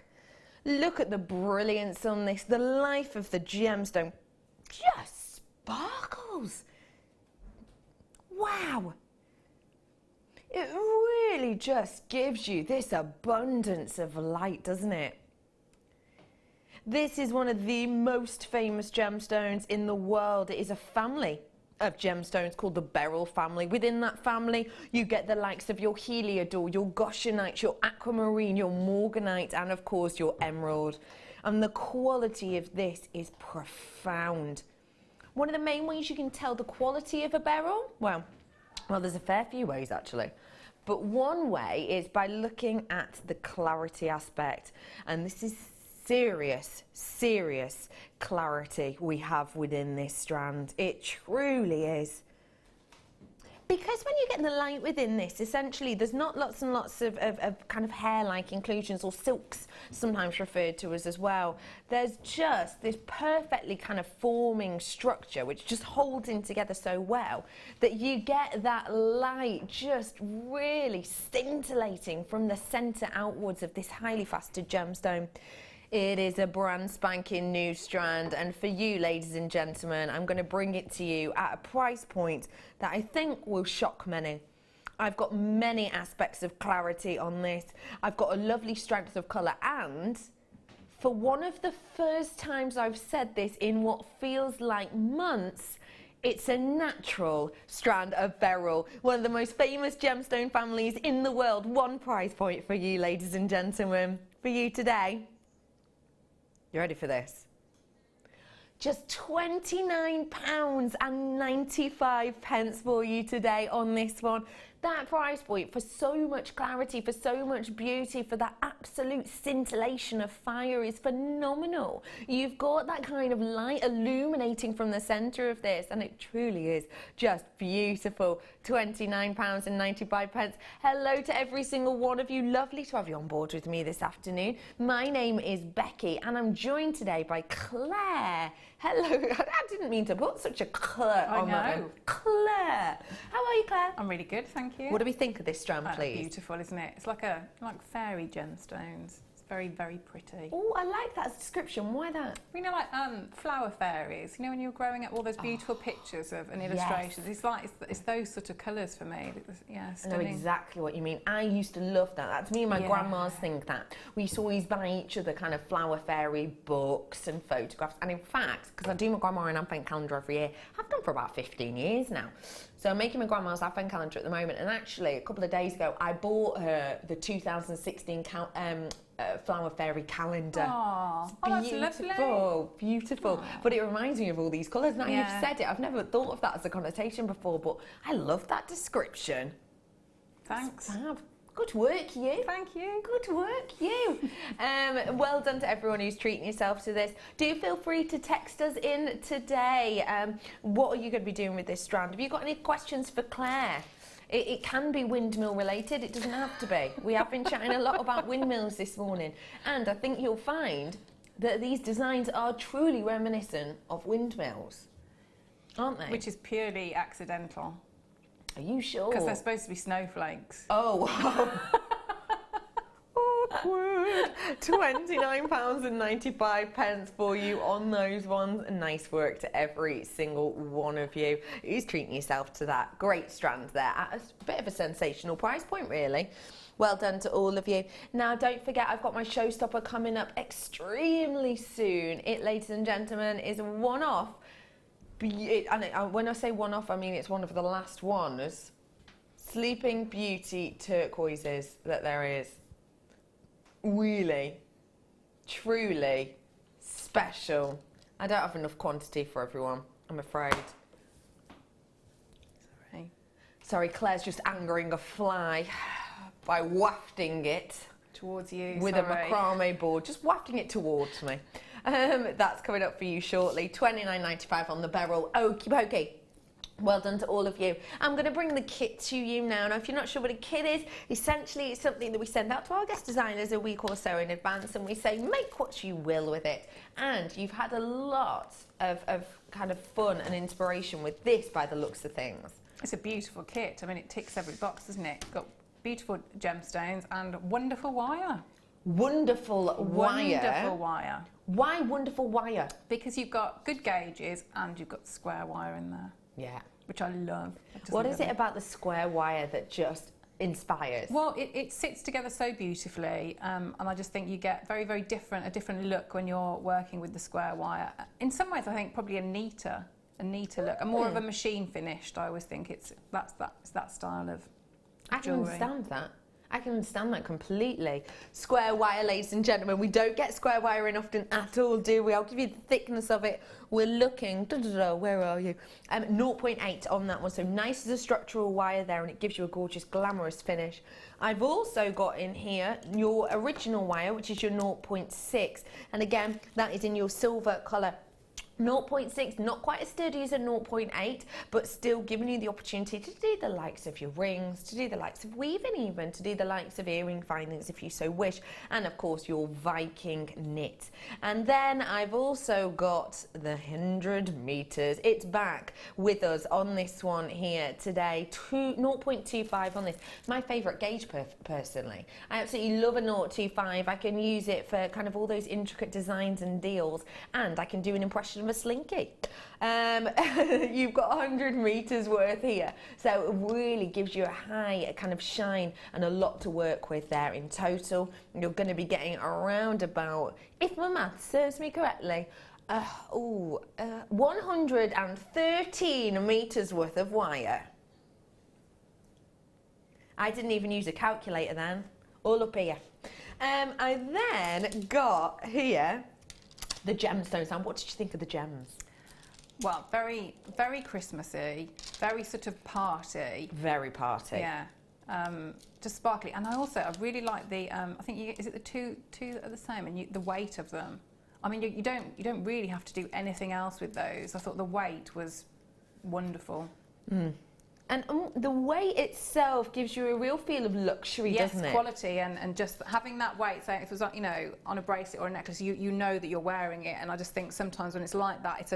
Look at the brilliance on this. The life of the gemstone just sparkles. Wow. It really just gives you this abundance of light, doesn't it? This is one of the most famous gemstones in the world. It is a family of gemstones called the beryl family. Within that family, you get the likes of your heliodor, your goshenite, your aquamarine, your morganite, and of course your emerald. And the quality of this is profound. One of the main ways you can tell the quality of a beryl, well, there's a fair few ways actually. But one way is by looking at the clarity aspect. And this is serious clarity we have within this strand. It truly is. Because when you get the light within this, essentially there's not lots and lots of kind of hair-like inclusions, or silks sometimes referred to as well. There's just this perfectly kind of forming structure which just holds in together so well that you get that light just really scintillating from the centre outwards of this highly faceted gemstone. It is a brand spanking new strand, and for you, ladies and gentlemen, I'm going to bring it to you at a price point that I think will shock many. I've got many aspects of clarity on this. I've got a lovely strength of colour, and for one of the first times I've said this in what feels like months, it's a natural strand of beryl, one of the most famous gemstone families in the world. One price point for you, ladies and gentlemen, for you today. You ready for this? Just £29.95 for you today on this one. That price point for so much clarity, for so much beauty, for that absolute scintillation of fire is phenomenal. You've got that kind of light illuminating from the centre of this, and it truly is just beautiful. £29.95. Hello to every single one of you. Lovely to have you on board with me this afternoon. My name is Becky, and I'm joined today by Claire. Hello. I didn't mean to put such a Claire on that one. Claire. How are you, Claire? I'm really good, thank you. What do we think of this strand, please? Beautiful, isn't it? It's like fairy gemstones. It's very, very pretty. Oh, I like that description. Why that? You know, like flower fairies. You know, when you were growing up, all those beautiful pictures of and illustrations. Yes. It's those sort of colours for me. Yeah, I know exactly what you mean. I used to love that. That's me and my grandma's thing. That we used to always buy each other kind of flower fairy books and photographs. And in fact, because I do my grandma an advent calendar every year, I've done for about 15 years now. So I'm making my grandma's advent calendar at the moment. And actually, a couple of days ago, I bought her the 2016 flower fairy calendar. Aww. Oh, that's lovely. Beautiful, beautiful. But it reminds me of all these colours. Now Yeah. you've said it, I've never thought of that as a connotation before, but I love that description. Thanks. Fab. Good work, you. Thank you. Good work, you. Well done to everyone who's treating yourself to this. Do feel free to text us in today. What are you going to be doing with this strand? Have you got any questions for Claire? It can be windmill related, it doesn't have to be. We have been chatting a lot about windmills this morning, and I think you'll find that these designs are truly reminiscent of windmills, aren't they? Which is purely accidental. Are you sure? Because they're supposed to be snowflakes. Oh, awkward. £29.95 for you on those ones. Nice work to every single one of you who's treating yourself to that. Great strand there at a bit of a sensational price point, really. Well done to all of you. Now, don't forget, I've got my showstopper coming up extremely soon. It, ladies and gentlemen, is a one-off. And when I say one-off, I mean it's one of the last ones. Sleeping Beauty turquoises that there is. Really, truly special. I don't have enough quantity for everyone, I'm afraid. Sorry, Claire's just angering a fly by wafting it towards you with a macrame board, just wafting it towards me. That's coming up for you shortly. £29.95 on the beryl. Okie dokie. Well done to all of you. I'm going to bring the kit to you now. Now, if you're not sure what a kit is, essentially it's something that we send out to our guest designers a week or so in advance, and we say, make what you will with it. And you've had a lot of kind of fun and inspiration with this by the looks of things. It's a beautiful kit. I mean, it ticks every box, doesn't it? Got beautiful gemstones and wonderful wire. Wonderful wire. Wonderful wire. Why wonderful wire? Because you've got good gauges and you've got square wire in there. Yeah. Which I love. What is it about the square wire that just inspires? Well, it sits together so beautifully, and I just think you get a different look when you're working with the square wire. In some ways, I think probably a neater look, and more of a machine finished. I always think it's that style of I can jewellery. understand that. I can understand that completely. Square wire, ladies and gentlemen. We don't get square wire in often at all, do we? I'll give you the thickness of it. We're looking, where are you? 0.8 on that one. So nice as a structural wire there, and it gives you a gorgeous, glamorous finish. I've also got in here your original wire, which is your 0.6. And again, that is in your silver colour. 0.6, not quite as sturdy as a 0.8, but still giving you the opportunity to do the likes of your rings, to do the likes of weaving even, to do the likes of earring findings if you so wish, and of course your Viking knit. And then I've also got the 100 meters. It's back with us on this one here today, 0.25 on this. My favourite gauge personally. I absolutely love a 0.25. I can use it for kind of all those intricate designs and deals, and I can do an impression of a slinky. You've got 100 meters worth here, so it really gives you a high kind of shine and a lot to work with there. In total, you're going to be getting around about, if my math serves me correctly, 113 meters worth of wire. I didn't even use a calculator then, all up here. I then got here the gemstones. Now, what did you think of the gems? Well, very, very Christmassy, very sort of party. Very party. Yeah, just sparkly. And I really like the. I think is it the two that are the same, and the weight of them. I mean, you don't really have to do anything else with those. I thought the weight was wonderful. Mm. And the weight itself gives you a real feel of luxury, doesn't it? Yes, quality, and just having that weight. So if it was, on a bracelet or a necklace, you know that you're wearing it. And I just think sometimes when it's like that, that's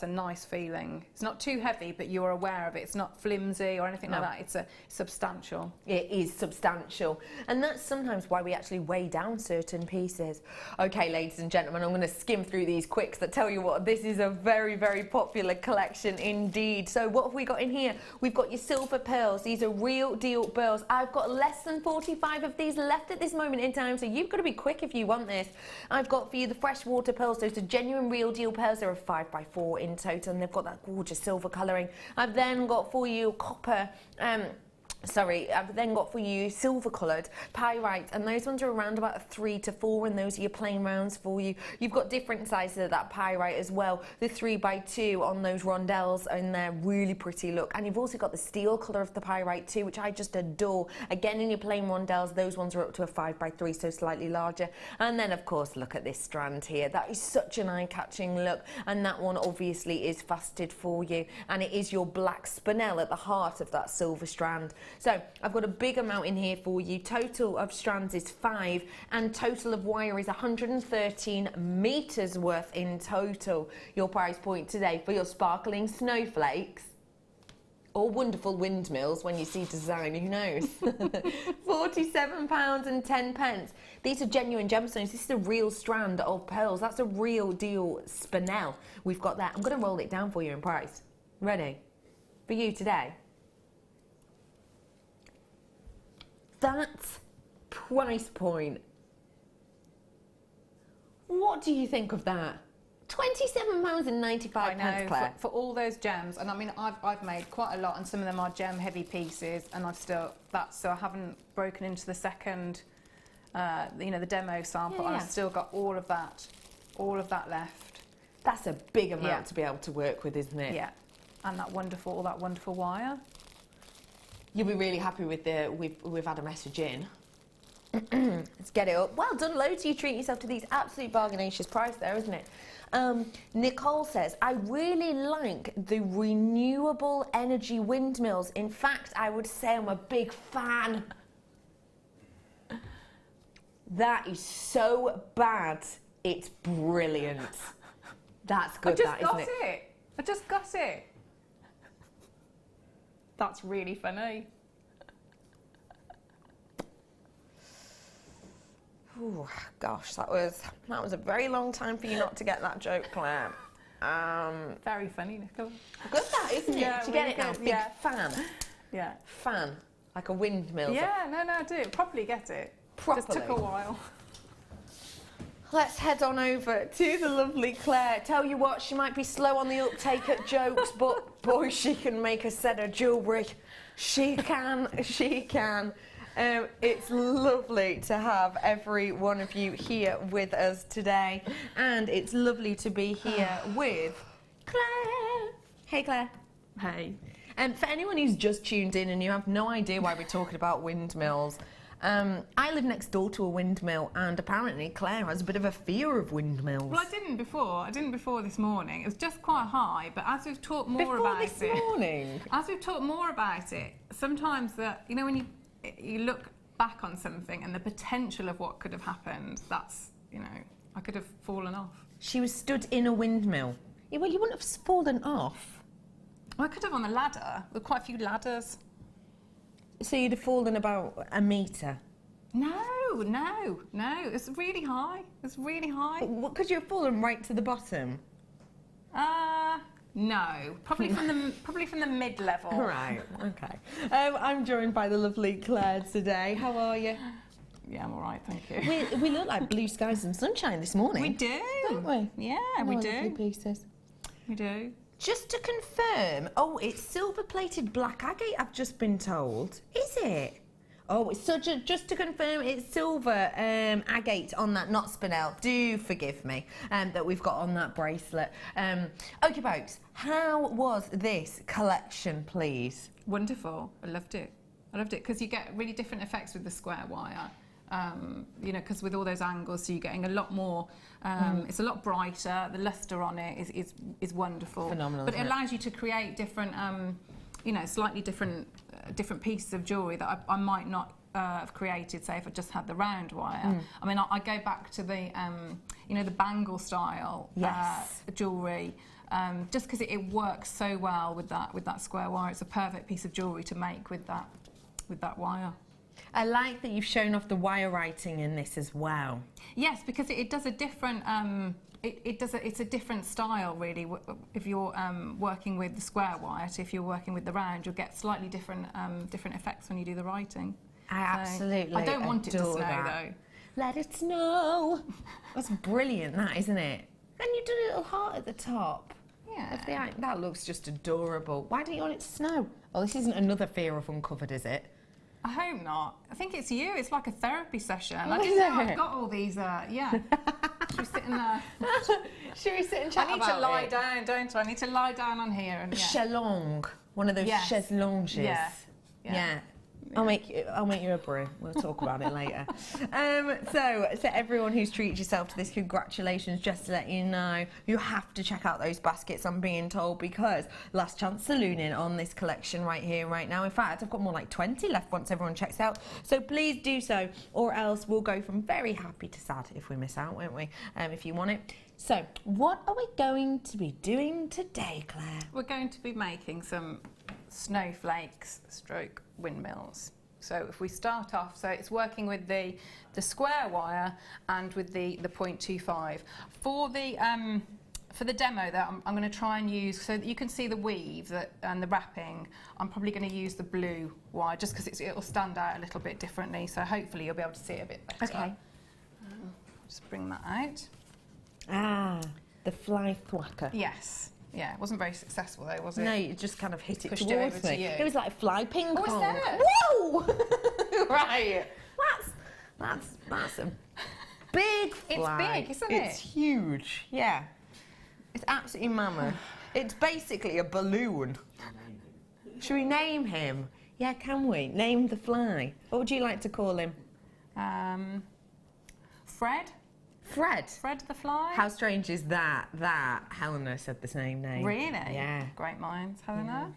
a nice feeling. It's not too heavy, but you're aware of it. It's not flimsy or anything like that. It's substantial. It is substantial, and that's sometimes why we actually weigh down certain pieces. Okay, ladies and gentlemen, I'm going to skim through these quick. That tell you what, this is a very, very popular collection indeed. So what have we got in here? We've got your silver pearls. These are real deal pearls. I've got less than 45 of these left at this moment in time, so you've got to be quick if you want this. I've got for you the freshwater pearls. Those are genuine real deal pearls. They're a 5x4 in total, and they've got that gorgeous silver colouring. I've then got for you copper Sorry, I've then got for you silver coloured pyrite, and those ones are around about a 3 to 4, and those are your plain rounds for you. You've got different sizes of that pyrite as well. The 3x2 on those rondelles in there, really pretty look. And you've also got the steel colour of the pyrite too, which I just adore. Again, in your plain rondelles, those ones are up to a 5x3, so slightly larger. And then of course, look at this strand here. That is such an eye-catching look, and that one obviously is faceted for you, and it is your black spinel at the heart of that silver strand. So I've got a big amount in here for you. Total of strands is 5, and total of wire is 113 metres worth in total. Your price point today for your sparkling snowflakes, or wonderful windmills when you see design, who knows? £47.10. These are genuine gemstones. This is a real strand of pearls. That's a real deal spinel we've got there. I'm going to roll it down for you in price. Ready? For you today. That price point. What do you think of that? £27.95, I know, Claire. for all those gems, and I mean, I've made quite a lot, and some of them are gem heavy pieces, and so I haven't broken into the second, the demo sample, and I've still got all of that left. That's a big amount to be able to work with, isn't it? Yeah, and all that wonderful wire. You'll be really happy with we've had a message in. Let's get it up. Well done, loads. You treat yourself to these absolute bargainacious price there, isn't it? Nicole says, I really like the renewable energy windmills. In fact, I would say I'm a big fan. That is so bad, it's brilliant. That's good, isn't it? I just got it. That's really funny. Oh gosh, that was a very long time for you not to get that joke, Claire. Very funny, Nicole. Good that, isn't it? Yeah, Do you really get it now? good, Big yeah. fan. Yeah. Fan. Like a windmill. Yeah, no, I do. Properly get it. Properly. Just took a while. Let's head on over to the lovely Claire. Tell you what, she might be slow on the uptake at jokes, but boy, she can make a set of jewellery. She can. It's lovely to have every one of you here with us today, and it's lovely to be here with Claire. Hey, Claire. Hey. And for anyone who's just tuned in and you have no idea why we're talking about windmills, I live next door to a windmill, and apparently Claire has a bit of a fear of windmills. Well, I didn't before this morning. It was just quite high, but as we've talked more about it... As we've talked more about it, sometimes when you look back on something and the potential of what could have happened, that's, I could have fallen off. She was stood in a windmill. Yeah, well, you wouldn't have fallen off. Well, I could have on the ladder, with quite a few ladders. So you'd have fallen about a metre? No, it's really high. It's really high. Could you have fallen right to the bottom? No, probably from the mid-level. Right, okay. I'm joined by the lovely Claire today. How are you? Yeah, I'm all right, thank you. We look like blue skies and sunshine this morning. We do, don't we? Yeah, we do. Lovely pieces. We do. Just to confirm, it's silver-plated black agate, I've just been told. Is it? Oh, it's just to confirm, it's silver agate on that, not spinel. Do forgive me that we've got on that bracelet. Okay, folks, how was this collection, please? Wonderful. I loved it because you get really different effects with the square wire. Because with all those angles, so you're getting a lot more. It's a lot brighter. The luster on it is wonderful. Phenomenal. But it allows you to create different, slightly different pieces of jewellery that I might not have created. Say if I just had the round wire. I mean, I go back to the, the bangle style jewellery. Just because it works so well with that square wire. It's a perfect piece of jewellery to make with that wire. I like that you've shown off the wire writing in this as well. Yes, because it does a different. It's a different style really. If you're working with the square wire, to if you're working with the round, you'll get slightly different effects when you do the writing. I absolutely. I don't want it to snow that. though. Let it snow. That's brilliant, that, isn't it? And you did a little heart at the top. Yeah. That looks just adorable. Why don't you want it to snow? Oh, this isn't another fear of uncovered, is it? I hope not. I think it's you. It's like a therapy session. I Is didn't know it? I've got all these. Yeah. Should we sit in there? Should we sit and chat I need about to lie it? down, don't I? I need to lie down on here and Chalong, one of those Yes. chaise longues. Yeah. Yeah. I'll make you a brew. We'll talk about it later. So everyone who's treated yourself to this, congratulations. Just to let you know, you have to check out those baskets, I'm being told, because last chance saloon on this collection right here, right now. In fact, I've got more like 20 left once everyone checks out. So please do so, or else we'll go from very happy to sad if we miss out, won't we? If you want it. So what are we going to be doing today, Claire? We're going to be making some snowflakes stroke windmills. So if we start off, so it's working with the square wire and with the 0.25. For the demo that I'm going to try and use, so that you can see the weave and the wrapping, I'm probably going to use the blue wire just because it'll stand out a little bit differently, so hopefully you'll be able to see it a bit better. Okay. Just bring that out. Ah, the fly thwacker. Yes. Yeah, it wasn't very successful though, was it? No, you just kind of hit it Pushed it towards over to me. you. It was like fly ping pong. Oh, is there? Whoa! Right. That's a big fly. It's big, isn't It's it? huge. Yeah. It's absolutely mammoth. It's basically a balloon. Should we name him? Yeah, can we? Name the fly. What would you like to call him? Fred? Fred. Fred the fly? How strange is that? That Helena said the same name. Really? Yeah. Great minds, Helena.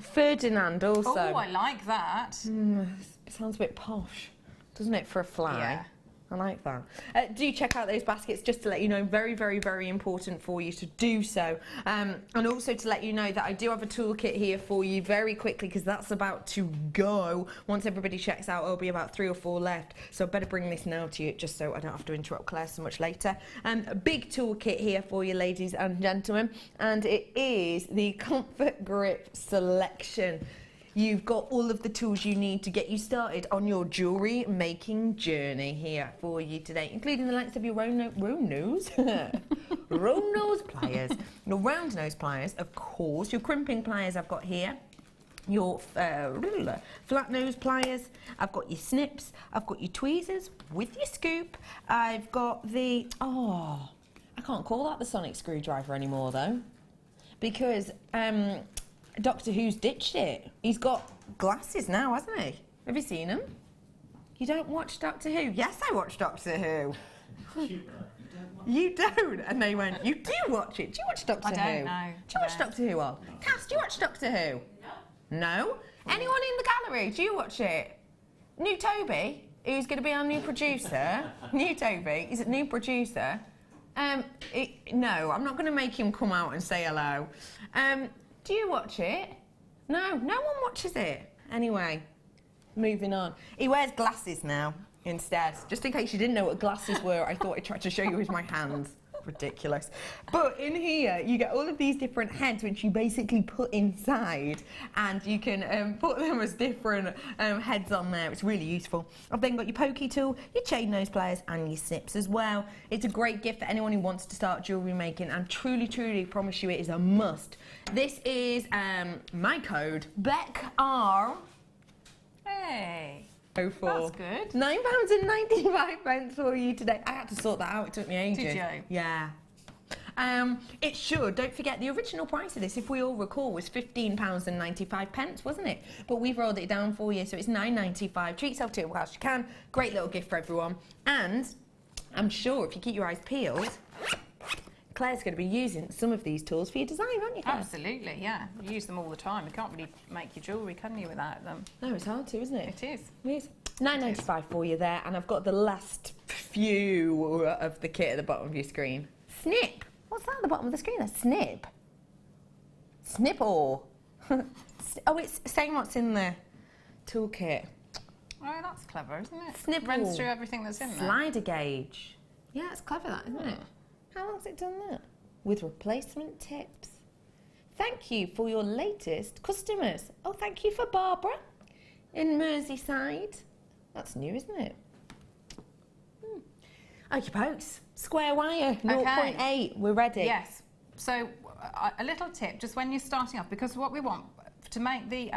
Ferdinand also. Oh, I like that. It sounds a bit posh, doesn't it, for a fly? Yeah. I like that. Do check out those baskets, just to let you know, very, very, very important for you to do so. And also to let you know that I do have a toolkit here for you very quickly, because that's about to go. Once everybody checks out, there'll be about 3 or 4 left. So I better bring this now to you, just so I don't have to interrupt Claire so much later. A big toolkit here for you, ladies and gentlemen. And it is the Comfort Grip Selection. You've got all of the tools you need to get you started on your jewellery making journey here for you today, including the likes of your round nose pliers, your round nose pliers, of course, your crimping pliers I've got here, your flat nose pliers, I've got your snips, I've got your tweezers with your scoop, I've got the, I can't call that the sonic screwdriver anymore though, because Doctor Who's ditched it. He's got glasses now, hasn't he? Have you seen him? You don't watch Doctor Who? Yes, I watch Doctor Who. You don't? And they went, you do watch it. Do you watch Doctor Who? I don't know. Do you watch Doctor Who, Al? Cass, do you watch Doctor Who? No. No? Anyone in the gallery, do you watch it? New Toby, who's going to be our new producer. New Toby, is it new producer? No, I'm not going to make him come out and say hello. Do you watch it? No, no one watches it. Anyway, moving on. He wears glasses now instead. Just in case you didn't know what glasses were, I thought I'd try to show you with my hands. Ridiculous. But in here, you get all of these different heads, which you basically put inside, and you can put them as different heads on there. It's really useful. I've then got your pokey tool, your chain nose pliers, and your snips as well. It's a great gift for anyone who wants to start jewellery making, and truly, truly promise you it is a must. This is my code, BECKR. Hey. 04. That's good. £9.95 for you today. I had to sort that out, it took me ages. Did you? Yeah. It should, don't forget, the original price of this, if we all recall, was £15.95, wasn't it? But we've rolled it down for you, so it's £9.95. Treat yourself to it whilst you can. Great little gift for everyone. And I'm sure if you keep your eyes peeled, Claire's going to be using some of these tools for your design, aren't you, Claire? Absolutely, yeah. You use them all the time. You can't really make your jewellery, can you, without them? No, it's hard to, isn't it? It is. It is. £9.95 for you there, and I've got the last few of the kit at the bottom of your screen. Snip! What's that at the bottom of the screen? A snip? Snipple! Oh, it's saying what's in the toolkit. Oh, that's clever, isn't it? Snipple. Runs through everything that's in there. Slider gauge. Yeah, it's clever that, isn't it? How long's it done that? With replacement tips. Thank you for your latest customers. Oh, thank you for Barbara in Merseyside. That's new, isn't it? Okay, pokes. Square wire, 0.8. We're ready. Yes. So a little tip, just when you're starting off, because what we want to make the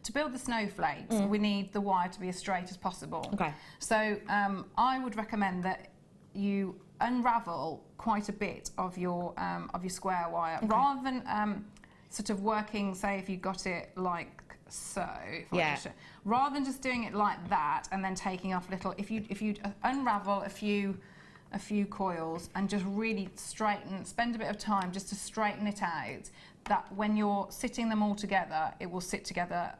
to build the snowflakes, we need the wire to be as straight as possible. Okay. So I would recommend that you unravel quite a bit of your square wire, rather than sort of working. Say if you got it like so, rather than just doing it like that and then taking off little. If you unravel a few coils and just really spend a bit of time just to straighten it out, that when you're sitting them all together, it will sit together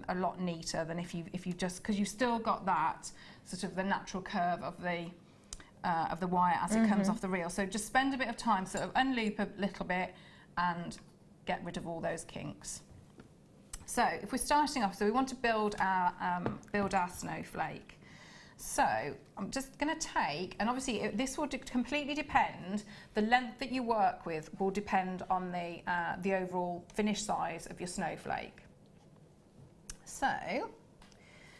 a lot neater than if you just, because you've still got that sort of the natural curve of the wire as it comes off the reel. So just spend a bit of time, sort of unloop a little bit and get rid of all those kinks. So if we're starting off, so we want to build our snowflake. So I'm just going to take, and obviously this will completely depend, the length that you work with will depend on the overall finished size of your snowflake. So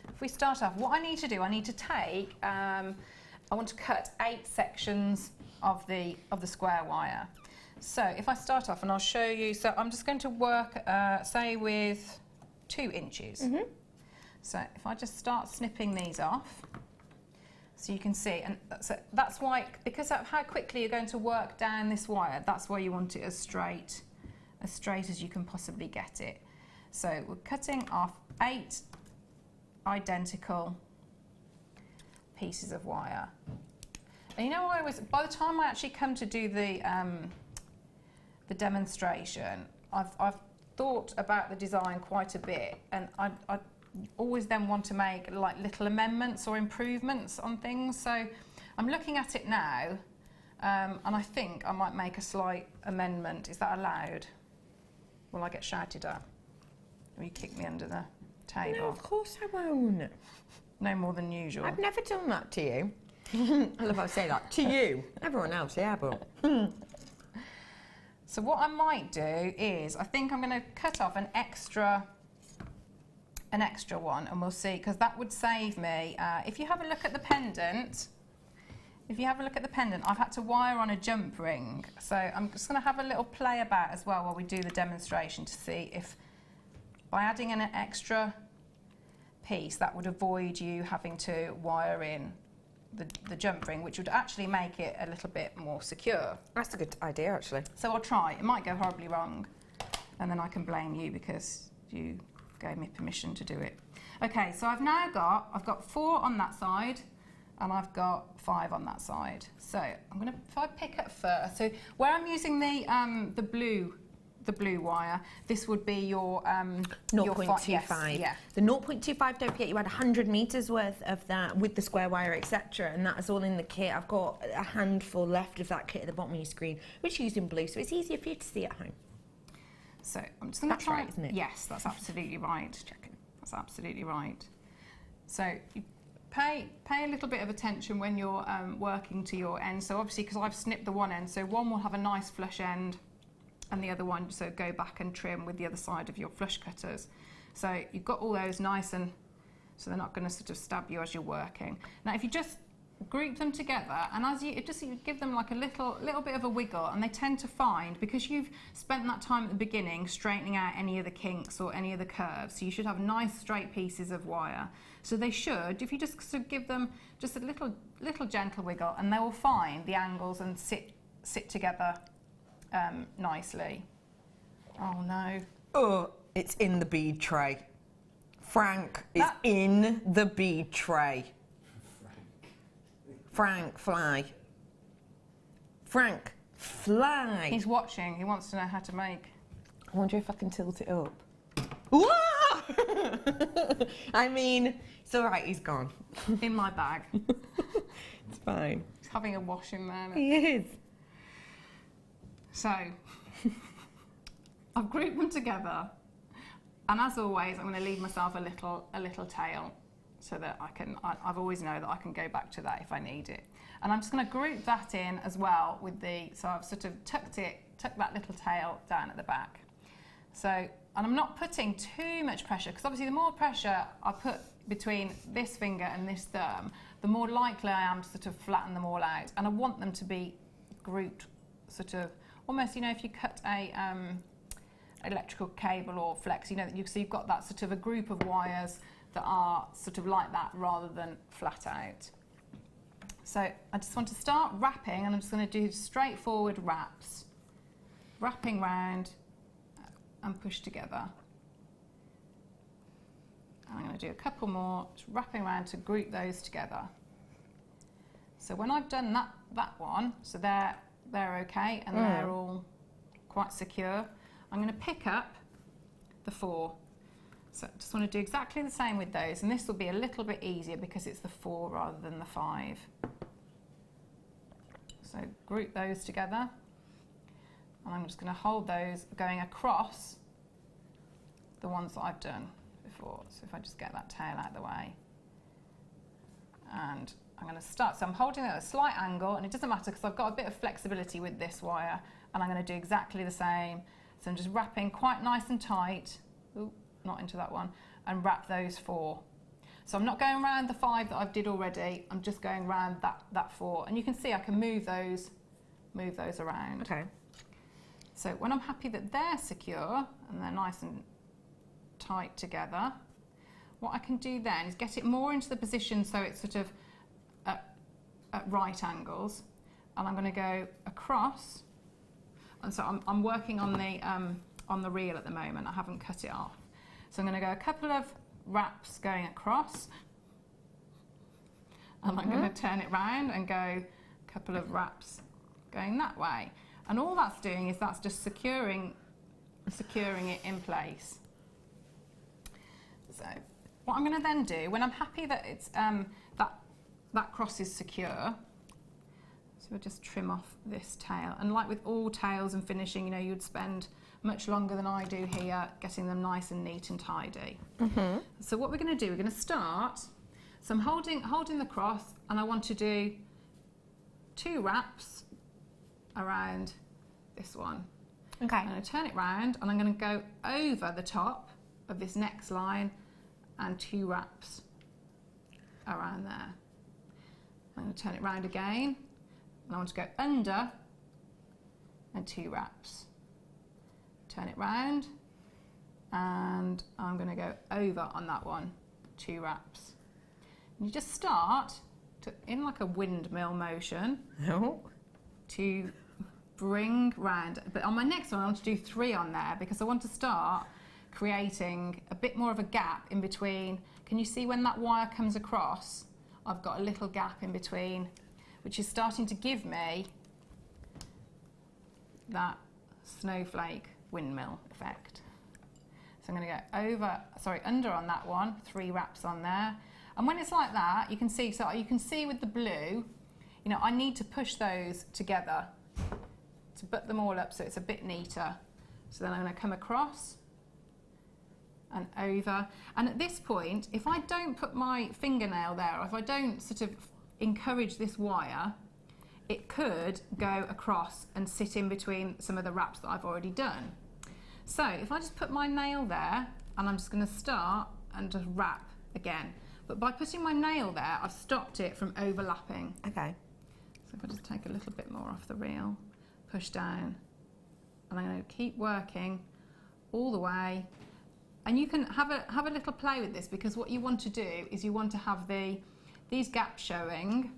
if we start off, what I need to do, I need to take, I want to cut 8 sections of the square wire. So if I start off and I'll show you, so I'm just going to work, say with 2 inches. So if I just start snipping these off, so you can see, and so that's why, because of how quickly you're going to work down this wire, that's why you want it as straight as you can possibly get it. So we're cutting off 8 identical pieces of wire. And you know, by the time I actually come to do the demonstration, I've thought about the design quite a bit, and I always then want to make like little amendments or improvements on things. So I'm looking at it now, and I think I might make a slight amendment. Is that allowed? Will I get shouted at? Will you kick me under the table? No, of course I won't. No more than usual. I've never done that to you. I love how I say that. To you. Everyone else, yeah, but... So what I might do is, I think I'm going to cut off an extra one, and we'll see, because that would save me. If you have a look at the pendant, I've had to wire on a jump ring. So I'm just going to have a little play about as well while we do the demonstration to see if by adding an extra piece that would avoid you having to wire in the jump ring, which would actually make it a little bit more secure. That's a good idea, actually. So I'll try. It might go horribly wrong, and then I can blame you because you gave me permission to do it. Okay, so I've got 4 on that side, and I've got 5 on that side. So I'm gonna, if I pick up first, so where I'm using the blue wire, this would be your 0.25. Yes, yeah. The 0.25, don't forget you had 100 metres worth of that with the square wire, etc. And that's all in the kit. I've got a handful left of that kit at the bottom of your screen, which is used in blue, so it's easier for you to see at home. So I'm just going to try. Right, isn't it? Yes, that's absolutely right. Checking. That's absolutely right. So you pay a little bit of attention when you're working to your end. So obviously, because I've snipped the one end, so one will have a nice flush end, and the other one, so go back and trim with the other side of your flush cutters. So you've got all those nice, and so they're not going to sort of stab you as you're working. Now, if you just group them together, and as you give them like a little bit of a wiggle, and they tend to find, because you've spent that time at the beginning straightening out any of the kinks or any of the curves, so you should have nice straight pieces of wire. So they should, if you just sort of give them just a little gentle wiggle, and they will find the angles and sit together nicely. Oh no. Oh, it's in the bead tray. Frank is in the bead tray. Frank, fly. Frank, fly. He's watching. He wants to know how to make. I wonder if I can tilt it up. Whoa! I mean, it's all right, he's gone. In my bag. It's fine. He's having a wash in there. He is. So, I've grouped them together, and as always, I'm going to leave myself a little tail, so that I've always know that I can go back to that if I need it. And I'm just going to group that in as well with so I've sort of tucked that little tail down at the back. So, and I'm not putting too much pressure, because obviously the more pressure I put between this finger and this thumb, the more likely I am to sort of flatten them all out. And I want them to be grouped sort of, almost, you know, if you cut a electrical cable or flex, you know, so you've got that sort of a group of wires that are sort of like that rather than flat out. So I just want to start wrapping, and I'm just going to do straightforward wraps, wrapping round and push together. I'm going to do a couple more, just wrapping around to group those together. So when I've done that one, so they're okay and they're all quite secure, I'm going to pick up the 4. So I just want to do exactly the same with those, and this will be a little bit easier because it's the 4 rather than the 5. So group those together, and I'm just going to hold those going across the ones that I've done before. So if I just get that tail out of the way, and I'm going to start, so I'm holding it at a slight angle, and it doesn't matter because I've got a bit of flexibility with this wire, and I'm going to do exactly the same. So I'm just wrapping quite nice and tight, ooh, not into that one, and wrap those 4. So I'm not going around the 5 that I did already, I'm just going around that 4, and you can see I can move those around. Okay. So when I'm happy that they're secure and they're nice and tight together, what I can do then is get it more into the position so it's sort of at right angles, and I'm going to go across, and so I'm working on the reel at the moment, I haven't cut it off. So I'm going to go a couple of wraps going across, and I'm going to turn it round and go a couple of wraps going that way, and all that's doing is that's just securing it in place. So what I'm going to then do, when I'm happy that it's that cross is secure, so we'll just trim off this tail, and like with all tails and finishing, you know, you'd spend much longer than I do here getting them nice and neat and tidy. So what we're going to do, we're going to start, so I'm holding the cross, and I want to do 2 wraps around this one. Okay. I'm going to turn it round, and I'm going to go over the top of this next line and 2 wraps around there. I'm going to turn it round again, and I want to go under and 2 wraps. Turn it round, and I'm going to go over on that one, 2 wraps. And you just start to, in like a windmill motion, to bring round. But on my next one, I want to do 3 on there because I want to start creating a bit more of a gap in between. Can you see when that wire comes across? I've got a little gap in between, which is starting to give me that snowflake windmill effect. So I'm going to go under on that one, 3 wraps on there. And when it's like that, you can see, so you can see with the blue, you know, I need to push those together to butt them all up so it's a bit neater. So then I'm going to come across and over, and at this point, if I don't put my fingernail there, or if I don't sort of encourage this wire, it could go across and sit in between some of the wraps that I've already done. So if I just put my nail there, and I'm just going to start and just wrap again, but by putting my nail there, I've stopped it from overlapping. Okay. So if I just take a little bit more off the reel, push down, and I'm going to keep working all the way. And you can have a little play with this, because what you want to do is you want to have these gaps showing,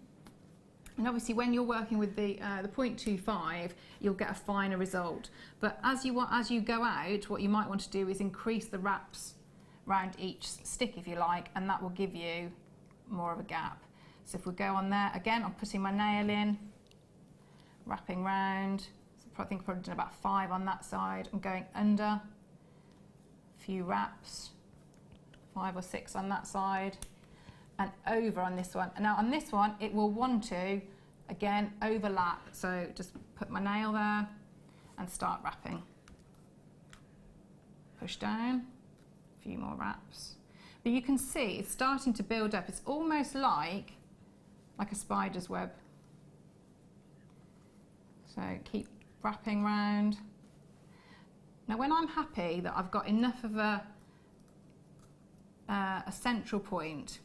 and obviously when you're working with the 0.25, you'll get a finer result. But as you go out, what you might want to do is increase the wraps around each stick, if you like, and that will give you more of a gap. So if we go on there again, I'm putting my nail in, wrapping round. So I think I've probably done about 5 on that side. I'm going under. Few wraps, 5 or 6 on that side, and over on this one. And now on this one, it will want to again overlap, so just put my nail there and start wrapping. Push down, a few more wraps, but you can see it's starting to build up. It's almost like a spider's web. So keep wrapping round. Now when I'm happy that I've got enough of a central point,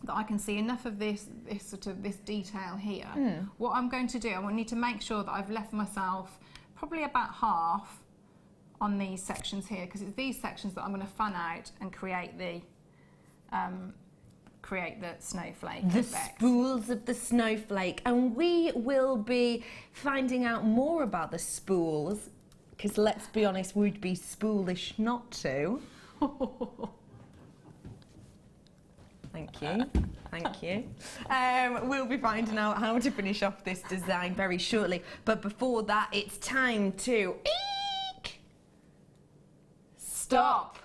that I can see enough of this detail here, what I'm going to do, I need to make sure that I've left myself probably about half on these sections here, because it's these sections that I'm going to fan out and create the snowflake The effect. spools of the snowflake, and we will be finding out more about the spools, because let's be honest, we'd be spoolish not to. Thank you. Thank you. We'll be finding out how to finish off this design very shortly. But before that, it's time to stop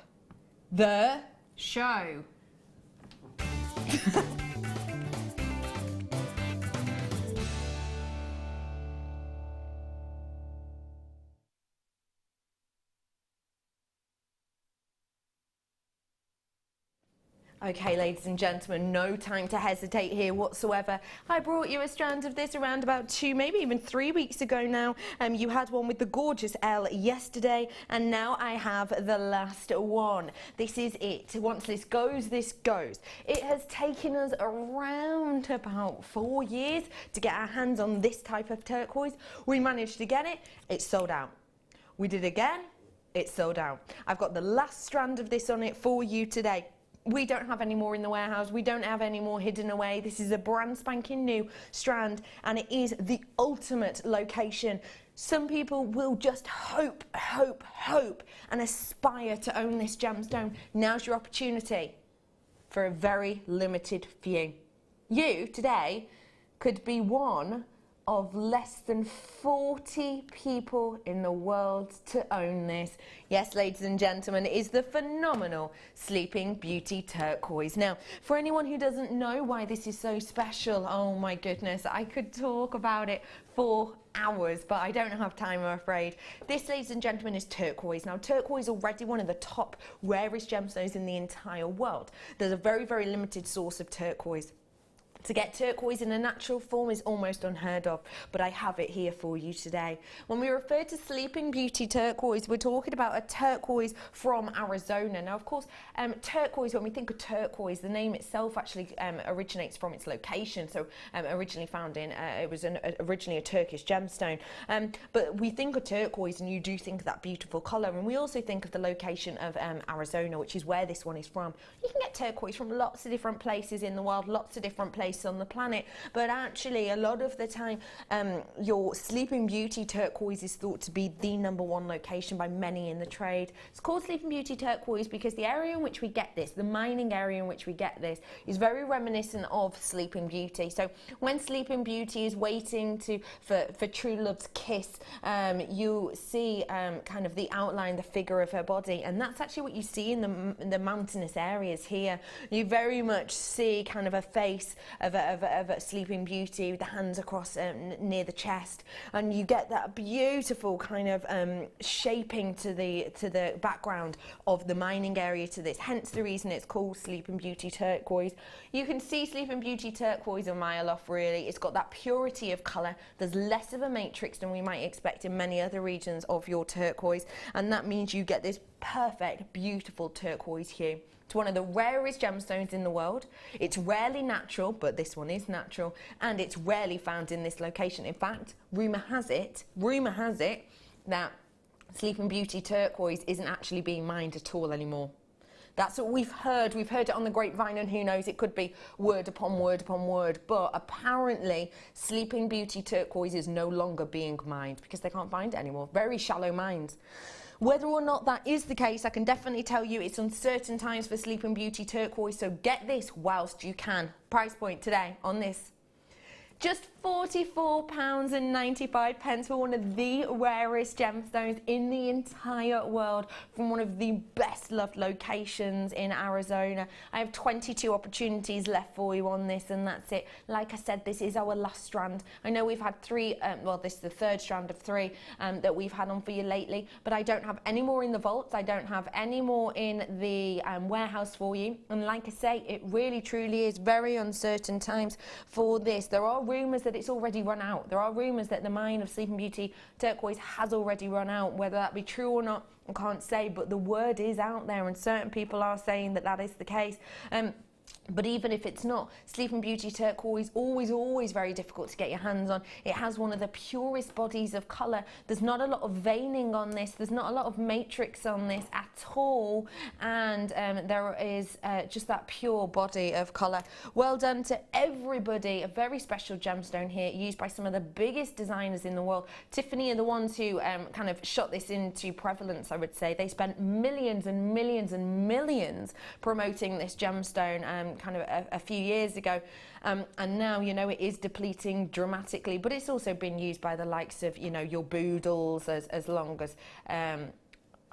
the Show. Okay, ladies and gentlemen, no time to hesitate here whatsoever. I brought you a strand of this around about 2, maybe even 3 weeks ago now. You had one with the gorgeous L yesterday, and now I have the last one. This is it. Once this goes, this goes. It has taken us around about 4 years to get our hands on this type of turquoise. We managed to get it. It's sold out. We did again. It's sold out. I've got the last strand of this on it for you today. We don't have any more in the warehouse. We don't have any more hidden away. This is a brand spanking new strand, and it is the ultimate location. Some people will just hope and aspire to own this gemstone. Now's your opportunity for a very limited few. You today could be one of less than 40 people in the world to own this. Yes, ladies and gentlemen, it is the phenomenal Sleeping Beauty turquoise. Now, for anyone who doesn't know why this is so special, oh my goodness, I could talk about it for hours, but I don't have time, I'm afraid. This, ladies and gentlemen, is turquoise. Now, turquoise is already one of the top rarest gemstones in the entire world. There's a very, very limited source of turquoise. To get turquoise in a natural form is almost unheard of, but I have it here for you today. When we refer to Sleeping Beauty turquoise, we're talking about a turquoise from Arizona. Now, of course, turquoise, when we think of turquoise, the name itself actually originates from its location. So originally found in, it was originally a Turkish gemstone. But we think of turquoise and you do think of that beautiful colour. And we also think of the location of Arizona, which is where this one is from. You can get turquoise from lots of different places in the world, lots of different places on the planet, but actually a lot of the time your Sleeping Beauty turquoise is thought to be the #1 location by many in the trade. It's called Sleeping Beauty turquoise because the area in which we get this, the mining area in which we get this, is very reminiscent of Sleeping Beauty. So when Sleeping Beauty is waiting for true love's kiss, you see kind of the outline, the figure of her body, and that's actually what you see in the mountainous areas here. You very much see kind of a face of a Sleeping Beauty with the hands across near the chest, and you get that beautiful kind of shaping to the background of the mining area to this, hence the reason it's called Sleeping Beauty turquoise. You can see Sleeping Beauty turquoise a mile off, really. It's got that purity of colour. There's less of a matrix than we might expect in many other regions of your turquoise, and that means you get this perfect, beautiful turquoise hue. It's one of the rarest gemstones in the world. It's rarely natural, but this one is natural, and it's rarely found in this location. In fact, rumour has it that Sleeping Beauty turquoise isn't actually being mined at all anymore. That's what we've heard. We've heard it on the grapevine, and who knows, it could be word upon word upon word. But apparently, Sleeping Beauty turquoise is no longer being mined because they can't find it anymore. Very shallow mines. Whether or not that is the case, I can definitely tell you it's uncertain times for Sleeping Beauty turquoise, so get this whilst you can. Price point today on this. Just £44.95 for one of the rarest gemstones in the entire world from one of the best loved locations in Arizona. I have 22 opportunities left for you on this, and that's it. Like I said, this is our last strand. I know we've had 3, well, this is the 3rd strand of 3 that we've had on for you lately, but I don't have any more in the vaults. I don't have any more in the warehouse for you. And like I say, it really truly is very uncertain times for this. There are rumours that it's already run out. There are rumours that the mine of Sleeping Beauty turquoise has already run out. Whether that be true or not, I can't say, but the word is out there, and certain people are saying that that is the case. But even if it's not, Sleeping Beauty turquoise, always very difficult to get your hands on. It has one of the purest bodies of colour. There's not a lot of veining on this. There's not a lot of matrix on this at all. And there is just that pure body of colour. Well done to everybody. A very special gemstone here, used by some of the biggest designers in the world. Tiffany are the ones who kind of shot this into prevalence, I would say. They spent millions and millions and millions promoting this gemstone kind of a few years ago, and now, you know, it is depleting dramatically, but it's also been used by the likes of, you know, your Boodles as long as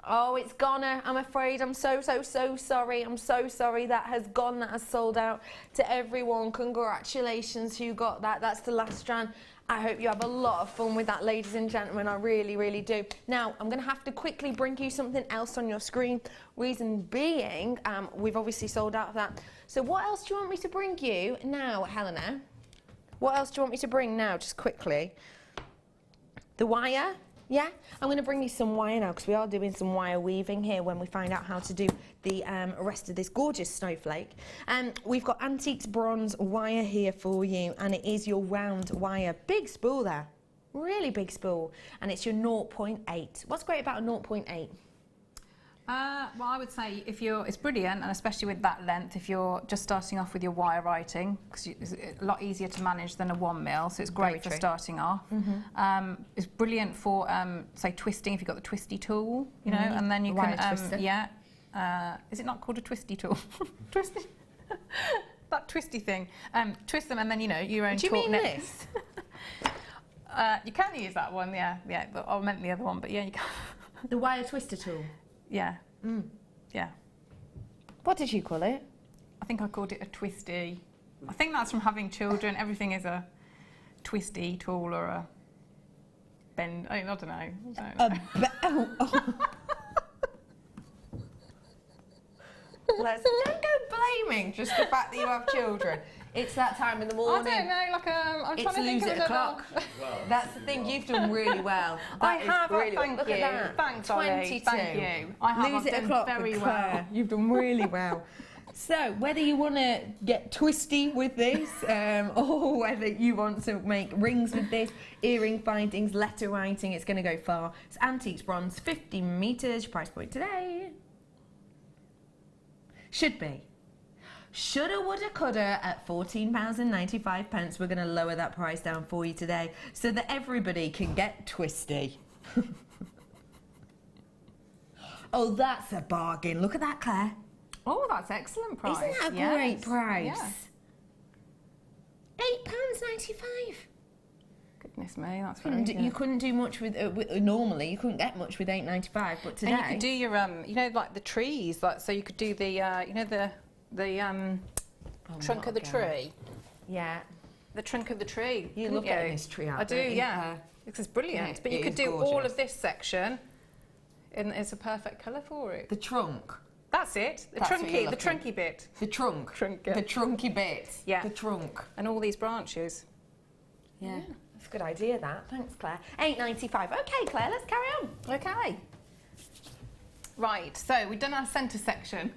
oh, it's gone. I'm afraid. I'm so sorry. I'm so sorry. That has gone. That has sold out to everyone. Congratulations who got that. That's the last strand. I hope you have a lot of fun with that, ladies and gentlemen. I really do. Now, I'm going to have to quickly bring you something else on your screen. Reason being, we've obviously sold out of that. So what else do you want me to bring you now, Helena? What else do you want me to bring now, just quickly? The wire? Yeah? I'm going to bring you some wire now, because we are doing some wire weaving here when we find out how to do the rest of this gorgeous snowflake. We've got Antiques Bronze wire here for you, and it is your round wire. Big spool there. Really big spool. And it's your 0.8. What's great about a 0.8? Well, I would say it's brilliant, and especially with that length, if you're just starting off with your wire writing, because it's a lot easier to manage than a 1 mil, so it's great for starting off. It's brilliant for, say, twisting, if you've got the twisty tool, you know, and then you can, is it not called a twisty tool? Twisty? That twisty thing. Twist them, and then, you know, your own Do you mean this? You can use that one, yeah. But I meant the other one, but yeah, you can. The wire twister tool? Yeah. Yeah. What did you call it? I think I called it a twisty. I think that's from having children. Everything is a twisty tool or a bend. I don't know. Don't go blaming just the fact that you have children. It's that time in the morning. I don't know, like I'm trying to think of it o'clock. That's the thing, you've done really well. I have, thank you. Look at that. Thanks, 22. Thank you. I have, Lose it I've o'clock done very with well. Claire. You've done really well. So, whether you want to get twisty with this, or whether you want to make rings with this, earring bindings, letter writing, it's going to go far. It's Antiques Bronze, 50 metres, your price point today. Should be. Shoulda, woulda, coulda at £14.95. We're going to lower that price down for you today so that everybody can get twisty. Oh, that's a bargain. Look at that, Claire. Oh, that's excellent price. Isn't that a great price? Yeah. £8.95. Goodness me, that's very good. You couldn't do much with normally. You couldn't get much with £8.95, but today and you could do your you know, like the trees, like so you could do the you know the trunk of the tree. Yeah. The trunk of the tree. You look at this tree out. I do, yeah. This is brilliant. Yeah, but you could do all of this section, and it's a perfect colour for it. The trunk. That's it. The trunky bit. The trunk. The trunky bit. Yeah. The trunk. And all these branches. Yeah. That's a good idea, that. Thanks, Claire. £8.95. Okay, Claire, let's carry on. Okay. Right, so we've done our centre section.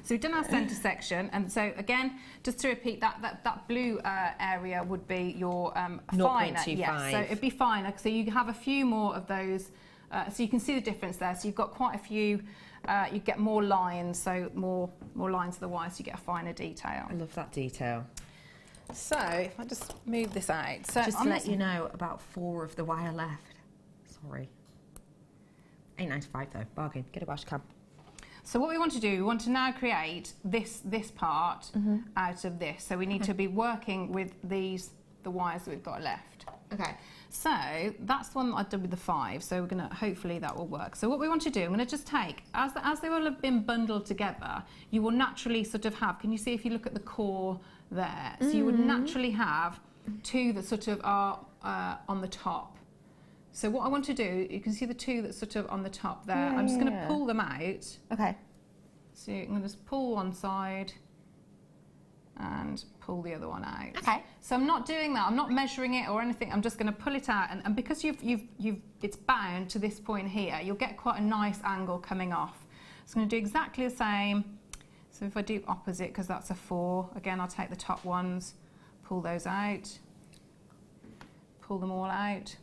So we've done our centre section, and so again, just to repeat, that blue area would be your finer. Yes, so it'd be finer. So you have a few more of those, so you can see the difference there. So you've got quite a few. You get more lines, so more lines of the wire, so you get a finer detail. I love that detail. So if I just move this out, so just to let you know, about 4 of the wire left. Sorry. £8.95 though, bargain. Get a wash cam. So what we want to do, we want to now create this part out of this. So we need to be working with the wires that we've got left. Okay. So that's the one that I've done with the 5. So we're going to, hopefully that will work. So what we want to do, I'm going to just take, as they will have been bundled together, you will naturally sort of have, can you see if you look at the core there? So you would naturally have 2 that sort of are on the top. So what I want to do, you can see the 2 that's sort of on the top there. I'm just going to pull them out. Okay. So I'm going to just pull one side and pull the other one out. Okay. So I'm not doing that. I'm not measuring it or anything. I'm just going to pull it out, and because it's bound to this point here, you'll get quite a nice angle coming off. So I'm going to do exactly the same. So So if I do opposite, because that's a 4, again, I'll take the top ones, pull those out, pull them all out.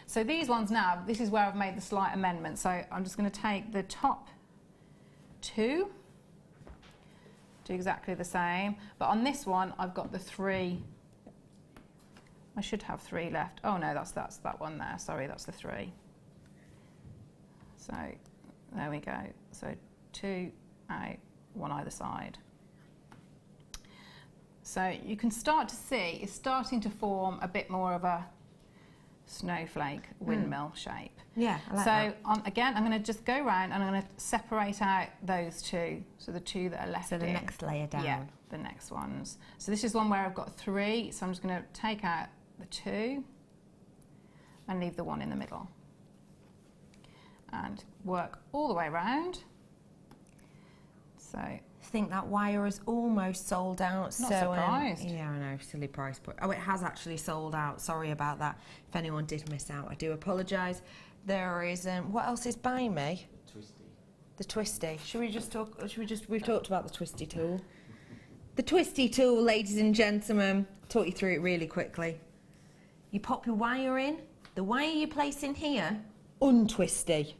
So these ones now, this is where I've made the slight amendment. So I'm just going to take the top 2, do exactly the same, but on this one I've got the 3. I should have 3 left. Oh no, that's that one there. Sorry, that's the 3. So there we go. So 2 out, 1 either side. So you can start to see it's starting to form a bit more of a snowflake windmill shape. Yeah, I like that. Again, I'm going to just go around and I'm going to separate out those 2. So the 2 that are left So the next layer down. Yeah, the next ones. So this is one where I've got 3. So I'm just going to take out the 2 and leave the 1 in the middle. And work all the way around. So I think that wire is almost sold out. Not so surprised. Yeah, I know, silly price point. Oh, it has actually sold out. Sorry about that. If anyone did miss out, I do apologise. There is what else is by me? Twisty. The twisty. We've talked about the twisty tool. The twisty tool, ladies and gentlemen. Talk you through it really quickly. You pop your wire in. The wire you place in here, untwisty,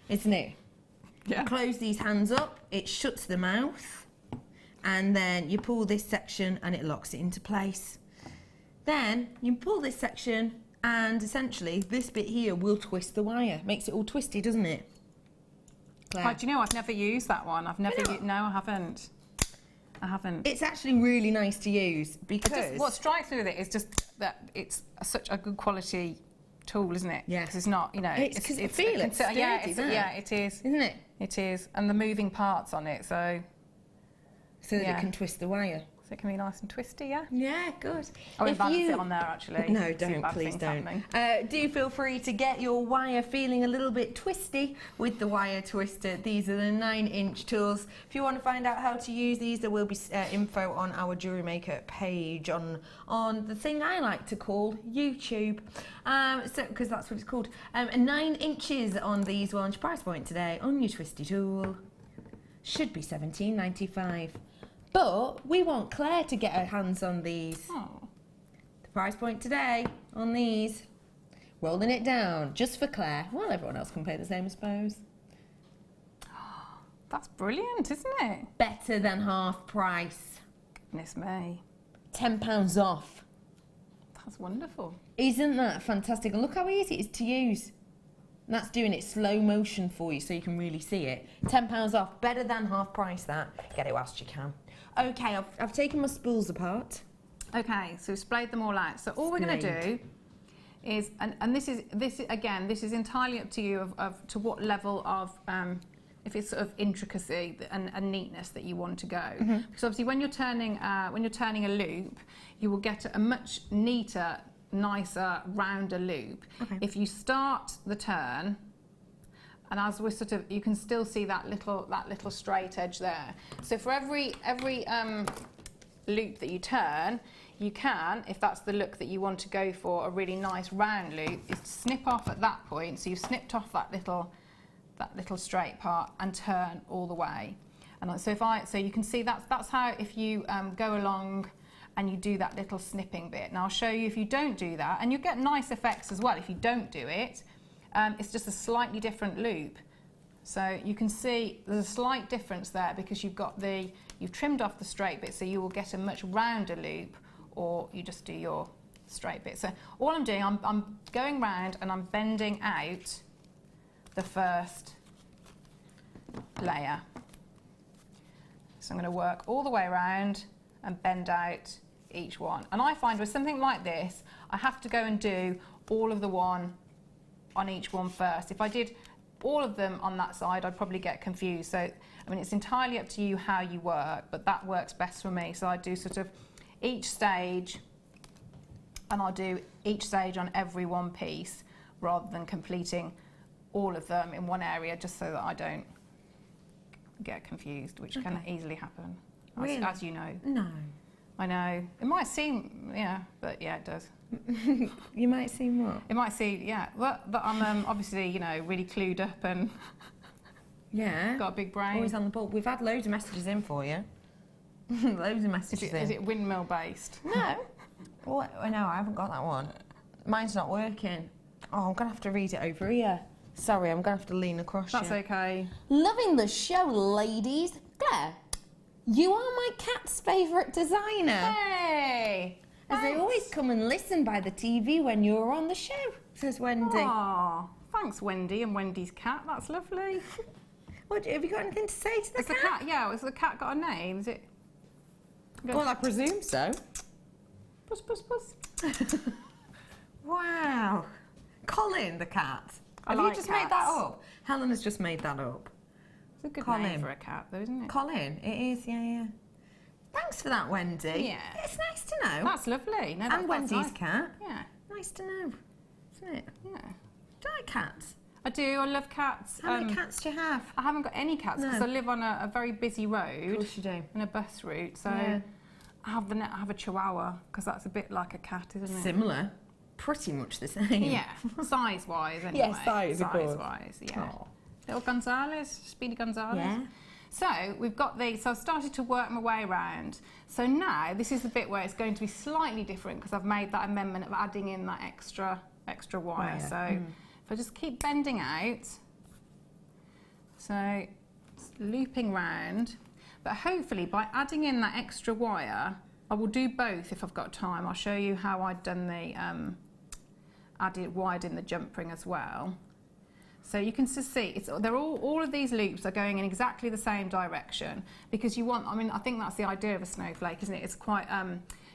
isn't it? yeah. Close these hands up, it shuts the mouth, and then you pull this section and it locks it into place. Then you pull this section and essentially this bit here will twist the wire. Makes it all twisty, doesn't it? Claire? Oh, do you know, I've never used that one. I've never not? no, I haven't. I haven't. It's actually really nice to use because... What strikes me with it is just that it's such a good quality tool, isn't it? Yeah. Because it's not, you know... It's 'cause I feel it's sturdy, yeah, isn't it? yeah, it is. Isn't it? It is. And the moving parts on it, so So that Yeah. it can twist the wire. it can be nice and twisty, yeah? Yeah, good. I would If balance you- it on there, actually. No, See don't, bad please things don't. happening. Do feel free to get your wire feeling a little bit twisty with the wire twister. These are the 9-inch tools. If you want to find out how to use these, there will be info on our Jewellery Maker page on the thing I like to call YouTube. Because that's what it's called. 9 inches on these ones. Price point today on your twisty tool should be $17.95. But we want Claire to get her hands on these. Oh. The price point today on these, rolling it down just for Claire. Well, everyone else can pay the same, I suppose. That's brilliant, isn't it? Better than half price. Goodness me. £10 off. That's wonderful. Isn't that fantastic? And look how easy it is to use. And that's doing it slow motion for you so you can really see it. £10 off, better than half price that. Get it whilst you can. Okay, I've taken my spools apart. Okay, so we've splayed them all out. So all we're going to do is, and this is entirely up to you of to what level of if it's sort of intricacy and neatness that you want to go. Because obviously when you're turning a loop, you will get a much neater, nicer, rounder loop. Okay. If you start the turn, and as we're sort of, you can still see that little straight edge there. So for every loop that you turn, you can, if that's the look that you want to go for, a really nice round loop, is to snip off at that point. So you've snipped off that little straight part and turn all the way. And so you can see that's how, if you go along and you do that little snipping bit. Now I'll show you if you don't do that, and you get nice effects as well if you don't do it. It's just a slightly different loop. So you can see there's a slight difference there because you've trimmed off the straight bit, so you will get a much rounder loop, or you just do your straight bit. So all I'm doing, I'm going round and I'm bending out the first layer. So I'm going to work all the way around and bend out each one. And I find with something like this, I have to go and do all of the one on each one first. If I did all of them on that side, I'd probably get confused. So, I mean, it's entirely up to you how you work, but that works best for me. So I do sort of each stage, and I'll do each stage on every one piece rather than completing all of them in one area, just so that I don't get confused, which can easily happen, Really? as you know. No. I know. It might seem, but yeah, it does. You might seem what? It might seem, that I'm obviously, really clued up and Yeah. Got a big brain. Always on the ball. We've had loads of messages in for you. Loads of messages in. Is it windmill based? No. What? No, I haven't got that one. Mine's not working. Oh, I'm going to have to read it over here. Sorry, I'm going to have to lean across That's you. okay. Loving the show, ladies. Claire, you are my cat's favourite designer. Hey! As they always come and listen by the TV when you're on the show, says Wendy. Aw, thanks Wendy and Wendy's cat. That's lovely. What, have you got anything to say to the Has the cat? cat, yeah, has the cat got a name? Is it? Well, I presume so. Puss, puss, puss. Wow. Colin, the cat. I Have like you just made that cats. up? Helen has just made that up. It's a good Colin. name for a cat, though, isn't it? Colin, it is, yeah. Thanks for that, Wendy. Yeah. It's nice to know. That's lovely. No, and that's Wendy's nice. cat. Yeah, Nice to know, isn't it? yeah. Do you like cats? I do. I love cats. How many cats do you have? I haven't got any cats because No. I live on a very busy Of road course you do. and a bus route. So Yeah. I have a Chihuahua because that's a bit like a cat, isn't it? Similar. Pretty much the same. Yeah, size-wise anyway. Yes, size, of course. Size-wise, yeah. Aw. Little Gonzales, Speedy Gonzales. Yeah. So we've got these, so I've started to work my way around. So now this is the bit where it's going to be slightly different because I've made that amendment of adding in that extra wire. So if I just keep bending out, so it's looping round, but hopefully by adding in that extra wire, I will do both if I've got time. I'll show you how I've done the wired in the jump ring as well. So you can just see, they're all of these loops are going in exactly the same direction because you want, I mean, I think that's the idea of a snowflake, isn't it? It's quite,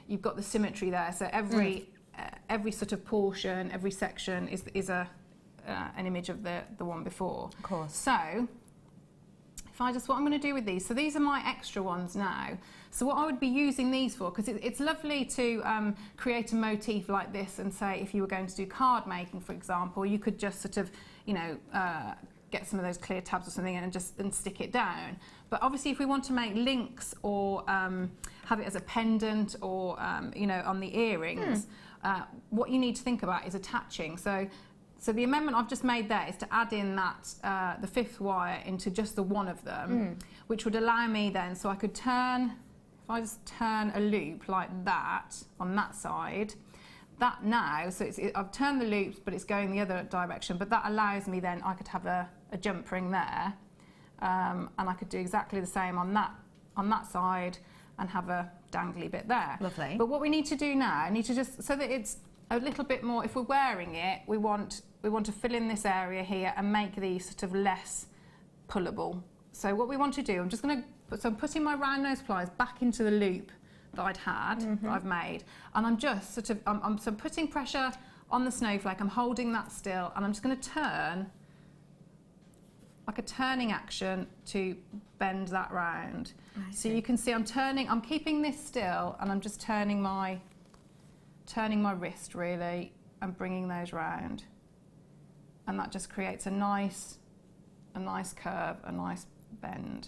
you've got the symmetry there. So every sort of portion, every section is an image of the one before. Of course. So if I just, what I'm going to do with these, so these are my extra ones now. So what I would be using these for, because it's lovely to create a motif like this and say if you were going to do card making, for example, you could just sort of, you know, get some of those clear tabs or something and stick it down. But obviously if we want to make links or have it as a pendant or, you know, on the earrings, what you need to think about is attaching. So the amendment I've just made there is to add in that the fifth wire into just the one of them, which would allow me then, so I could turn, if I just turn a loop like that on that side, that now, so I've turned the loops but it's going the other direction, but that allows me then, I could have a jump ring there, and I could do exactly the same on that side and have a dangly bit there. Lovely. But what we need to do now, I need to just, so that it's a little bit more, if we're wearing it, we want to fill in this area here and make these sort of less pullable. So what we want to do, I'm just going to, so I'm putting my round nose pliers back into the loop that I'd had, that I've made, and I'm just sort of, I'm putting pressure on the snowflake, I'm holding that still, and I'm just going to turn, like a turning action to bend that round. So you can see I'm keeping this still, and I'm just turning my wrist really, and bringing those round. And that just creates a nice curve, a nice bend.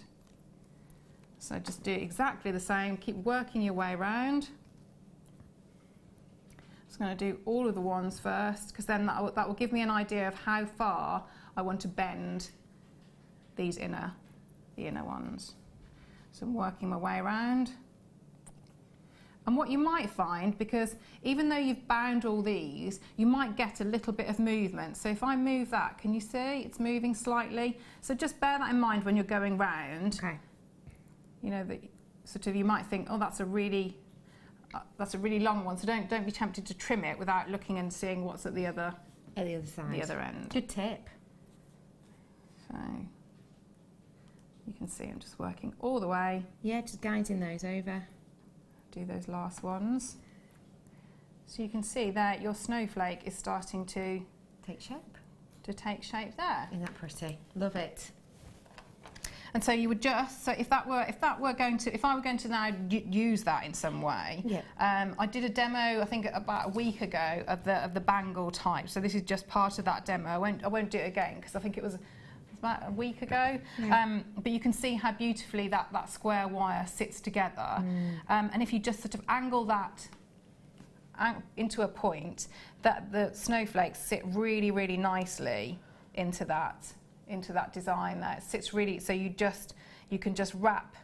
So just do exactly the same, keep working your way around. Just going to do all of the ones first, because then that will give me an idea of how far I want to bend the inner ones. So I'm working my way around. And what you might find, because even though you've bound all these, you might get a little bit of movement. So if I move that, can you see it's moving slightly? So just bear that in mind when you're going round. Okay. You know, that sort of, you might think, oh, that's a really long one. So don't be tempted to trim it without looking and seeing what's at the other side. the other end. Good tip. So you can see I'm just working all the way. Yeah, just guiding those over. Do those last ones. So you can see that your snowflake is starting to Take shape. take shape there. Isn't that pretty? Love it. And so you would just, so if I were going to now use that in some way, I did a demo I think about a week ago of the bangle type. So this is just part of that demo. I won't do it again because I think it was about a week ago. But you can see how beautifully that square wire sits together. And if you just sort of angle that into a point, that the snowflakes sit really, really nicely into that into that design there. It sits really, so you can just wrap,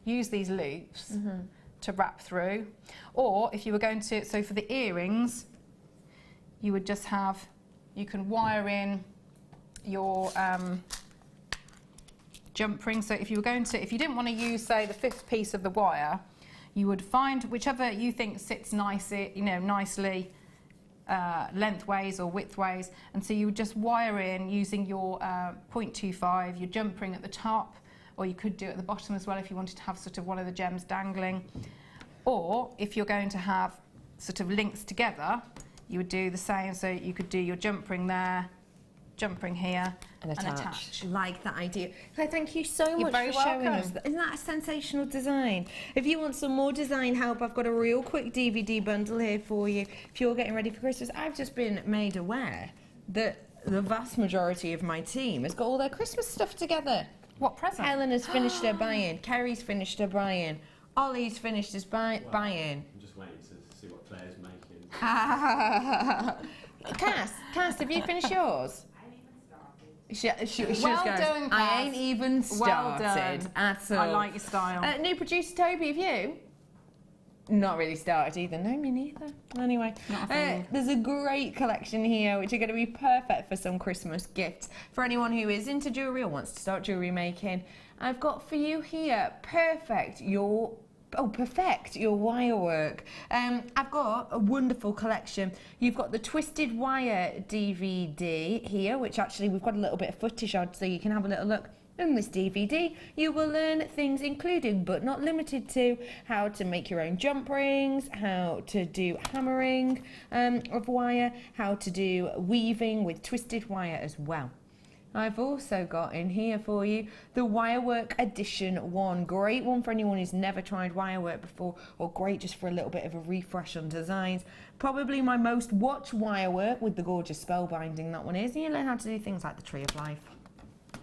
use these loops to wrap through. Or if you were going to, so for the earrings, you would just have, you can wire in your jump ring. So if you were going to, if you didn't want to use, say, the 5th piece of the wire, you would find whichever you think sits nicely, nicely lengthways or widthways, and so you would just wire in using your 0.25, your jump ring at the top, or you could do it at the bottom as well if you wanted to have sort of one of the gems dangling. Or if you're going to have sort of links together, you would do the same. So you could do your jump ring there, jump ring here, and attach. Like that idea. Claire, thank you so You're much very for showing welcome. us. Isn't that a sensational design? If you want some more design help, I've got a real quick DVD bundle here for you. If you're getting ready for Christmas, I've just been made aware that the vast majority of my team has got all their Christmas stuff together. What present? Helen has finished her buy-in. Kerry's finished her buy-in. Ollie's finished his buy-in. I'm just waiting to see what Claire's making. Cass, have you finished yours? She was Well going, done, I Cass. ain't even Well started done. at all. I like your style. New producer Toby, have you? Not really started either. No, me neither. Anyway, Not a thing. there's a great collection here which are going to be perfect for some Christmas gifts. For anyone who is into jewellery or wants to start jewellery making, I've got for you here, perfect your wire work. I've got a wonderful collection. You've got the Twisted Wire DVD here, which actually we've got a little bit of footage on so you can have a little look. In this DVD, you will learn things including, but not limited to, how to make your own jump rings, how to do hammering of wire, how to do weaving with twisted wire as well. I've also got in here for you the Wirework Edition 1. Great one for anyone who's never tried wirework before, or great just for a little bit of a refresh on designs. Probably my most watched wirework with the gorgeous spellbinding that one is. And you learn how to do things like the Tree of Life.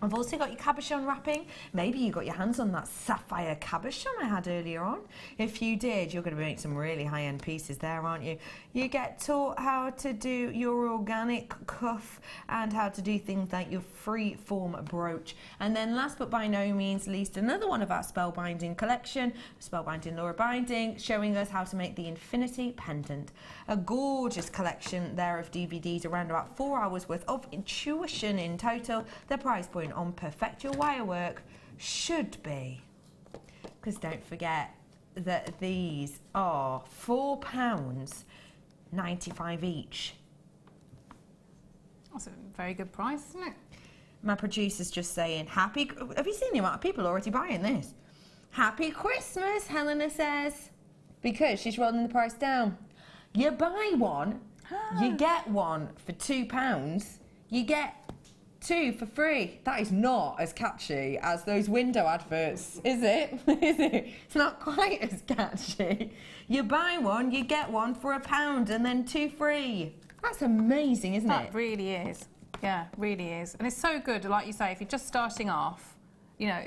I've also got your cabochon wrapping. Maybe you got your hands on that sapphire cabochon I had earlier on. If you did, you're going to make some really high-end pieces there, aren't you? You get taught how to do your organic cuff and how to do things like your free-form brooch. And then last but by no means least, another one of our spellbinding collection, Spellbinding Laura Binding, showing us how to make the Infinity Pendant. A gorgeous collection there of DVDs, around about 4 hours worth of intuition in total. The price point on Perfect Your Wirework should be, because don't forget that these are £4.95 each. That's a very good price, isn't it? My producer's just saying, have you seen the amount of people already buying this? Happy Christmas, Helena says, because she's rolling the price down. You buy one, you get one for £2, you get 2 for free. That is not as catchy as those window adverts, is it? Is it? It's not quite as catchy. You buy one, you get one for £1 and then 2 free. That's amazing, isn't it? That really is. Yeah, really is. And it's so good, like you say, if you're just starting off, you know,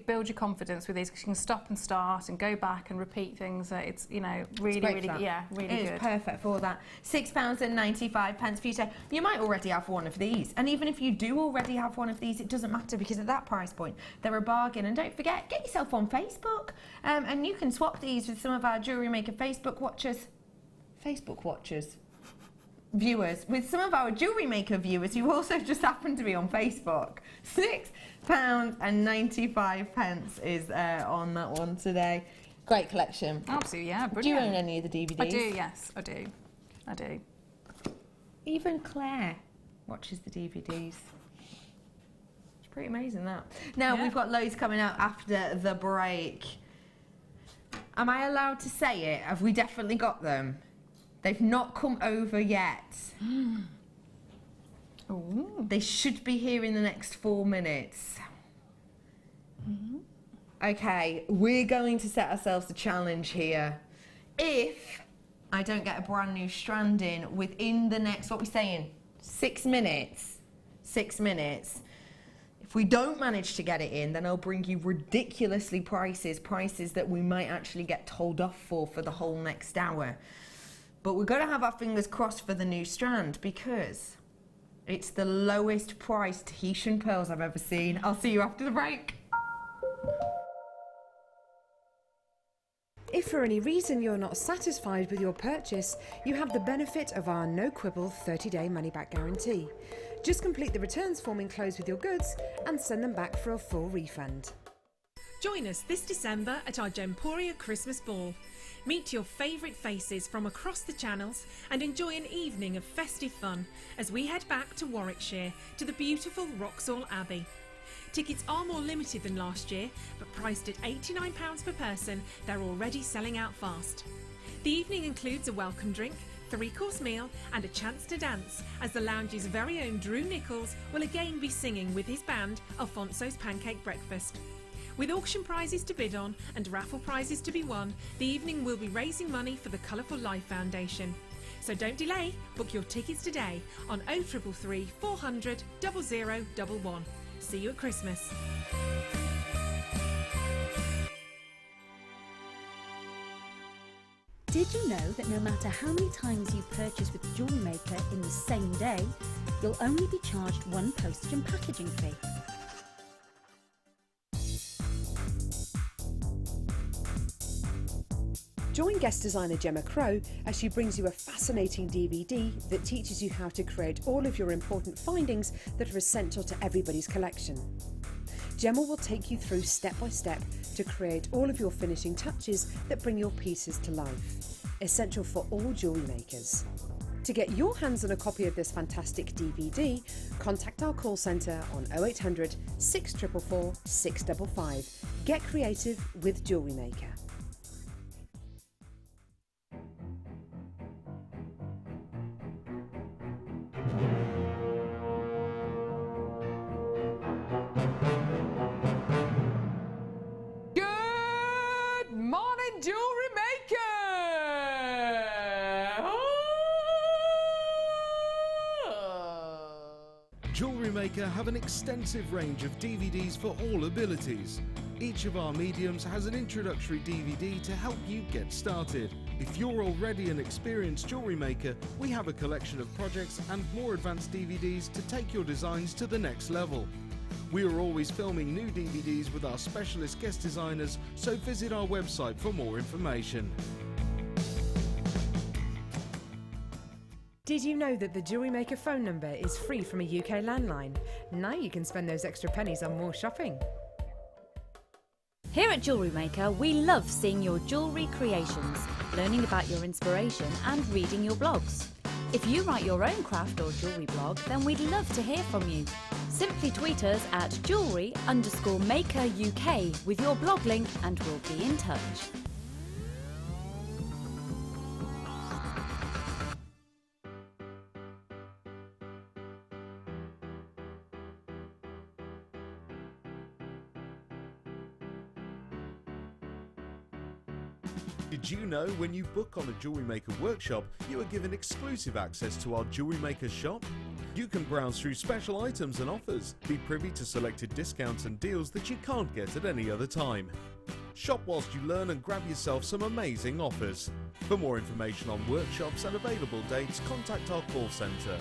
build your confidence with these, because you can stop and start and go back and repeat things. It's, you know, really good. It is perfect for that. £6.95 for you. So you might already have one of these, and even if you do already have one of these, it doesn't matter, because at that price point they're a bargain. And don't forget, get yourself on Facebook, and you can swap these with some of our Jewellery Maker viewers, with some of our Jewellery Maker viewers who also just happen to be on Facebook. £6.95 is on that one today. Great collection. Absolutely, yeah, Do brilliant. you own any of the DVDs? I do, yes, I do. Even Claire watches the DVDs. It's pretty amazing, that. Now, Yeah. we've got loads coming out after the break. Am I allowed to say it? Have we definitely got them? They've not come over yet. Ooh. They should be here in the next 4 minutes. Okay, we're going to set ourselves a challenge here. If I don't get a brand new strand in within the next, what are we saying, 6 minutes? 6 minutes. If we don't manage to get it in, then I'll bring you ridiculously prices that we might actually get told off for the whole next hour. But we're going to have our fingers crossed for the new strand, because It's the lowest priced Tahitian pearls I've ever seen. I'll see you after the break. If for any reason you're not satisfied with your purchase, you have the benefit of our no quibble 30-day money-back guarantee. Just complete the returns form enclosed with your goods and send them back for a full refund. Join us this December at our Gemporia Christmas Ball. Meet your favourite faces from across the channels and enjoy an evening of festive fun as we head back to Warwickshire to the beautiful Wroxall Abbey. Tickets are more limited than last year, but priced at £89 per person, they're already selling out fast. The evening includes a welcome drink, 3-course meal and a chance to dance as the lounge's very own Drew Nichols will again be singing with his band Alfonso's Pancake Breakfast. With auction prizes to bid on and raffle prizes to be won, the evening will be raising money for the Colourful Life Foundation. So don't delay, book your tickets today on 0333 400 0011. See you at Christmas. Did you know that no matter how many times you purchase with JewelleryMaker in the same day, you'll only be charged one postage and packaging fee? Join guest designer Gemma Crow as she brings you a fascinating DVD that teaches you how to create all of your important findings that are essential to everybody's collection. Gemma will take you through step by step to create all of your finishing touches that bring your pieces to life, essential for all jewellery makers. To get your hands on a copy of this fantastic DVD, contact our call centre on 0800 644 655. Get creative with JewelleryMaker. JewelleryMaker have an extensive range of DVDs for all abilities. Each of our mediums has an introductory DVD to help you get started. If you're already an experienced jewellery maker, we have a collection of projects and more advanced DVDs to take your designs to the next level. We are always filming new DVDs with our specialist guest designers, so visit our website for more information. Did you know that the JewelleryMaker phone number is free from a UK landline? Now you can spend those extra pennies on more shopping. Here at JewelleryMaker, we love seeing your jewellery creations, learning about your inspiration and reading your blogs. If you write your own craft or jewellery blog, then we'd love to hear from you. Simply tweet us at jewellery_maker UK with your blog link and we'll be in touch. Did you know when you book on a JewelleryMaker workshop, you are given exclusive access to our JewelleryMaker shop? You can browse through special items and offers, be privy to selected discounts and deals that you can't get at any other time. Shop whilst you learn and grab yourself some amazing offers. For more information on workshops and available dates, contact our call centre.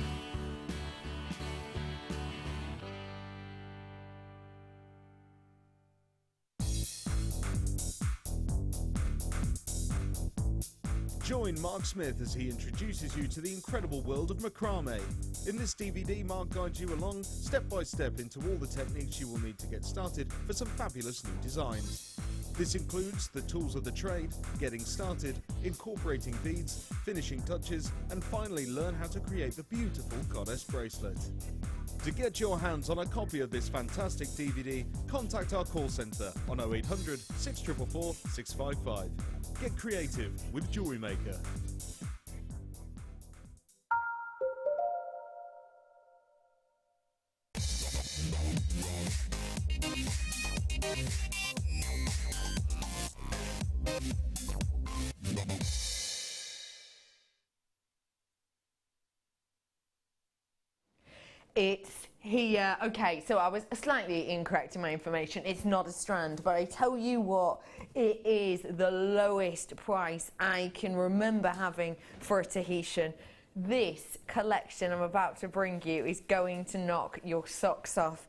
Join Mark Smith as he introduces you to the incredible world of macrame. In this DVD, Mark guides you along step by step into all the techniques you will need to get started for some fabulous new designs. This includes the tools of the trade, getting started, incorporating beads, finishing touches, and finally learn how to create the beautiful goddess bracelet. To get your hands on a copy of this fantastic DVD, contact our call centre on 0800 644 655. Get creative with JewelleryMaker. It's here. Okay, so I was slightly incorrect in my information. It's not a strand, but I tell you what, it is the lowest price I can remember having for a Tahitian. this collection I'm about to bring you is going to knock your socks off.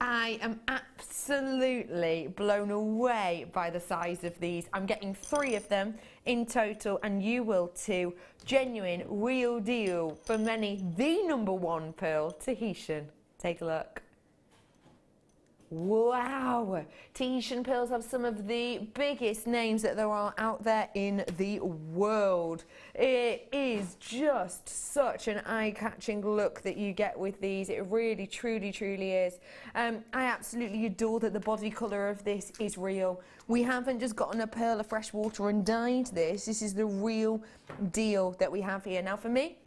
I am absolutely blown away by the size of these. I'm getting 3 of them in total, and you will too. Genuine, real deal, for many, the #1 pearl, Tahitian. Take a look. Wow! Tahitian pearls have some of the biggest names that there are out there in the world. It is just such an eye-catching look that you get with these. It really, truly, truly is. I absolutely adore that the body colour of this is real. We haven't just gotten a pearl of fresh water and dyed this. This is the real deal that we have here. Now for me,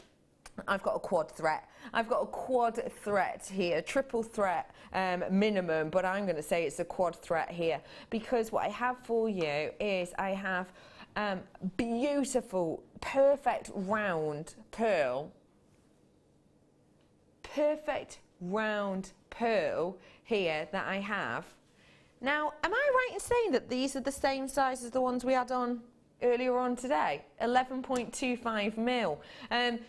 I've got a quad threat. I've got a quad threat here, triple threat minimum, but I'm going to say it's a quad threat here, because what I have for you is I have beautiful, perfect round pearl here that I have. Now, am I right in saying that these are the same size as the ones we had on earlier on today? 11.25 mil.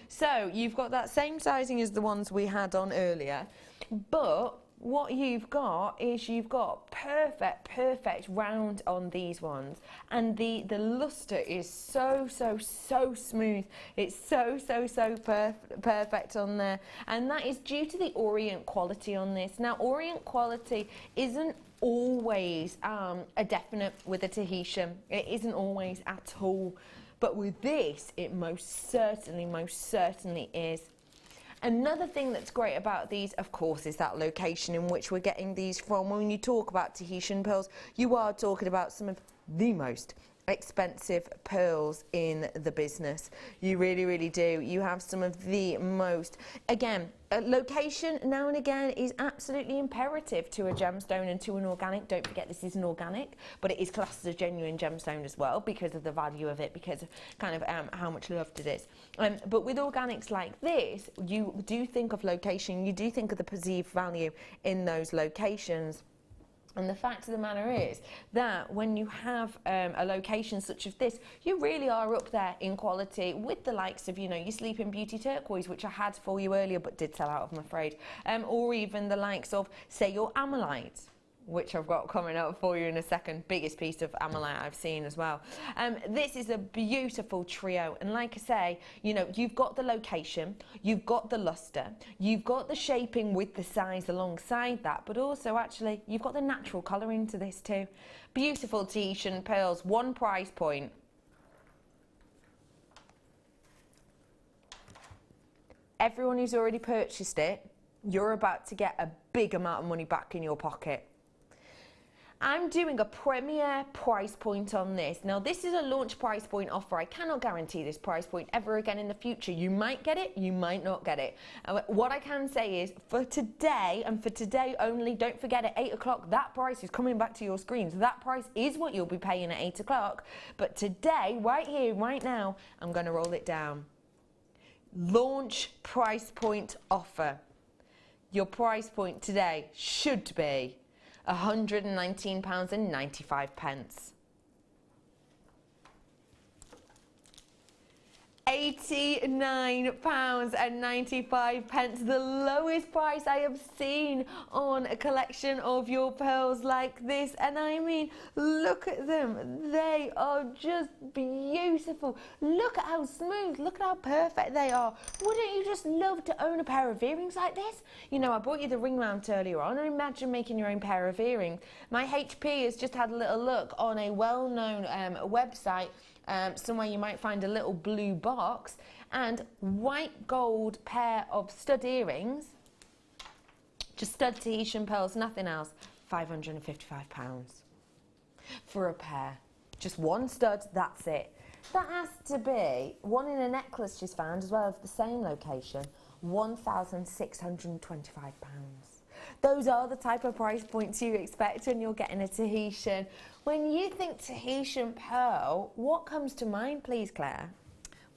So you've got that same sizing as the ones we had on earlier, but what you've got is you've got perfect round on these ones, and the luster is so smooth. It's so perfect on there, and that is due to the orient quality on this. Now, orient quality isn't always a definite with a Tahitian. It isn't always at all, but with this it most certainly is. Another thing that's great about these, of course, is that location in which we're getting these from. When you talk about Tahitian pearls, you are talking about some of the most expensive pearls in the business. You really do. You have some of the most, again, location now and again is absolutely imperative to a gemstone and to an organic. Don't forget, this is an organic, but it is classed as a genuine gemstone as well, because of the value of it, because of kind of how much loved it is. But with organics like this, you do think of location, you do think of the perceived value in those locations. And the fact of the matter is that when you have a location such as this, you really are up there in quality with the likes of, you know, your Sleeping Beauty turquoise, which I had for you earlier but did sell out of, I'm afraid, or even the likes of, say, your Amethyst, which I've got coming up for you in a second. Biggest piece of Amethyst I've seen as well. This is a beautiful trio, and like I say, you know, you've got the location, you've got the luster, you've got the shaping with the size alongside that, but also actually you've got the natural colouring to this too. Beautiful Tahitian pearls, one price point. Everyone who's already purchased it, you're about to get a big amount of money back in your pocket. I'm doing a premier price point on this. Now, this is a launch price point offer. I cannot guarantee this price point ever again in the future. You might get it, you might not get it. What I can say is, for today, and for today only, don't forget at 8 o'clock, that price is coming back to your screens. That price is what you'll be paying at 8 o'clock. But today, right here, right now, I'm going to roll it down. Launch price point offer. Your price point today should be £119.95. £89.95, the lowest price I have seen on a collection of your pearls like this. And I mean, look at them, they are just beautiful. Look at how smooth, look at how perfect they are. Wouldn't you just love to own a pair of earrings like this? You know, I brought you the ring mount earlier on, and imagine making your own pair of earrings. My HP has just had a little look on a well-known website, somewhere you might find a little blue box, and white gold pair of stud earrings, just stud Tahitian pearls, nothing else, £555 for a pair. Just one stud, that's it. That has to be one in a necklace she's found as well of the same location, £1,625. Those are the type of price points you expect when you're getting a Tahitian. When you think Tahitian pearl, what comes to mind, please, Claire?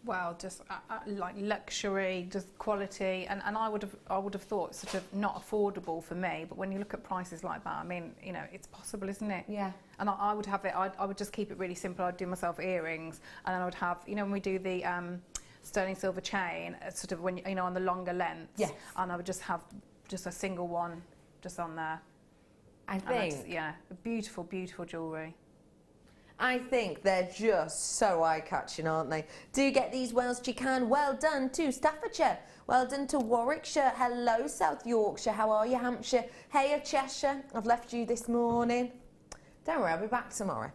Well, just like luxury, just quality, and I would have thought sort of not affordable for me. But when you look at prices like that, I mean, you know, it's possible, isn't it? Yeah. And I would have it. I would just keep it really simple. I'd do myself earrings, and then I would have, you know, when we do the sterling silver chain, sort of when you know on the longer lengths. Yes. And I would just have just a single one just on there. I And think. yeah, beautiful, beautiful jewellery. I think they're just so eye-catching, aren't they? Do get these whilst you can. Well done to Staffordshire. Well done to Warwickshire. Hello, South Yorkshire. How are you, Hampshire? Hey, Cheshire. I've left you this morning. Don't worry, I'll be back tomorrow.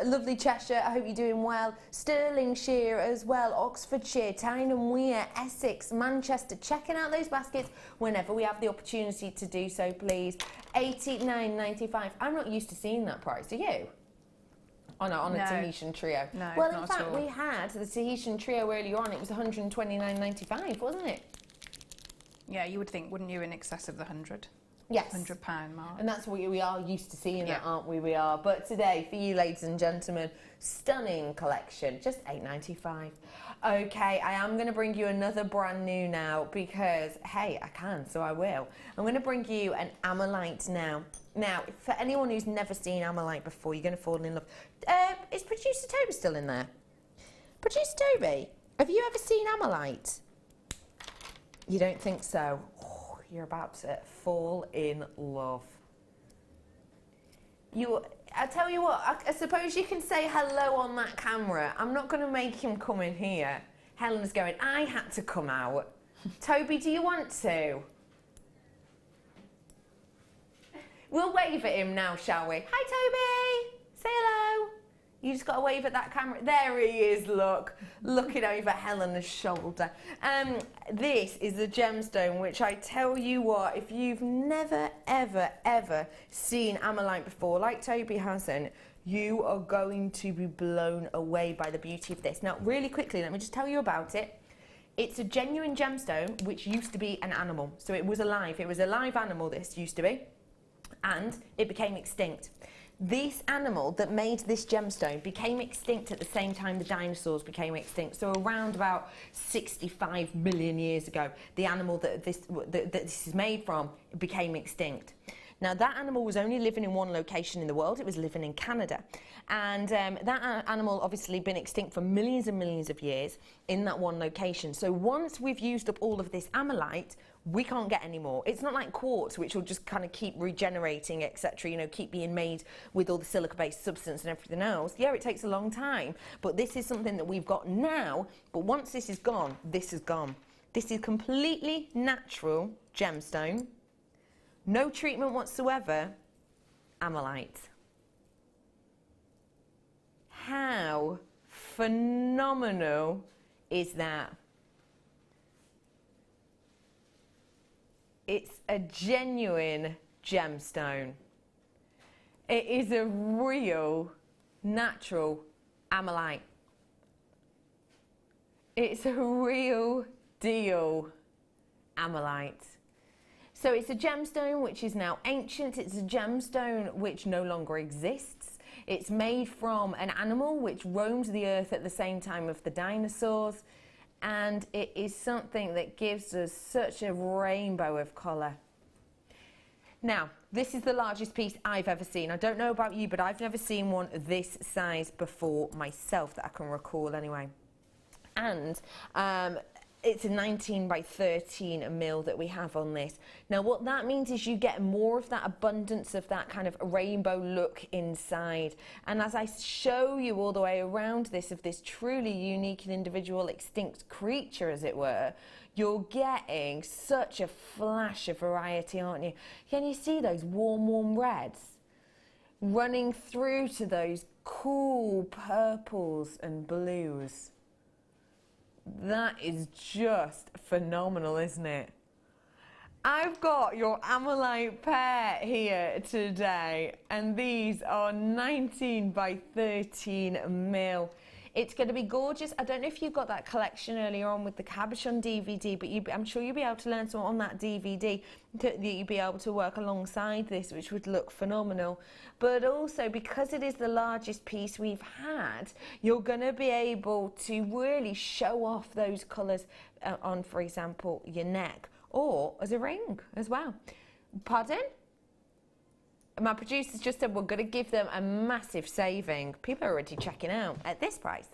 Lovely Cheshire, I hope you're doing well. Stirlingshire as well, Oxfordshire, Tyne and Wear, Essex, Manchester. Checking out those baskets whenever we have the opportunity to do so, please. £89.95. I'm not used to seeing that price, are you? On a Tahitian trio. No, well, not in at fact, all. we had the Tahitian trio earlier on. It was £129.95, wasn't it? Yeah, you would think, wouldn't you, in excess of the 100? Yes. £100 mark. And that's what we are used to seeing, Yeah. that, aren't we? We are. But today, for you, ladies and gentlemen, stunning collection, just £8.95. Okay, I am going to bring you another brand new now because, hey, I can, so I will. I'm going to bring you an Amethyst now. Now, for anyone who's never seen Amethyst before, you're going to fall in love. Is Producer Toby still in there? Producer Toby, have you ever seen Amethyst? You don't think so? Oh, you're about to fall in love. I tell you what, I suppose you can say hello on that camera. I'm not going to make him come in here. Helen's going, I had to come out. Toby, do you want to? We'll wave at him now, shall we? Hi, Toby. Say hello. You just got to wave at that camera. There he is, look. Looking over Helena's shoulder. This is the gemstone, which I tell you what, if you've never, ever, ever seen Amethyst before, like Toby hasn't, you are going to be blown away by the beauty of this. Now, really quickly, let me just tell you about it. It's a genuine gemstone, which used to be an animal. So it was alive. It was a live animal, this used to be. And it became extinct. This animal that made this gemstone became extinct at the same time the dinosaurs became extinct. So around about 65 million years ago, the animal that this is made from became extinct. Now, that animal was only living in one location in the world. It was living in Canada. And that animal obviously been extinct for millions and millions of years in that one location. So once we've used up all of this amethyst, we can't get any more. It's not like quartz, which will just kind of keep regenerating, etc., you know, keep being made with all the silica-based substance and everything else. Yeah, it takes a long time, but this is something that we've got now, but once this is gone, this is gone. This is completely natural gemstone, no treatment whatsoever, amethyst. How phenomenal is that? It's a genuine gemstone. It is a real, natural amethyst. It's a real deal amethyst. So it's a gemstone which is now ancient. It's a gemstone which no longer exists. It's made from an animal which roamed the earth at the same time of the dinosaurs. And it is something that gives us such a rainbow of colour. Now, this is the largest piece I've ever seen. I don't know about you, but I've never seen one this size before myself that I can recall anyway. And it's a 19 by 13 mil that we have on this. Now, what that means is you get more of that abundance of that kind of rainbow look inside. And as I show you all the way around this, of this truly unique and individual extinct creature, as it were, you're getting such a flash of variety, aren't you? Can you see those warm, warm reds running through to those cool purples and blues? That is just phenomenal, isn't it? I've got your amethyst pair here today, and these are 19 by 13 mil. It's going to be gorgeous. I don't know if you got that collection earlier on with the cabbage on DVD, but I'm sure you'll be able to learn some on that DVD that you'll be able to work alongside this, which would look phenomenal. But also, because it is the largest piece we've had, you're going to be able to really show off those colours on, for example, your neck, or as a ring as well. Pardon? My producers just said we're going to give them a massive saving. People are already checking out at this price.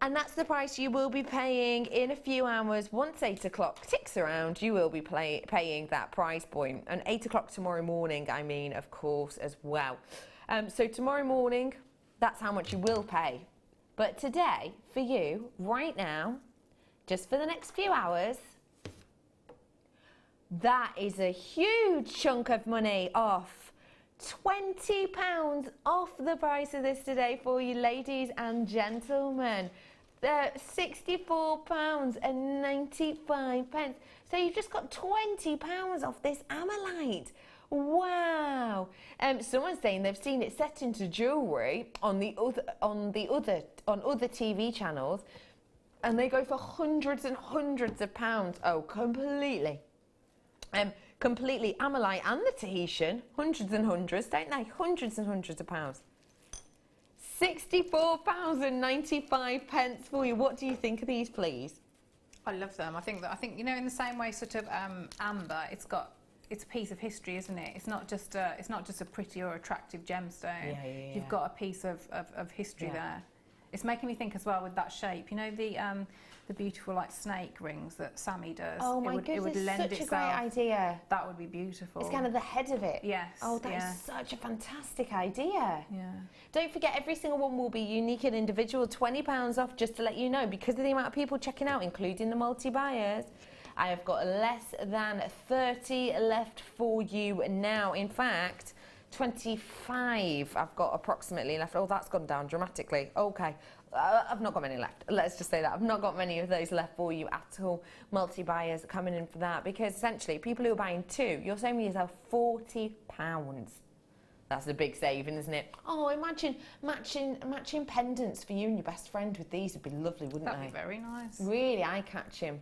And that's the price you will be paying in a few hours. Once 8 o'clock ticks around, you will be paying that price point. And 8 o'clock tomorrow morning, I mean, of course, as well. So tomorrow morning, that's how much you will pay. But today, for you, right now, just for the next few hours, that is a huge chunk of money off. £20 off the price of this today for you, ladies and gentlemen. £64.95. So you've just got £20 off this Amelite. Wow. Someone's saying they've seen it set into jewellery on other TV channels, and they go for hundreds and hundreds of pounds. Oh, completely. Completely Amelite and the Tahitian, hundreds and hundreds, don't they? Hundreds and hundreds of pounds. £64.95 for you. What do you think of these, please? I love them. I think you know, in the same way, sort of amber, it's a piece of history, isn't it? It's not just a pretty or attractive gemstone. Yeah. You've got a piece of history there. It's making me think as well with that shape. You know the beautiful like snake rings that Sammy does. Oh my goodness, it would lend such itself. a great idea. That would be beautiful. It's kind of the head of it. Yes. Oh, that's such a fantastic idea. Yeah. Don't forget, every single one will be unique and individual. £20 off, just to let you know, because of the amount of people checking out, including the multi-buyers. I have got less than 30 left for you now. In fact, 25 I've got approximately left. Oh, that's gone down dramatically. Okay. I've not got many left. Let's just say that. I've not got many of those left for you at all. Multi-buyers coming in for that, because essentially people who are buying two, you're saving yourself £40. That's a big saving, isn't it? Oh, imagine matching pendants for you and your best friend with these would be lovely, wouldn't they? That'd be very nice. Really eye-catching.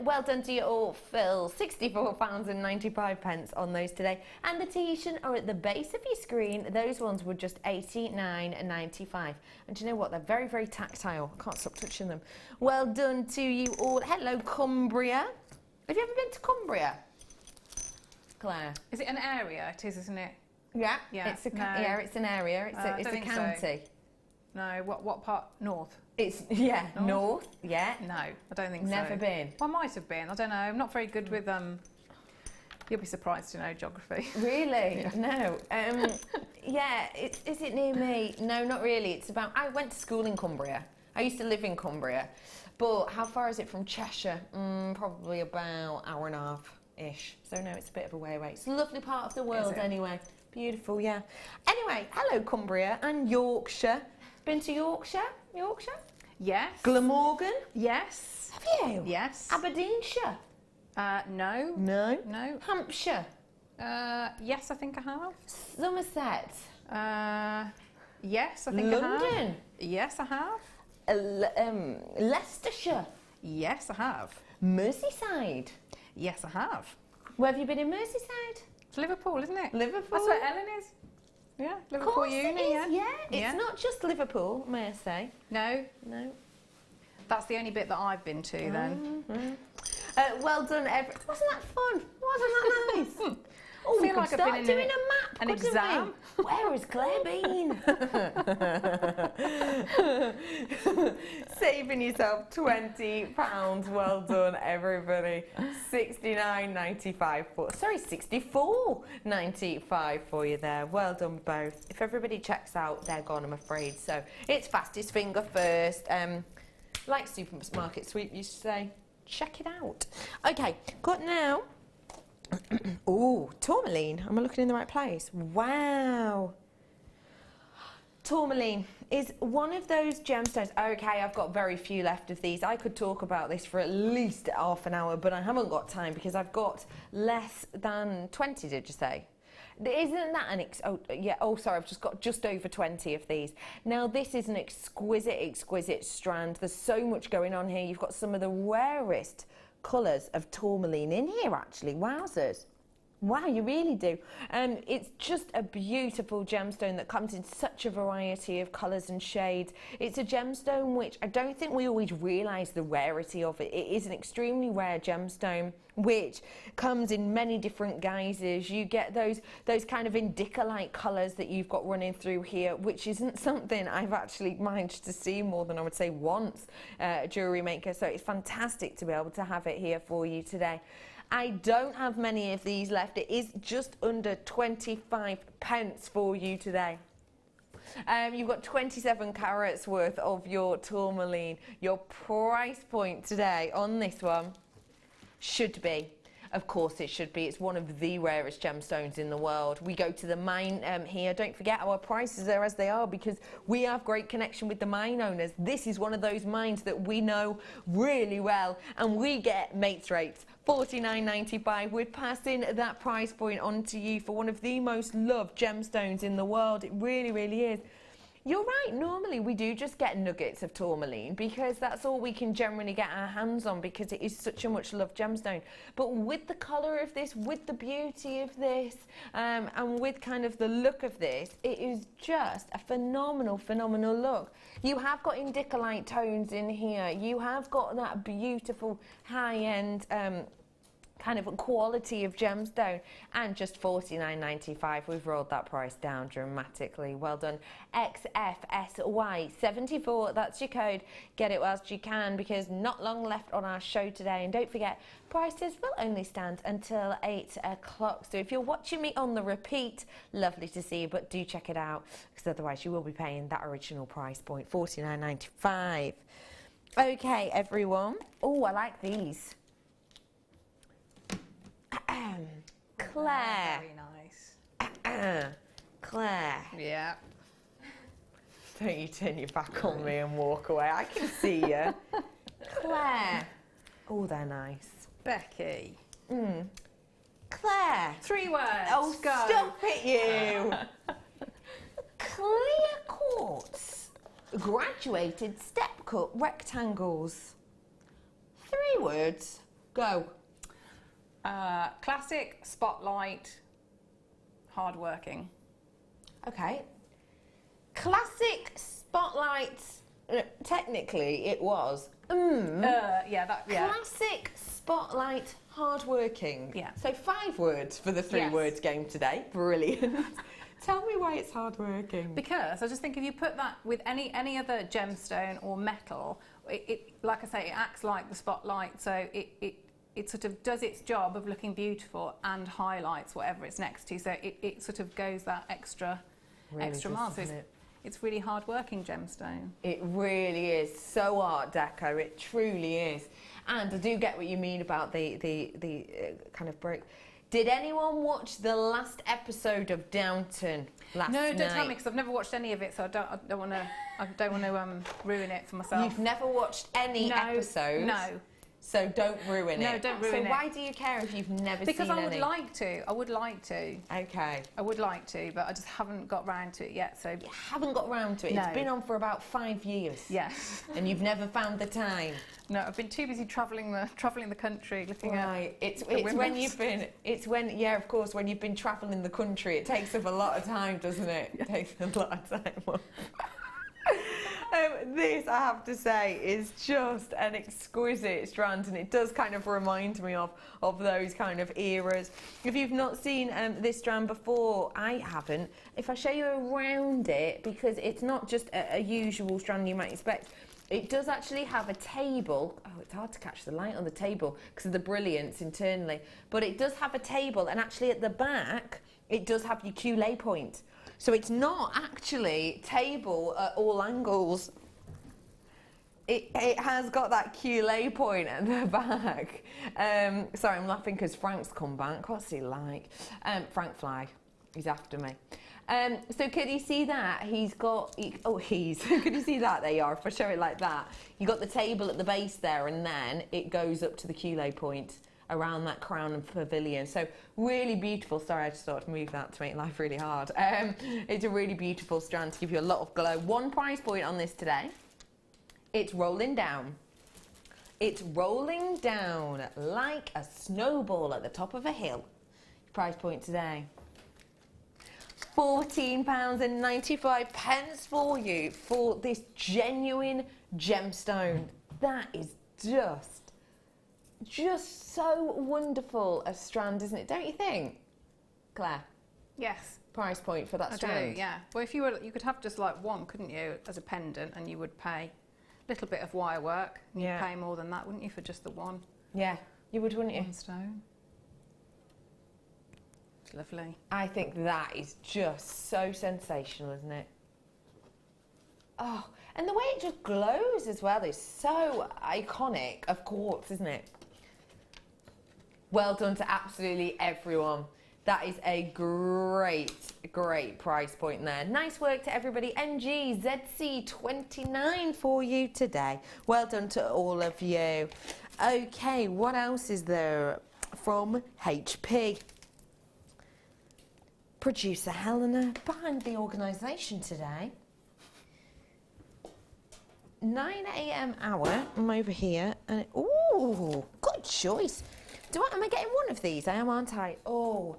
Well done to you all, Phil. £64.95 on those today. And the Tahitian are at the base of your screen. Those ones were just $89.95. And do you know what? They're very, very tactile. I can't stop touching them. Well done to you all. Hello, Cumbria. Have you ever been to Cumbria, Claire? Is it an area? It is, isn't it? Yeah. Yeah. It's an area. It's a county. So. No. What part? North. It's north. Yeah. No, I don't think so. Never been. Well, I might have been. I don't know. I'm not very good with You'll be surprised to know geography. Really? Yeah. No. Is it near me? No, not really. It's about. I went to school in Cumbria. I used to live in Cumbria, but how far is it from Cheshire? Probably about hour and a half ish. So no, it's a bit of a way away. It's a lovely part of the world anyway. Beautiful, yeah. Anyway, hello Cumbria and Yorkshire. Been to Yorkshire? Yes. Glamorgan? Yes. Have you? Yes. Aberdeenshire? No. No? No. Hampshire? Yes, I think I have. Somerset? Yes, I think I have. London? Yes, I have. Leicestershire? Yes, I have. Merseyside? Yes, I have. Where have you been in Merseyside? It's Liverpool, isn't it? Liverpool? That's where Ellen is. Yeah, Liverpool Uni, yeah. It's not just Liverpool, may I say. No. That's the only bit that I've been to then. Well done, wasn't that fun? Wasn't that nice? Oh, we could start doing a map, an exam. Where has Claire been? Saving yourself £20. Well done, everybody. £64.95 for you there. Well done, both. If everybody checks out, they're gone, I'm afraid. So it's fastest finger first. Like Supermarket Sweep used to say, check it out. Okay, got now. Oh, tourmaline. Am I looking in the right place? Wow. Tourmaline is one of those gemstones. Okay, I've got very few left of these. I could talk about this for at least half an hour, but I haven't got time because I've got less than 20, did you say? Isn't that an sorry, I've just got just over 20 of these. Now, this is an exquisite strand. There's so much going on here. You've got some of the rarest colours of tourmaline in here, actually. Wowzers. Wow, you really do. It's just a beautiful gemstone that comes in such a variety of colours and shades. It's a gemstone which I don't think we always realise the rarity of it. It is an extremely rare gemstone which comes in many different guises. You get those kind of indica-like colours that you've got running through here, which isn't something I've actually managed to see more than I would say once at Jewellery Maker. So it's fantastic to be able to have it here for you today. I don't have many of these left. It is just under 25 pence for you today. You've got 27 carats worth of your tourmaline. Your price point today on this one should be, of course it should be, it's one of the rarest gemstones in the world. We go to the mine here. Don't forget our prices are as they are because we have great connection with the mine owners. This is one of those mines that we know really well and we get mates rates. $49.95. We're passing that price point on to you for one of the most loved gemstones in the world. It really, really is. You're right, normally we do just get nuggets of tourmaline because that's all we can generally get our hands on because it is such a much loved gemstone. But with the colour of this, with the beauty of this, and with kind of the look of this, it is just a phenomenal, phenomenal look. You have got indica-like tones in here. You have got that beautiful high-end kind of quality of gemstone, and just $49.95. We've rolled that price down dramatically. Well done. XFSY74, that's your code. Get it whilst you can because not long left on our show today. And don't forget, prices will only stand until 8 o'clock. So if you're watching me on the repeat, lovely to see you, but do check it out because otherwise you will be paying that original price point, $49.95. Okay, everyone. Oh, I like these. Claire. Very nice. Claire. Yeah. Don't you turn your back on me and walk away. I can see you. Claire. Oh, they're nice. Becky. Claire. 3 words. Oh, go. stop it, you. Clear quartz. Graduated step cut rectangles. 3 words. Go. Classic, spotlight, hard-working. Okay. Classic spotlight. Technically, it was. Yeah. Classic spotlight, hardworking. Yeah. So 5 words for the 3 Yes. words game today. Brilliant. Tell me why it's hardworking. Because I just think if you put that with any other gemstone or metal, it like I say, it acts like the spotlight. So it sort of does its job of looking beautiful and highlights whatever it's next to. So it sort of goes that extra mile. So it's really hard-working gemstone. It really is. So Art Deco. It truly is. And I do get what you mean about the kind of break. Did anyone watch the last episode of Downton last night? No, don't tell me because I've never watched any of it, so I don't want to ruin it for myself. You've never watched any episodes? No. So don't ruin it. No, don't ruin it. So why do you care if you've never seen any? Because I would like to. I would like to. Okay. I would like to, but I just haven't got round to it yet. So You haven't got round to it. No. It's been on for about 5 years. yes. And you've never found the time. No, I've been too busy travelling the country, looking Right. It's the when women's. you've been. It's when of course when you've been travelling the country. It takes up a lot of time, doesn't it? It takes a lot of time. This, I have to say, is just an exquisite strand, and it does kind of remind me of those kind of eras. If you've not seen this strand before, I haven't. If I show you around it, because it's not just a usual strand you might expect, it does actually have a table. Oh, it's hard to catch the light on the table because of the brilliance internally, but it does have a table, and actually at the back, it does have your Q-lay point. So it's not actually table at all angles. It has got that Q-lay point at the back. Sorry, I'm laughing because Frank's come back. What's he like? Frank Fly. He's after me. So could you see that? Could you see that? There you are. If I show it like that. You got the table at the base there, and then it goes up to the Q-lay point around that crown and pavilion. So really beautiful. Sorry, I just thought to move that to make life really hard. It's a really beautiful strand to give you a lot of glow. 1 price point on this today. It's rolling down. It's rolling down like a snowball at the top of a hill. price point today. £14.95 for you for this genuine gemstone. That is just so wonderful a strand, isn't it? Don't you think, Claire? Yes. Price point for that I strand. do, yeah. Well, if you were, you could have just like one, couldn't you, as a pendant, and you would pay a little bit of wire work. You'd pay more than that, wouldn't you, for just the one? Yeah, you would, wouldn't you? One stone. It's lovely. I think that is just so sensational, isn't it? Oh, and the way it just glows as well is so iconic of quartz, isn't it? Well done to absolutely everyone. That is a great price point there. Nice work to everybody. NGZC29 for you today. Well done to all of you. Okay, what else is there from HP? Producer Helena behind the organisation today. 9 a.m. hour, I'm over here, and ooh, good choice. Am I getting one of these? I am, aren't I? Oh,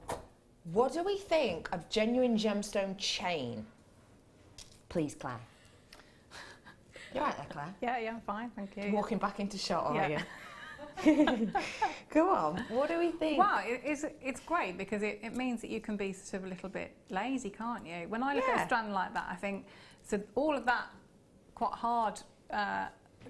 what do we think of genuine gemstone chain? Please, Claire. You're right there, Claire. Yeah, I'm fine, thank you. You're walking back into shot, are Yeah. you? Go on, what do we think? Well, it's great because it means that you can be sort of a little bit lazy, can't you? When I look at a strand like that, I think, so all of that quite hard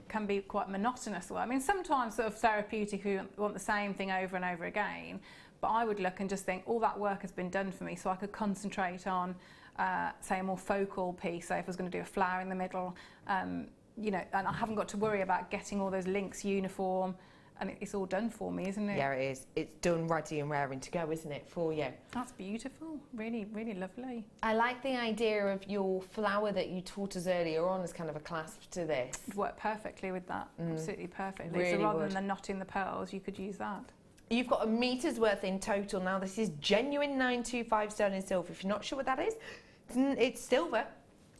can be quite monotonous. I mean, sometimes sort of therapeutic, you want the same thing over and over again, but I would look and just think, all that work has been done for me, so I could concentrate on, say, a more focal piece. So if I was going to do a flower in the middle, you know, and I haven't got to worry about getting all those links uniform, and it's all done for me, isn't it? Yeah, it is. It's done, ready and raring to go, isn't it, for you? That's beautiful. Really, really lovely. I like the idea of your flower that you taught us earlier on as kind of a clasp to this. It'd work perfectly with that. Absolutely perfectly. Really so rather would. than the knot in the pearls, you could use that. You've got a metre's worth in total. Now, this is genuine 925 sterling silver. If you're not sure what that is, it's silver.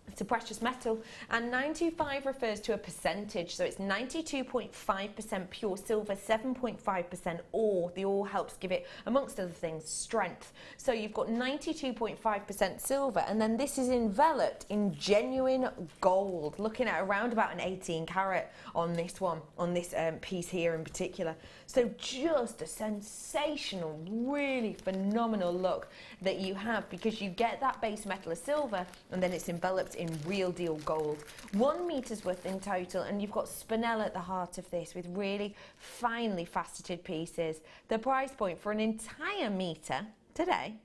It's a precious metal, and 925 refers to a percentage, so it's 92.5% pure silver, 7.5% ore. The ore helps give it, amongst other things, strength. So you've got 92.5% silver, and then this is enveloped in genuine gold, looking at around about an 18 carat on this one, on this piece here in particular. So just a sensational, really phenomenal look that you have, because you get that base metal of silver, and then it's enveloped in real deal gold. 1 meter's worth in total, and you've got spinel at the heart of this with really finely faceted pieces. The price point for an entire meter today,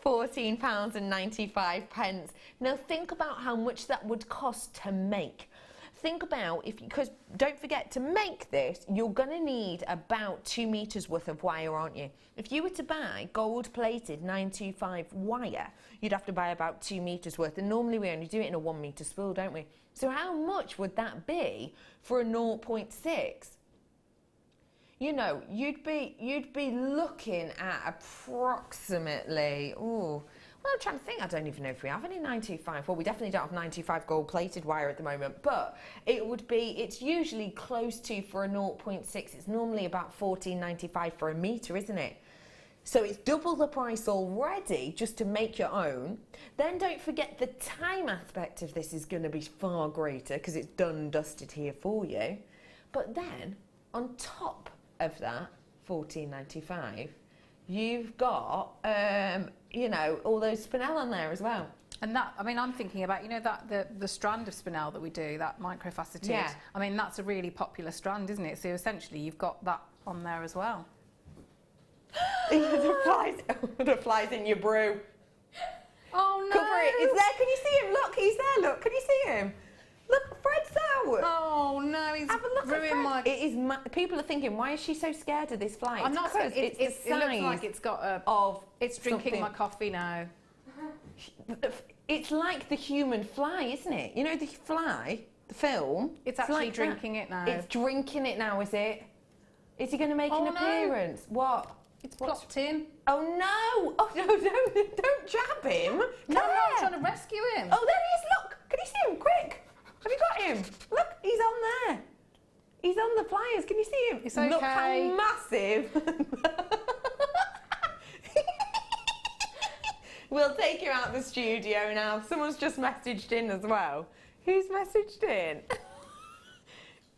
£14.95. Now think about how much that would cost to make. Think about, because don't forget, to make this, you're going to need about 2 meters worth of wire, aren't you? If you were to buy gold-plated 925 wire, you'd have to buy about 2 meters worth, and normally we only do it in a 1 meter spool, don't we? So how much would that be for a 0.6? You know, you'd be looking at approximately, ooh, well, I'm trying to think. I don't even know if we have any 925. Well, we definitely don't have 925 gold-plated wire at the moment, but it would be, it's usually close to, for a 0.6, it's normally about $14.95 for a metre, isn't it? So it's double the price already just to make your own. Then don't forget the time aspect of this is going to be far greater because it's done and dusted here for you. But then, on top of that, $14.95, you've got, you know, all those spinel on there as well. And that, I mean, I'm thinking about, you know, that the strand of spinel that we do, that microfaceted. Yeah. I mean, that's a really popular strand, isn't it? So essentially, you've got that on there as well. The flies in your brew. Oh no! Cover it. It's there. Can you see him? Look, he's there. Look, can you see him? Look, Fred's out. Oh no, he's Have a look at ruined Fred. my. It is. People are thinking, why is she so scared of this fly? I'm not scared. It's It the looks size like it's got a. of. It's drinking something. my coffee now. It's like the human fly, isn't it? You know the fly, the film. It's actually like drinking it now. It's drinking it now, is it? Is he going to make an no. appearance? What? It's plopped in. Oh no! Oh no! Don't jab him! No, Come I'm here. trying to rescue him. Oh, there he is! Look! Can you see him? Quick! Have you got him? Look, he's on there. He's on the pliers. Can you see him? It's Look okay. how massive. We'll take you out the studio now. Someone's just messaged in as well. Who's messaged in?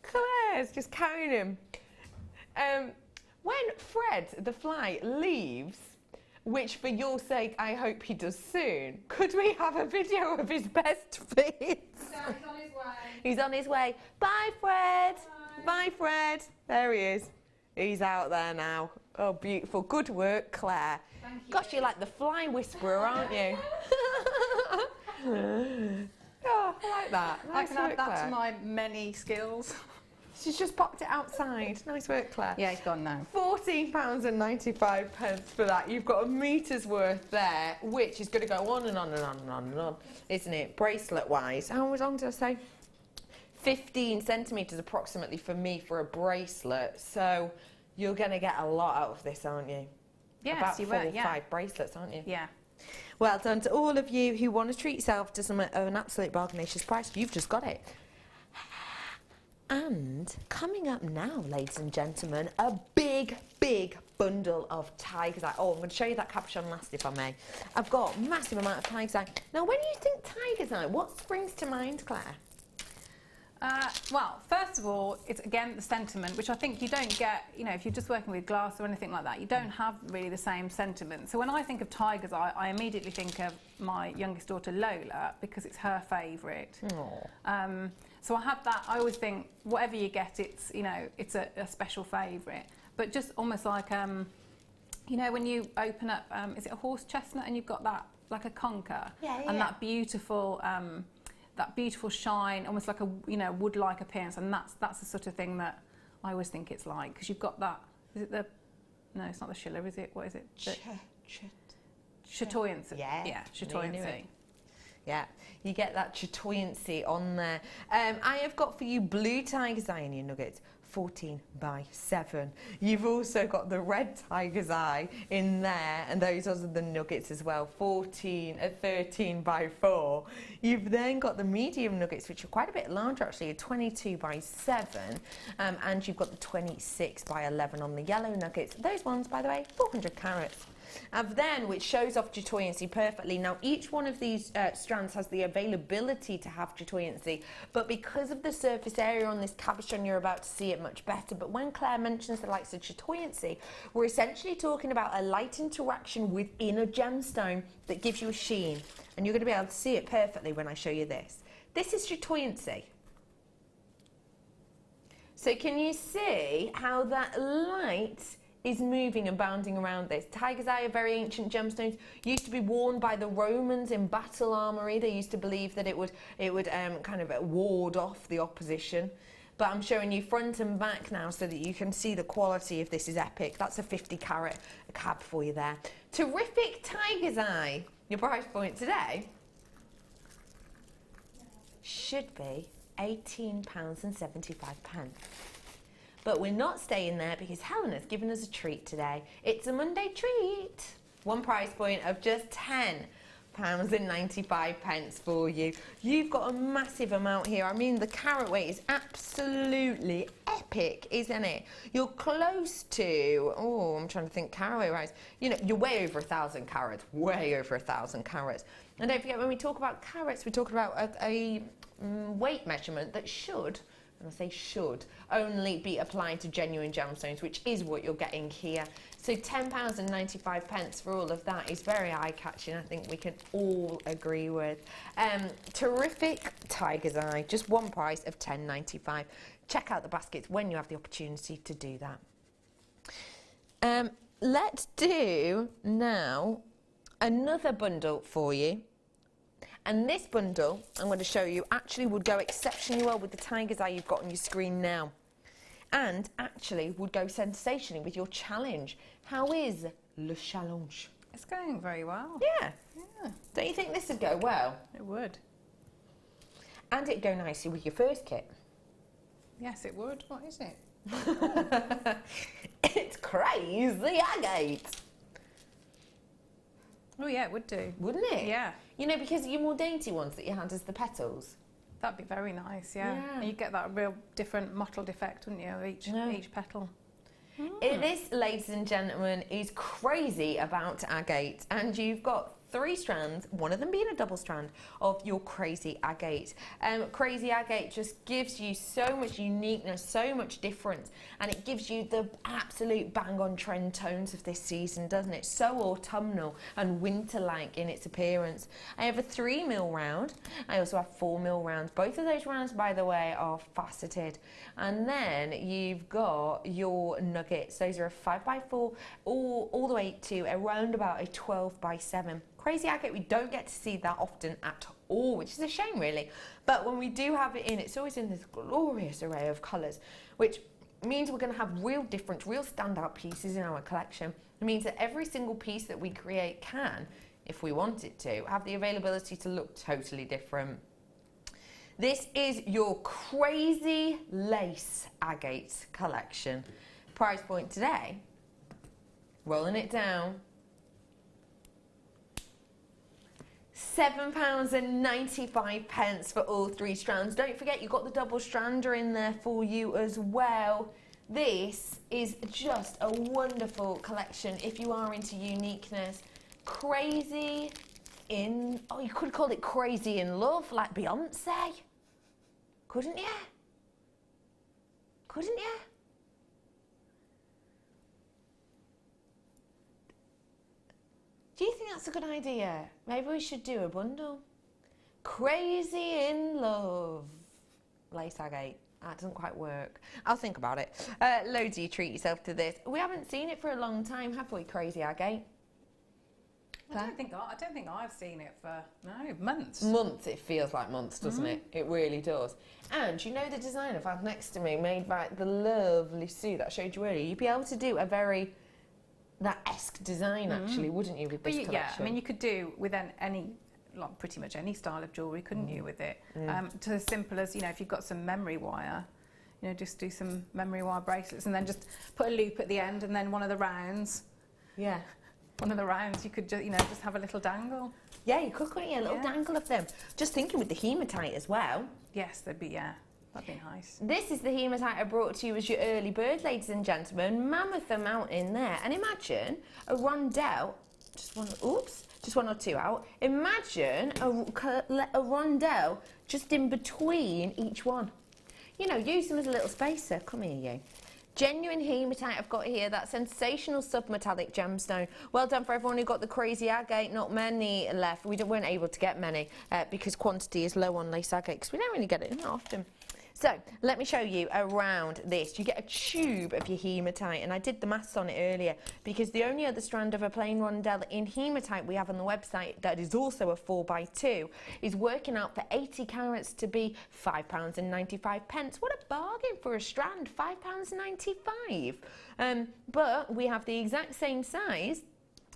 Claire's just carrying him. When Fred the fly leaves, which for your sake I hope he does soon, could we have a video of his best fits? He's on his way. He's on his way. Bye, Fred. Bye, Fred. There he is. He's out there now. Oh, beautiful. Good work, Claire. Thank you. Gosh, you're like the fly whisperer, aren't you? Oh, I like that. I Nice can work, add that Claire. to my many skills. She's just popped it outside. Nice work, Claire. Yeah, he's gone now. £14.95 for that. You've got a metre's worth there, which is going to go on and on and on and on and on, isn't it? Bracelet-wise. How long did I say? 15 centimetres approximately for me for a bracelet. So you're going to get a lot out of this, aren't you? Yes, About you 4 will, or yeah. 5 bracelets, aren't you? Yeah. Well done to all of you who want to treat yourself to some of an absolute bargainacious price. You've just got it. And coming up now, ladies and gentlemen, a big, big bundle of tiger's eye. Oh, I'm going to show you that capuchon last, if I may. I've got a massive amount of tiger's eye. Now, when you think tiger's eye, what springs to mind, Claire? Well, first of all, it's again the sentiment, which I think you don't get, you know, if you're just working with glass or anything like that, you don't have really the same sentiment. So when I think of tiger's eye, I immediately think of my youngest daughter Lola, because it's her favourite. So I have that. I always think whatever you get, it's, you know, it's a special favourite. But just almost like, you know, when you open up, is it a horse chestnut, and you've got that like a conker, and that beautiful shine, almost like a, you know, wood-like appearance, and that's the sort of thing that I always think it's like, because you've got that. Is it the? No, it's not the Schiller, is it? What is it? Chatoyancy. Yeah, chatoyancy. Yeah, you get that chatoyancy on there. I have got for you blue tiger's eye in your nuggets, 14x7. You've also got the red tiger's eye in there, and those are the nuggets as well, 13x4. You've then got the medium nuggets, which are quite a bit larger actually, 22x7, and you've got the 26x11 on the yellow nuggets. Those ones, by the way, 400 carats. Then, which shows off chatoyancy perfectly. Now, each one of these strands has the availability to have chatoyancy, but because of the surface area on this cabochon, you're about to see it much better. But when Claire mentions the likes of chatoyancy, we're essentially talking about a light interaction within a gemstone that gives you a sheen, and you're going to be able to see it perfectly when I show you this. This is chatoyancy. So can you see how that light is moving and bounding around this? Tiger's eye are very ancient gemstones, used to be worn by the Romans in battle armory. They used to believe that it would kind of ward off the opposition. But I'm showing you front and back now so that you can see the quality of this is epic. That's a 50 carat cab for you there. Terrific tiger's eye. Your price point today should be £18.75. But we're not staying there, because Helena's given us a treat today. It's a Monday treat. One price point of just £10.95 for you. You've got a massive amount here. I mean, the carat weight is absolutely epic, isn't it? You're close to, oh, I'm trying to think carat weight wise. You know, you're way over 1,000 carats, way over 1,000 carats. And don't forget, when we talk about carats, we're talking about a weight measurement that should, and I say should, only be applied to genuine gemstones, which is what you're getting here. So £10.95 for all of that is very eye-catching, I think we can all agree with. Terrific tiger's eye, just one price of £10.95. Check out the baskets when you have the opportunity to do that. Let's do now another bundle for you. And this bundle, I'm going to show you, actually would go exceptionally well with the tiger's eye you've got on your screen now. And actually would go sensationally with your challenge. How is le challenge? It's going very well. Yeah. Don't you think this would go well? It would. And it'd go nicely with your first kit. Yes, it would. What is it? It's crazy agate. Oh yeah, it would do. Wouldn't it? Yeah. You know, because your more dainty ones that you had as the petals. That'd be very nice, yeah. And you get that real different mottled effect, wouldn't you, of each petal. This, ladies and gentlemen, is crazy about agate, and you've got 3 strands, one of them being a double strand, of your crazy agate. Crazy agate just gives you so much uniqueness, so much difference, and it gives you the absolute bang on trend tones of this season, doesn't it? So autumnal and winter-like in its appearance. I have a 3mm round. I also have 4mm rounds. Both of those rounds, by the way, are faceted. And then you've got your nuggets. Those are a 5x4 all the way to around about a 12x7. Crazy agate, we don't get to see that often at all, which is a shame really. But when we do have it in, it's always in this glorious array of colours, which means we're going to have real different, real standout pieces in our collection. It means that every single piece that we create can, if we want it to, have the availability to look totally different. This is your crazy lace agate collection. Price point today, rolling it down, £7.95 for all 3 strands. Don't forget, you've got the double strander in there for you as well. This is just a wonderful collection if you are into uniqueness. Crazy in, oh, you could call it crazy in love, like Beyonce. Couldn't you? Couldn't you? Do you think that's a good idea? Maybe we should do a bundle. Crazy in love. Lace agate. That doesn't quite work. I'll think about it. Loads of you treat yourself to this. We haven't seen it for a long time, have we, crazy agate? I don't think I've seen it for, no, months. Months, it feels like months, doesn't it? It really does. And you know the design I've had next to me, made by the lovely Sue that I showed you earlier, you'd be able to do a very, that-esque design actually, wouldn't you, with this collection? Yeah, I mean, you could do with any, like pretty much any style of jewellery, couldn't you, with it? To as simple as, you know, if you've got some memory wire, you know, just do some memory wire bracelets and then just put a loop at the end and then one of the rounds. Yeah. One of the rounds, you could just, you know, just have a little dangle. Yeah, you could, couldn't you? A little dangle of them. Just thinking with the hematite as well. Yes, that'd be nice. This is the hematite I brought to you as your early bird, ladies and gentlemen. Mammoth amount in there. And imagine a rondelle, just one or two out. Imagine a rondelle just in between each one. You know, use them as a little spacer. Come here, you. Genuine hematite I've got here, that sensational submetallic gemstone. Well done for everyone who got the crazy agate. Not many left. We weren't able to get many because quantity is low on lace agate because we don't really get it in often. So let me show you around this. You get a tube of your hematite, and I did the maths on it earlier because the only other strand of a plain rondelle in hematite we have on the website that is also a 4x2 is working out for 80 carats to be £5.95. What a bargain for a strand, £5.95. But we have the exact same size.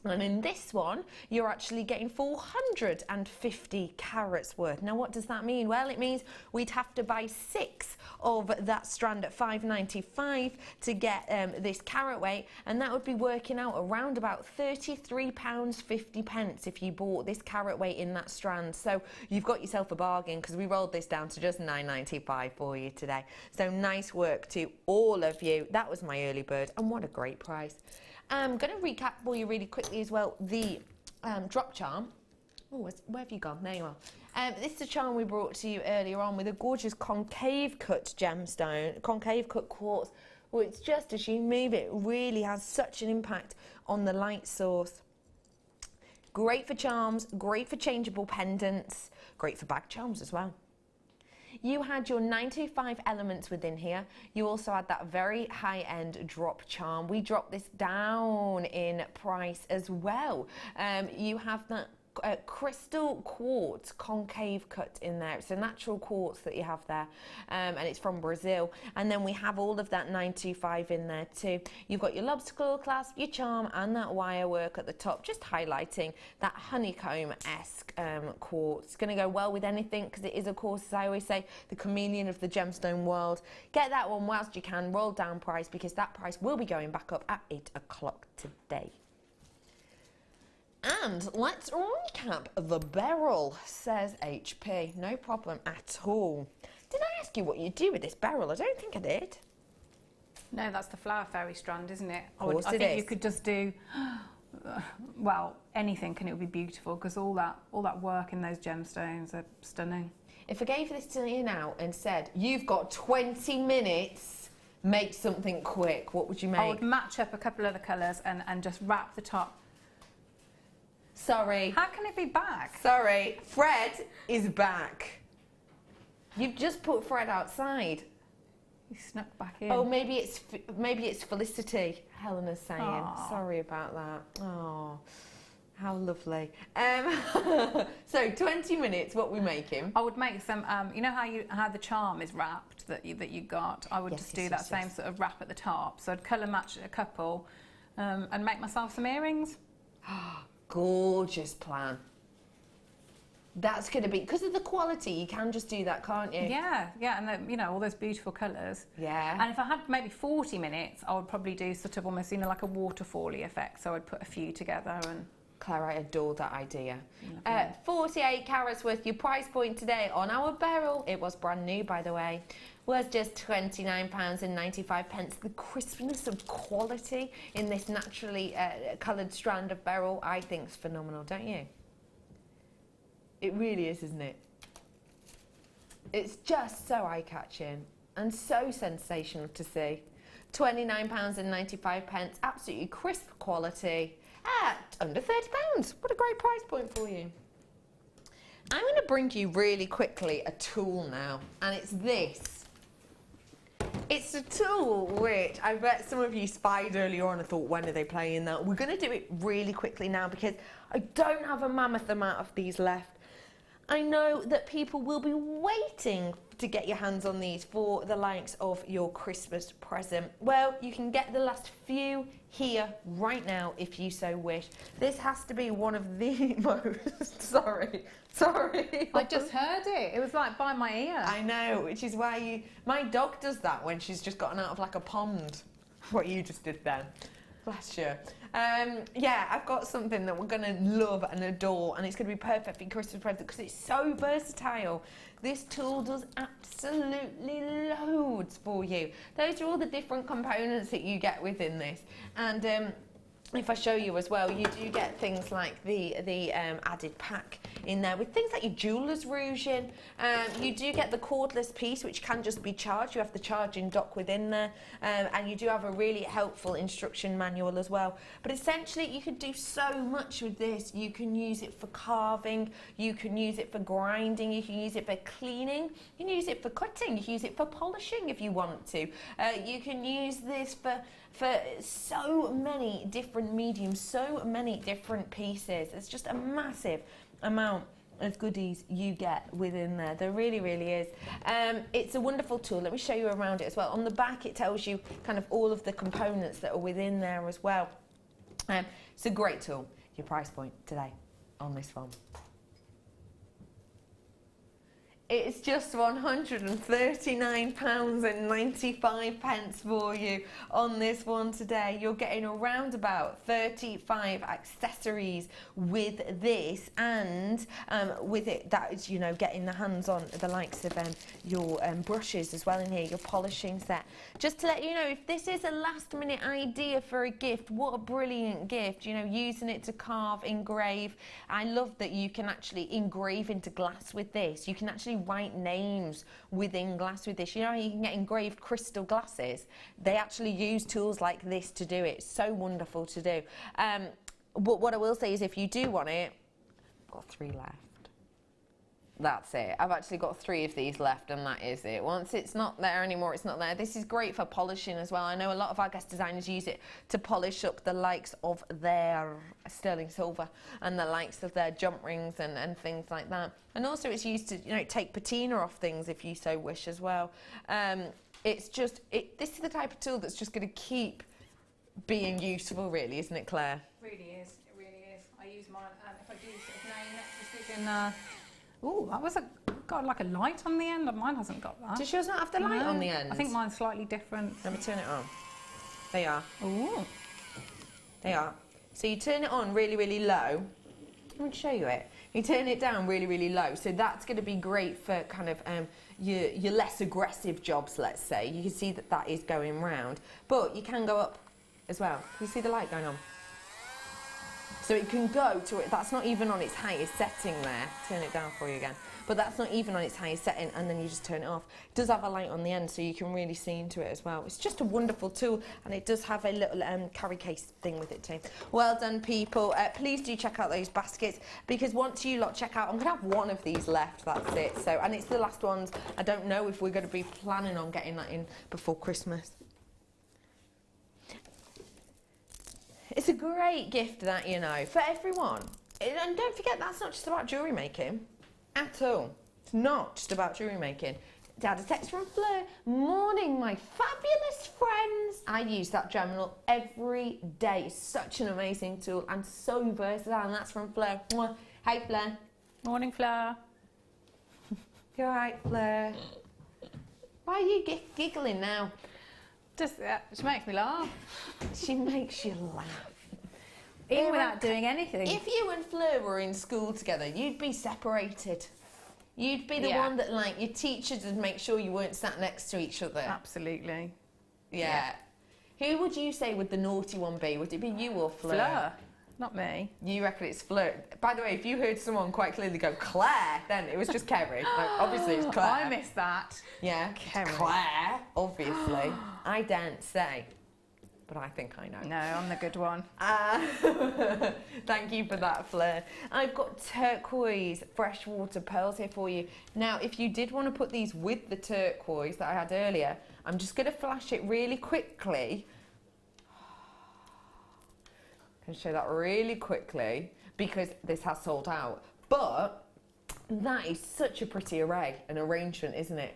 And in this one, you're actually getting 450 carats worth. Now, what does that mean? Well, it means we'd have to buy 6 of that strand at £5.95 to get this carat weight, and that would be working out around about £33.50 if you bought this carat weight in that strand. So you've got yourself a bargain because we rolled this down to just £9.95 for you today. So nice work to all of you. That was my early bird, and what a great price. I'm going to recap for you really quickly as well the drop charm. Oh, where have you gone? There you are. This is a charm we brought to you earlier on with a gorgeous concave cut gemstone, concave cut quartz. Well, it's just as you move it really has such an impact on the light source. Great for charms, great for changeable pendants, great for bag charms as well. You had your 925 elements within here. You also had that very high-end drop charm. We dropped this down in price as well. You have that crystal quartz concave cut in there. It's a natural quartz that you have there, and it's from Brazil. And then we have all of that 925 in there too. You've got your lobster claw clasp, your charm, and that wire work at the top, just highlighting that honeycomb-esque quartz. It's going to go well with anything because it is, of course, as I always say, the chameleon of the gemstone world. Get that one whilst you can. Roll down price because that price will be going back up at 8 o'clock today. And let's recap the beryl, says HP. No problem at all. Did I ask you what you do with this beryl? I don't think I did. No, that's the flower fairy strand, isn't it? Of course I think you could just do well, anything, and it would be beautiful, because all that work in those gemstones are stunning. If I gave this to you now and said, you've got 20 minutes, make something quick, what would you make? I would match up a couple of the colours and just wrap the top. Sorry. How can it be back? Sorry, Fred is back. You've just put Fred outside. He snuck back in. Oh, maybe it's Felicity, Helena's saying. Aww. Sorry about that. Oh, how lovely. So 20 minutes, what we making? I would make some, you know how the charm is wrapped that you got? I would Yes, just yes, do that yes, same yes. sort of wrap at the top. So I'd colour match a couple and make myself some earrings. Gorgeous plan. That's going to be, because of the quality, you can just do that, can't you? Yeah, and you know, all those beautiful colours. Yeah. And if I had maybe 40 minutes, I would probably do sort of almost, you know, like a waterfall-y effect. So I'd put a few together and... Claire, I adore that idea. Lovely. 48 carats worth. Your price point today on our beryl, it was brand new by the way, was just £29.95. The crispness of quality in this naturally coloured strand of beryl, I think is phenomenal, don't you? It really is, isn't it? It's just so eye-catching and so sensational to see. £29.95, absolutely crisp quality at under £30. What a great price point for you. I'm going to bring you really quickly a tool now, and it's this. It's a tool which I bet some of you spied earlier on and thought, when are they playing that? We're going to do it really quickly now because I don't have a mammoth amount of these left. I know that people will be waiting to get your hands on these for the likes of your Christmas present. Well, you can get the last few here right now if you so wish. This has to be one of the most... Sorry. I just heard it. It was like by my ear. I know, which is why you... My dog does that when she's just gotten out of like a pond. What you just did then. Bless you. Yeah, I've got something that we're going to love and adore, and it's going to be perfect for Christmas present because it's so versatile. This tool does absolutely loads for you. Those are all the different components that you get within this. And if I show you as well, you do get things like the added pack in there with things like your jeweller's rouge in. You do get the cordless piece, which can just be charged. You have the charging dock within there, and you do have a really helpful instruction manual as well. But essentially, you can do so much with this. You can use it for carving, you can use it for grinding, you can use it for cleaning, you can use it for cutting, you can use it for polishing if you want to. You can use this for so many different mediums, so many different pieces. It's just a massive amount of goodies you get within there. There really, really is. It's a wonderful tool. Let me show you around it as well. On the back, it tells you kind of all of the components that are within there as well. It's a great tool. Your price point today on this one. It's just £139.95 for you on this one today. You're getting around about 35 accessories with this, and with it, that is, you know, getting the hands on the likes of your brushes as well in here, your polishing set. Just to let you know, if this is a last minute idea for a gift, what a brilliant gift, you know, using it to carve, engrave. I love that you can actually engrave into glass with this. You can actually write names within glass with this. You know how you can get engraved crystal glasses? They actually use tools like this to do it. So wonderful to do. But what I will say is, if you do want it, I've got 3 left. That's it. I've actually got 3 of these left, and that is it. Once it's not there anymore, it's not there. This is great for polishing as well. I know a lot of our guest designers use it to polish up the likes of their sterling silver and the likes of their jump rings and things like that. And also it's used to, you know, take patina off things if you so wish as well. It's just, this is the type of tool that's just going to keep being useful, really, isn't it, Claire? It really is. It really is. I use mine, if I do sort of name precision. Oh, that was got like a light on the end. Mine hasn't got that. Does yours not have the light on the end? I think mine's slightly different. Let me turn it on. They are. Ooh. They are. So you turn it on really, really low. Let me show you it. You turn it down really, really low. So that's going to be great for kind of your less aggressive jobs, let's say. You can see that that is going round. But you can go up as well. Can you see the light going on? So it can go to it. That's not even on its highest setting there. Turn it down for you again. But that's not even on its highest setting, and then you just turn it off. It does have a light on the end, so you can really see into it as well. It's just a wonderful tool, and it does have a little carry case thing with it too. Well done, people. Please do check out those baskets, because once you lot check out, I'm going to have one of these left, that's it. So, and it's the last ones. I don't know if we're going to be planning on getting that in before Christmas. It's a great gift, that, you know, for everyone. And don't forget, that's not just about jewellery making at all. It's not just about jewellery making. Dad, a text from Fleur. Morning, my fabulous friends. I use that journal every day. It's such an amazing tool and so versatile, and that's from Fleur. Mwah. Hey, Fleur. Morning, Fleur. You all right, Fleur? Why are you giggling now? Just, she makes me laugh. She makes you laugh. Even without doing anything. If you and Fleur were in school together, you'd be separated. You'd be the one that, like, your teachers would make sure you weren't sat next to each other. Absolutely. Yeah. Who would you say would the naughty one be? Would it be you or Fleur? Fleur, not me. You reckon it's Fleur? By the way, if you heard someone quite clearly go, Claire, then it was just Kerry. Like, obviously it's Claire. I missed that. Yeah. Kerry. Claire, obviously. I daren't say, but I think I know. No, I'm the good one. Thank you for that, Fleur. I've got turquoise freshwater pearls here for you. Now, if you did want to put these with the turquoise that I had earlier, I'm just going to flash it really quickly. I can show that really quickly because this has sold out. But that is such a pretty array and arrangement, isn't it?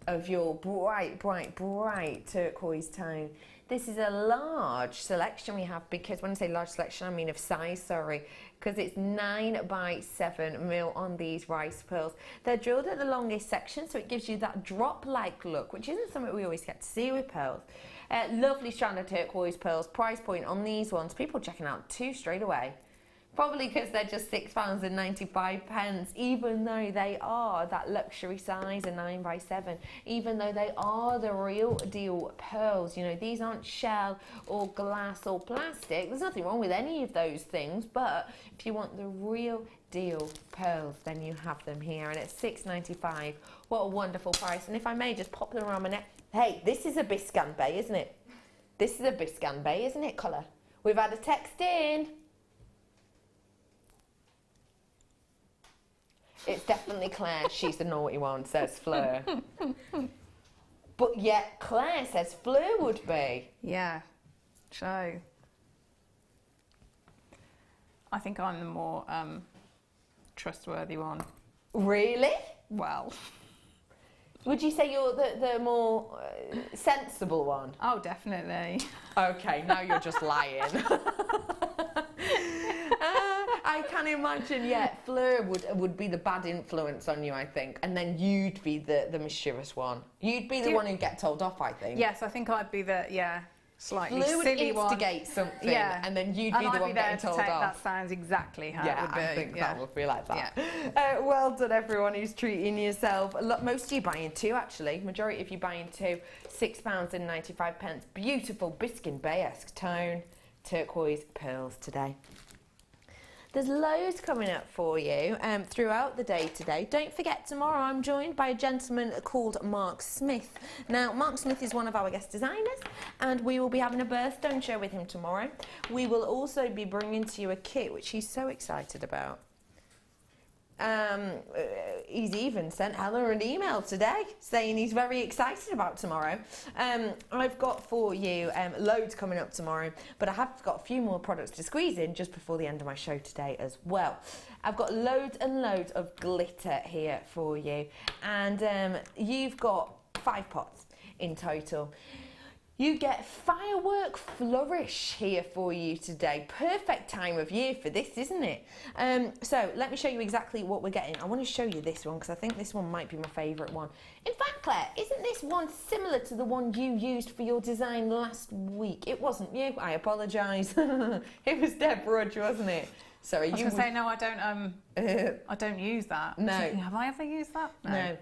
Of your bright, bright, bright turquoise tone. This is a large selection we have, because when I say large selection, I mean of size, sorry, because it's 9 by 7 mil on these rice pearls. They're drilled at the longest section, so it gives you that drop-like look, which isn't something we always get to see with pearls. Lovely strand of turquoise pearls. Price point on these ones, people checking out 2 straight away. Probably because they're just £6.95, even though they are that luxury size, a 9 by 7, even though they are the real deal pearls. You know, these aren't shell or glass or plastic. There's nothing wrong with any of those things, but if you want the real deal pearls, then you have them here, and it's £6.95. What a wonderful price. And if I may just pop them around my neck. Hey, this is a Biscan Bay, isn't it? This is a Biscan Bay, isn't it, colour? We've had a text in. It's definitely Claire. She's the naughty one, says Fleur. But yet Claire says Fleur would be. Yeah, so I think I'm the more trustworthy one. Really? Well, would you say you're the more sensible one? oh, definitely. Okay, now you're just lying. I can imagine, yeah, Fleur would be the bad influence on you, I think, and then you'd be the mischievous one. You'd be the one who'd get told off, I think. Yes, I think I'd be the, slightly Fleur would silly one. instigate something, and then you'd be the one getting told off. That sounds exactly how it would be. I think that would be like that. Yeah. Well done, everyone who's treating yourself. Look, most of you buying 2, actually. Majority of you buying 2. £6.95. Beautiful Biscan Bay-esque tone. Turquoise pearls today. There's loads coming up for you throughout the day today. Don't forget, tomorrow I'm joined by a gentleman called Mark Smith. Now, Mark Smith is one of our guest designers, and we will be having a birthstone show with him tomorrow. We will also be bringing to you a kit, which he's so excited about. He's even sent Ella an email today saying he's very excited about tomorrow. I've got for you loads coming up tomorrow, but I have got a few more products to squeeze in just before the end of my show today as well. I've got loads and loads of glitter here for you, and you've got 5 pots in total. You get Firework Flourish here for you today. Perfect time of year for this, isn't it? So let me show you exactly what we're getting. I want to show you this one because I think this one might be my favourite one. In fact, Claire, isn't this one similar to the one you used for your design last week? It wasn't you. I apologise. It was Deb Rudge, wasn't it? Sorry, I was going to say, no, I don't use that. No. Have I ever used that? No.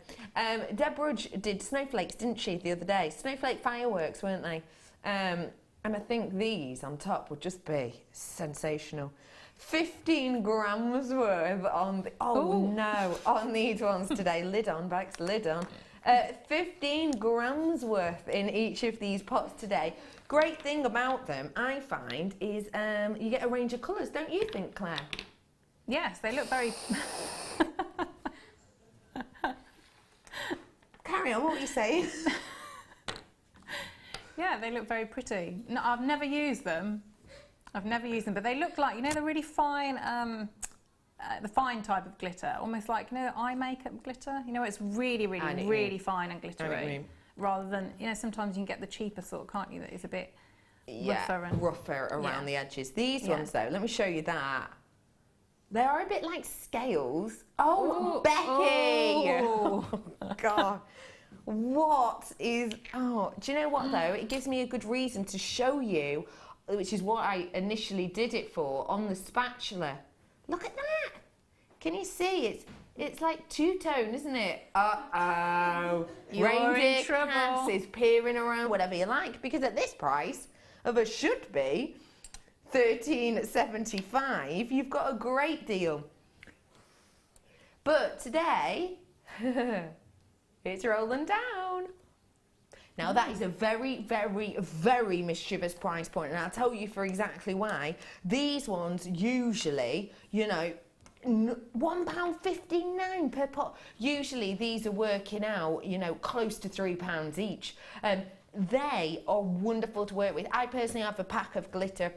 Deb Rudge did snowflakes, didn't she, the other day? Snowflake fireworks, weren't they? And I think these on top would just be sensational. 15 grams worth on the, on these ones today. Lid on, Bex, lid on. 15 grams worth in each of these pots today. Great thing about them, I find, is you get a range of colours, don't you think, Claire? Yes, they look very... Carry on, what were you saying? Yeah, they look very pretty. No, I've never used them. But they look like, you know, the really fine, the fine type of glitter, almost like, you know, eye makeup glitter. You know, it's really, really fine and glittery. Rather than, you know, sometimes you can get the cheaper sort, can't you? That is a bit rougher around the edges. These ones, though, let me show you that. They are a bit like scales. Oh, Becky! Oh. Oh, God. What is... Oh, do you know what, though? It gives me a good reason to show you, which is what I initially did it for, on the spatula. Look at that! Can you see? It's like two-tone, isn't it? Uh-oh. You're in trouble. Cass is peering around, whatever you like, because at this price of a should be $13.75, you've got a great deal. But today, it's rolling down. Now that is a very, very, very mischievous price point, and I'll tell you for exactly why. These ones usually, you know, £1.59 per pot. Usually these are working out, you know, close to £3 each. They are wonderful to work with. I personally have a pack of glitter.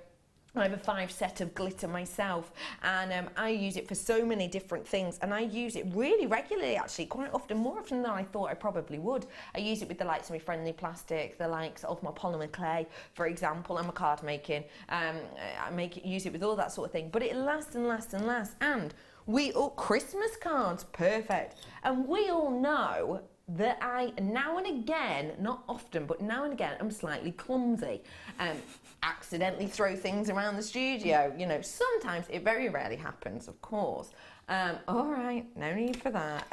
I have a 5 set of glitter myself, and I use it for so many different things, and I use it really regularly, actually, quite often, more often than I thought I probably would. I use it with the likes of my Friendly Plastic, the likes of my polymer clay, for example, and my card making. I use it with all that sort of thing, but it lasts and lasts and lasts. And Christmas cards, perfect. And we all know that I, now and again, not often, but now and again, I'm slightly clumsy. Accidentally throw things around the studio. You know, sometimes, it very rarely happens, of course. All right, no need for that.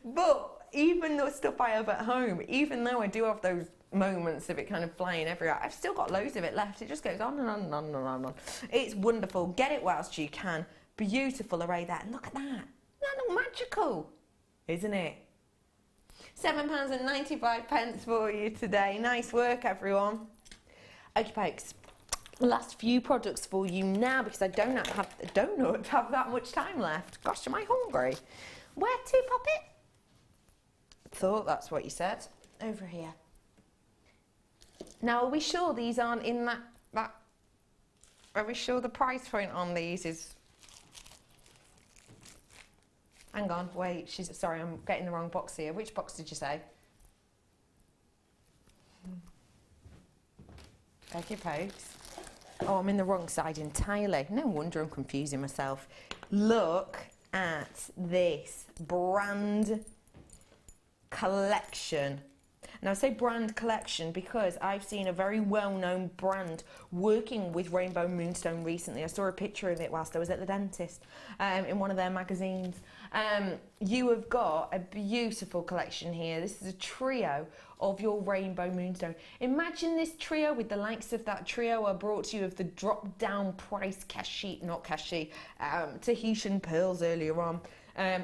But even the stuff I have at home, even though I do have those moments of it kind of flying everywhere, I've still got loads of it left. It just goes on and on and on and on and on. It's wonderful. Get it whilst you can. Beautiful array there. Look at that. That looks magical, isn't it? £7.95 for you today. Nice work, everyone. Okay, folks. Last few products for you now, because I don't have that much time left. Gosh, am I hungry? Where to, Poppet? Thought that's what you said. Over here. Now, are we sure these aren't in that? Are we sure the price point on these is? Hang on, wait. Sorry, I'm getting the wrong box here. Which box did you say? Okay, folks. Oh, I'm in the wrong side entirely. No wonder I'm confusing myself. Look at this brand collection. Now I say brand collection because I've seen a very well-known brand working with Rainbow Moonstone recently. I saw a picture of it whilst I was at the dentist in one of their magazines. You have got a beautiful collection here. This is a trio of your Rainbow Moonstone. Imagine this trio with the likes of that trio I brought to you of the drop-down price Tahitian pearls earlier on.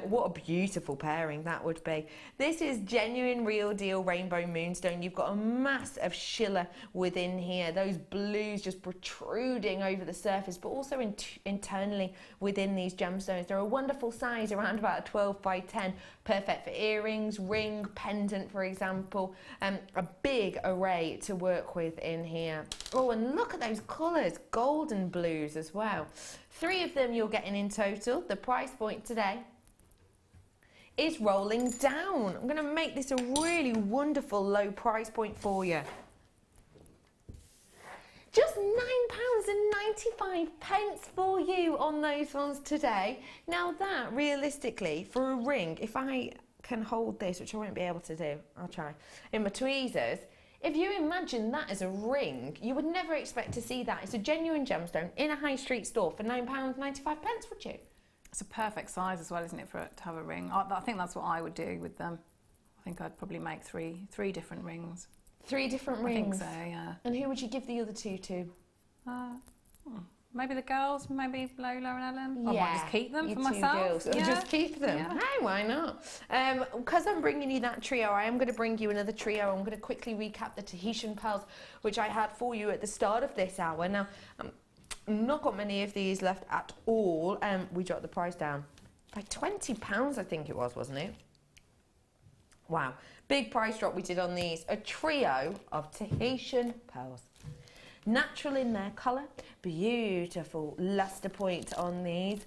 What a beautiful pairing that would be. This is genuine, real deal Rainbow Moonstone. You've got a mass of shiller within here. Those blues just protruding over the surface, but also internally within these gemstones. They're a wonderful size, around about a 12 by 10. Perfect for earrings, ring, pendant, for example. A big array to work with in here. Oh, and look at those colours. Golden blues as well. 3 of them you're getting in total. The price point today is rolling down. I'm going to make this a really wonderful low price point for you. Just £9.95 for you on those ones today. Now that, realistically, for a ring, if I can hold this, which I won't be able to do, I'll try, in my tweezers, if you imagine that as a ring, you would never expect to see that. It's a genuine gemstone in a high street store for £9.95, would you? It's a perfect size as well, isn't it, for it to have a ring? I think that's what I would do with them. I think I'd probably make three different rings. 3 different rings? I think so, yeah. And who would you give the other 2 to? maybe the girls, maybe Lola and Ellen. I might just keep them you for two myself. girls. Yeah. Just keep them. Yeah. Hey, why not? Because I'm bringing you that trio, I am going to bring you another trio. I'm going to quickly recap the Tahitian pearls, which I had for you at the start of this hour. Now, not got many of these left at all. We dropped the price down by £20, I think it was, wasn't it? Wow, big price drop we did on these. A trio of Tahitian pearls. Natural in their colour, beautiful luster point on these,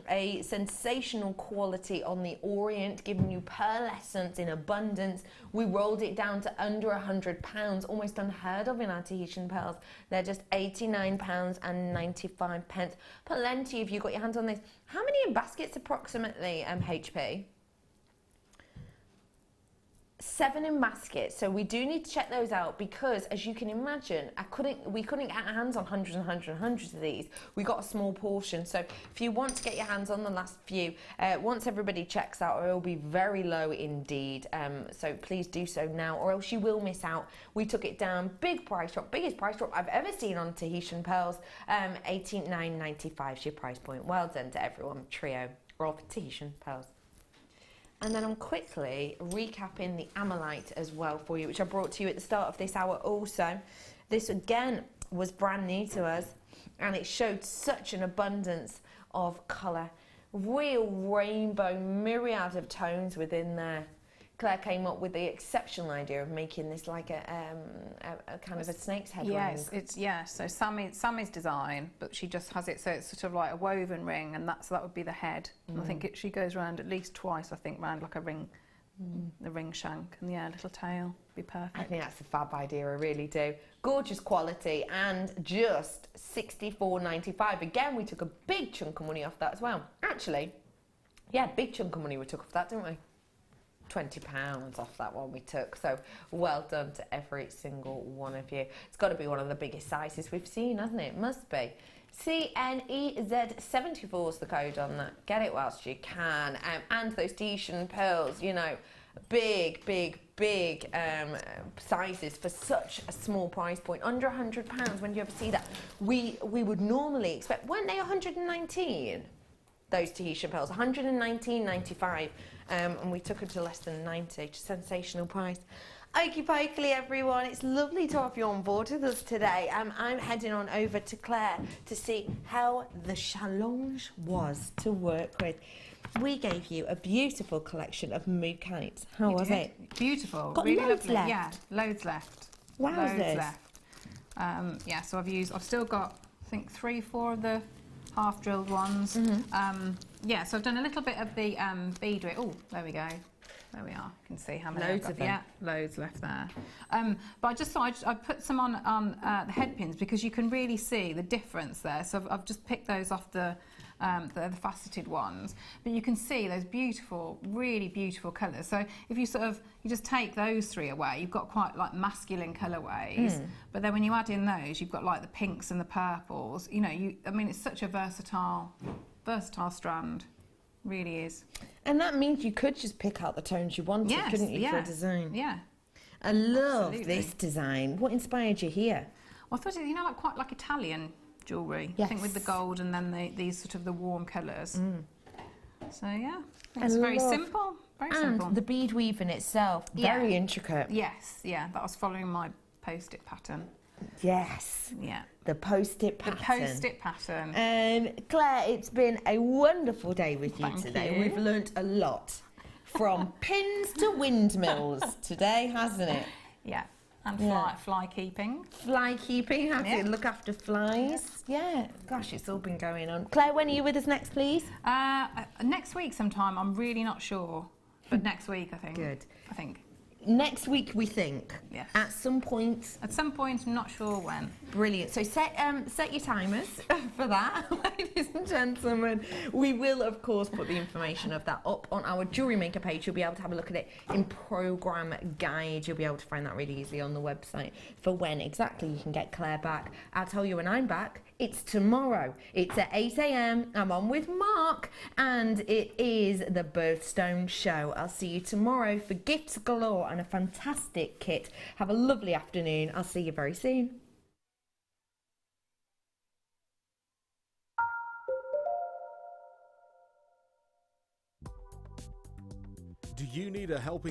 a sensational quality on the orient, giving you pearlescence in abundance. We rolled it down to under £100, almost unheard of in our Tahitian pearls. They're just £89.95. Plenty if you got your hands on this. How many in baskets approximately, HP? 7 in baskets, so we do need to check those out because, as you can imagine, we couldn't get our hands on hundreds and hundreds and hundreds of these. We got a small portion, so if you want to get your hands on the last few, once everybody checks out, it will be very low indeed. So please do so now, or else you will miss out. We took it down, big price drop, biggest price drop I've ever seen on Tahitian pearls. $89.95 is your price point. Well done to everyone. Trio of Tahitian pearls. And then I'm quickly recapping the Amethyst as well for you, which I brought to you at the start of this hour also. This again was brand new to us, and it showed such an abundance of colour. Real rainbow, myriad of tones within there. Claire came up with the exceptional idea of making this like a kind of a snake's head ring. So Sammy's design, but she just has it so it's sort of like a woven ring, and that would be the head. And I think she goes around at least twice, I think, round like a ring, the ring shank, and little tail, be perfect. I think that's a fab idea, I really do. Gorgeous quality and just $64.95. Again, we took a big chunk of money off that as well. Actually, yeah, big chunk of money we took off that, didn't we? £20 off that one we took, so well done to every single one of you. It's got to be one of the biggest sizes we've seen, hasn't it? Must be. CNEZ74 is the code on that. Get it whilst you can. And those Tahitian pearls, you know, big sizes for such a small price point. Under £100, when do you ever see that? We would normally expect, weren't they 119? Those Tahitian pearls, 119.95, and we took them to less than 90. Sensational price. Okie pokely, everyone. It's lovely to have you on board with us today. I'm heading on over to Claire to see how the challenge was to work with. We gave you a beautiful collection of mookites. How was it? Beautiful. Got really loads lovely. left. Yeah, loads left. Wowzers. Loads left. So I've still got, I think, 3-4 of the half drilled ones. So I've done a little bit of the beading. Oh, there we go. There we are. You can see how many Loads I've got. of them. Yeah, loads left there. But I just thought I'd put some on the head pins because you can really see the difference there. So I've just picked those off the faceted ones, but you can see those beautiful, really beautiful colours. So if you you just take those 3 away, you've got quite like masculine colourways. But then when you add in those, you've got like the pinks and the purples. You know, I mean, it's such a versatile strand. Really is. And that means you could just pick out the tones you wanted, couldn't you, for a design? Yeah. I love Absolutely. this design. What inspired you here? Well, I thought it, like quite like Italian jewellery. Yes. I think with the gold and then these sort of the warm colours. So yeah, I it's very love- simple. Very And simple. the bead weaving itself, very intricate. Yes, yeah, that was following my post-it pattern. Yes, Yeah. the post-it The pattern. post-it pattern. And Claire, it's been a wonderful day with you Thank today. you. We've learnt a lot. From pins to windmills today, hasn't it? Yeah. And Yeah. fly keeping. Fly keeping, how to look after flies. Yeah, gosh, it's all been going on. Claire, when are you with us next, please? Next week sometime, I'm really not sure. But next week, I think. Good. I think. Next week, we think. Yes. At some point. At some point, I'm not sure when. Brilliant. So set your timers for that, ladies and gentlemen. We will, of course, put the information of that up on our JewelleryMaker page. You'll be able to have a look at it in Programme Guide. You'll be able to find that really easily on the website for when exactly you can get Claire back. I'll tell you when I'm back. It's tomorrow. It's at 8 a.m. I'm on with Mark, and it is the Birthstone Show. I'll see you tomorrow for gifts galore and a fantastic kit. Have a lovely afternoon. I'll see you very soon. you need a helping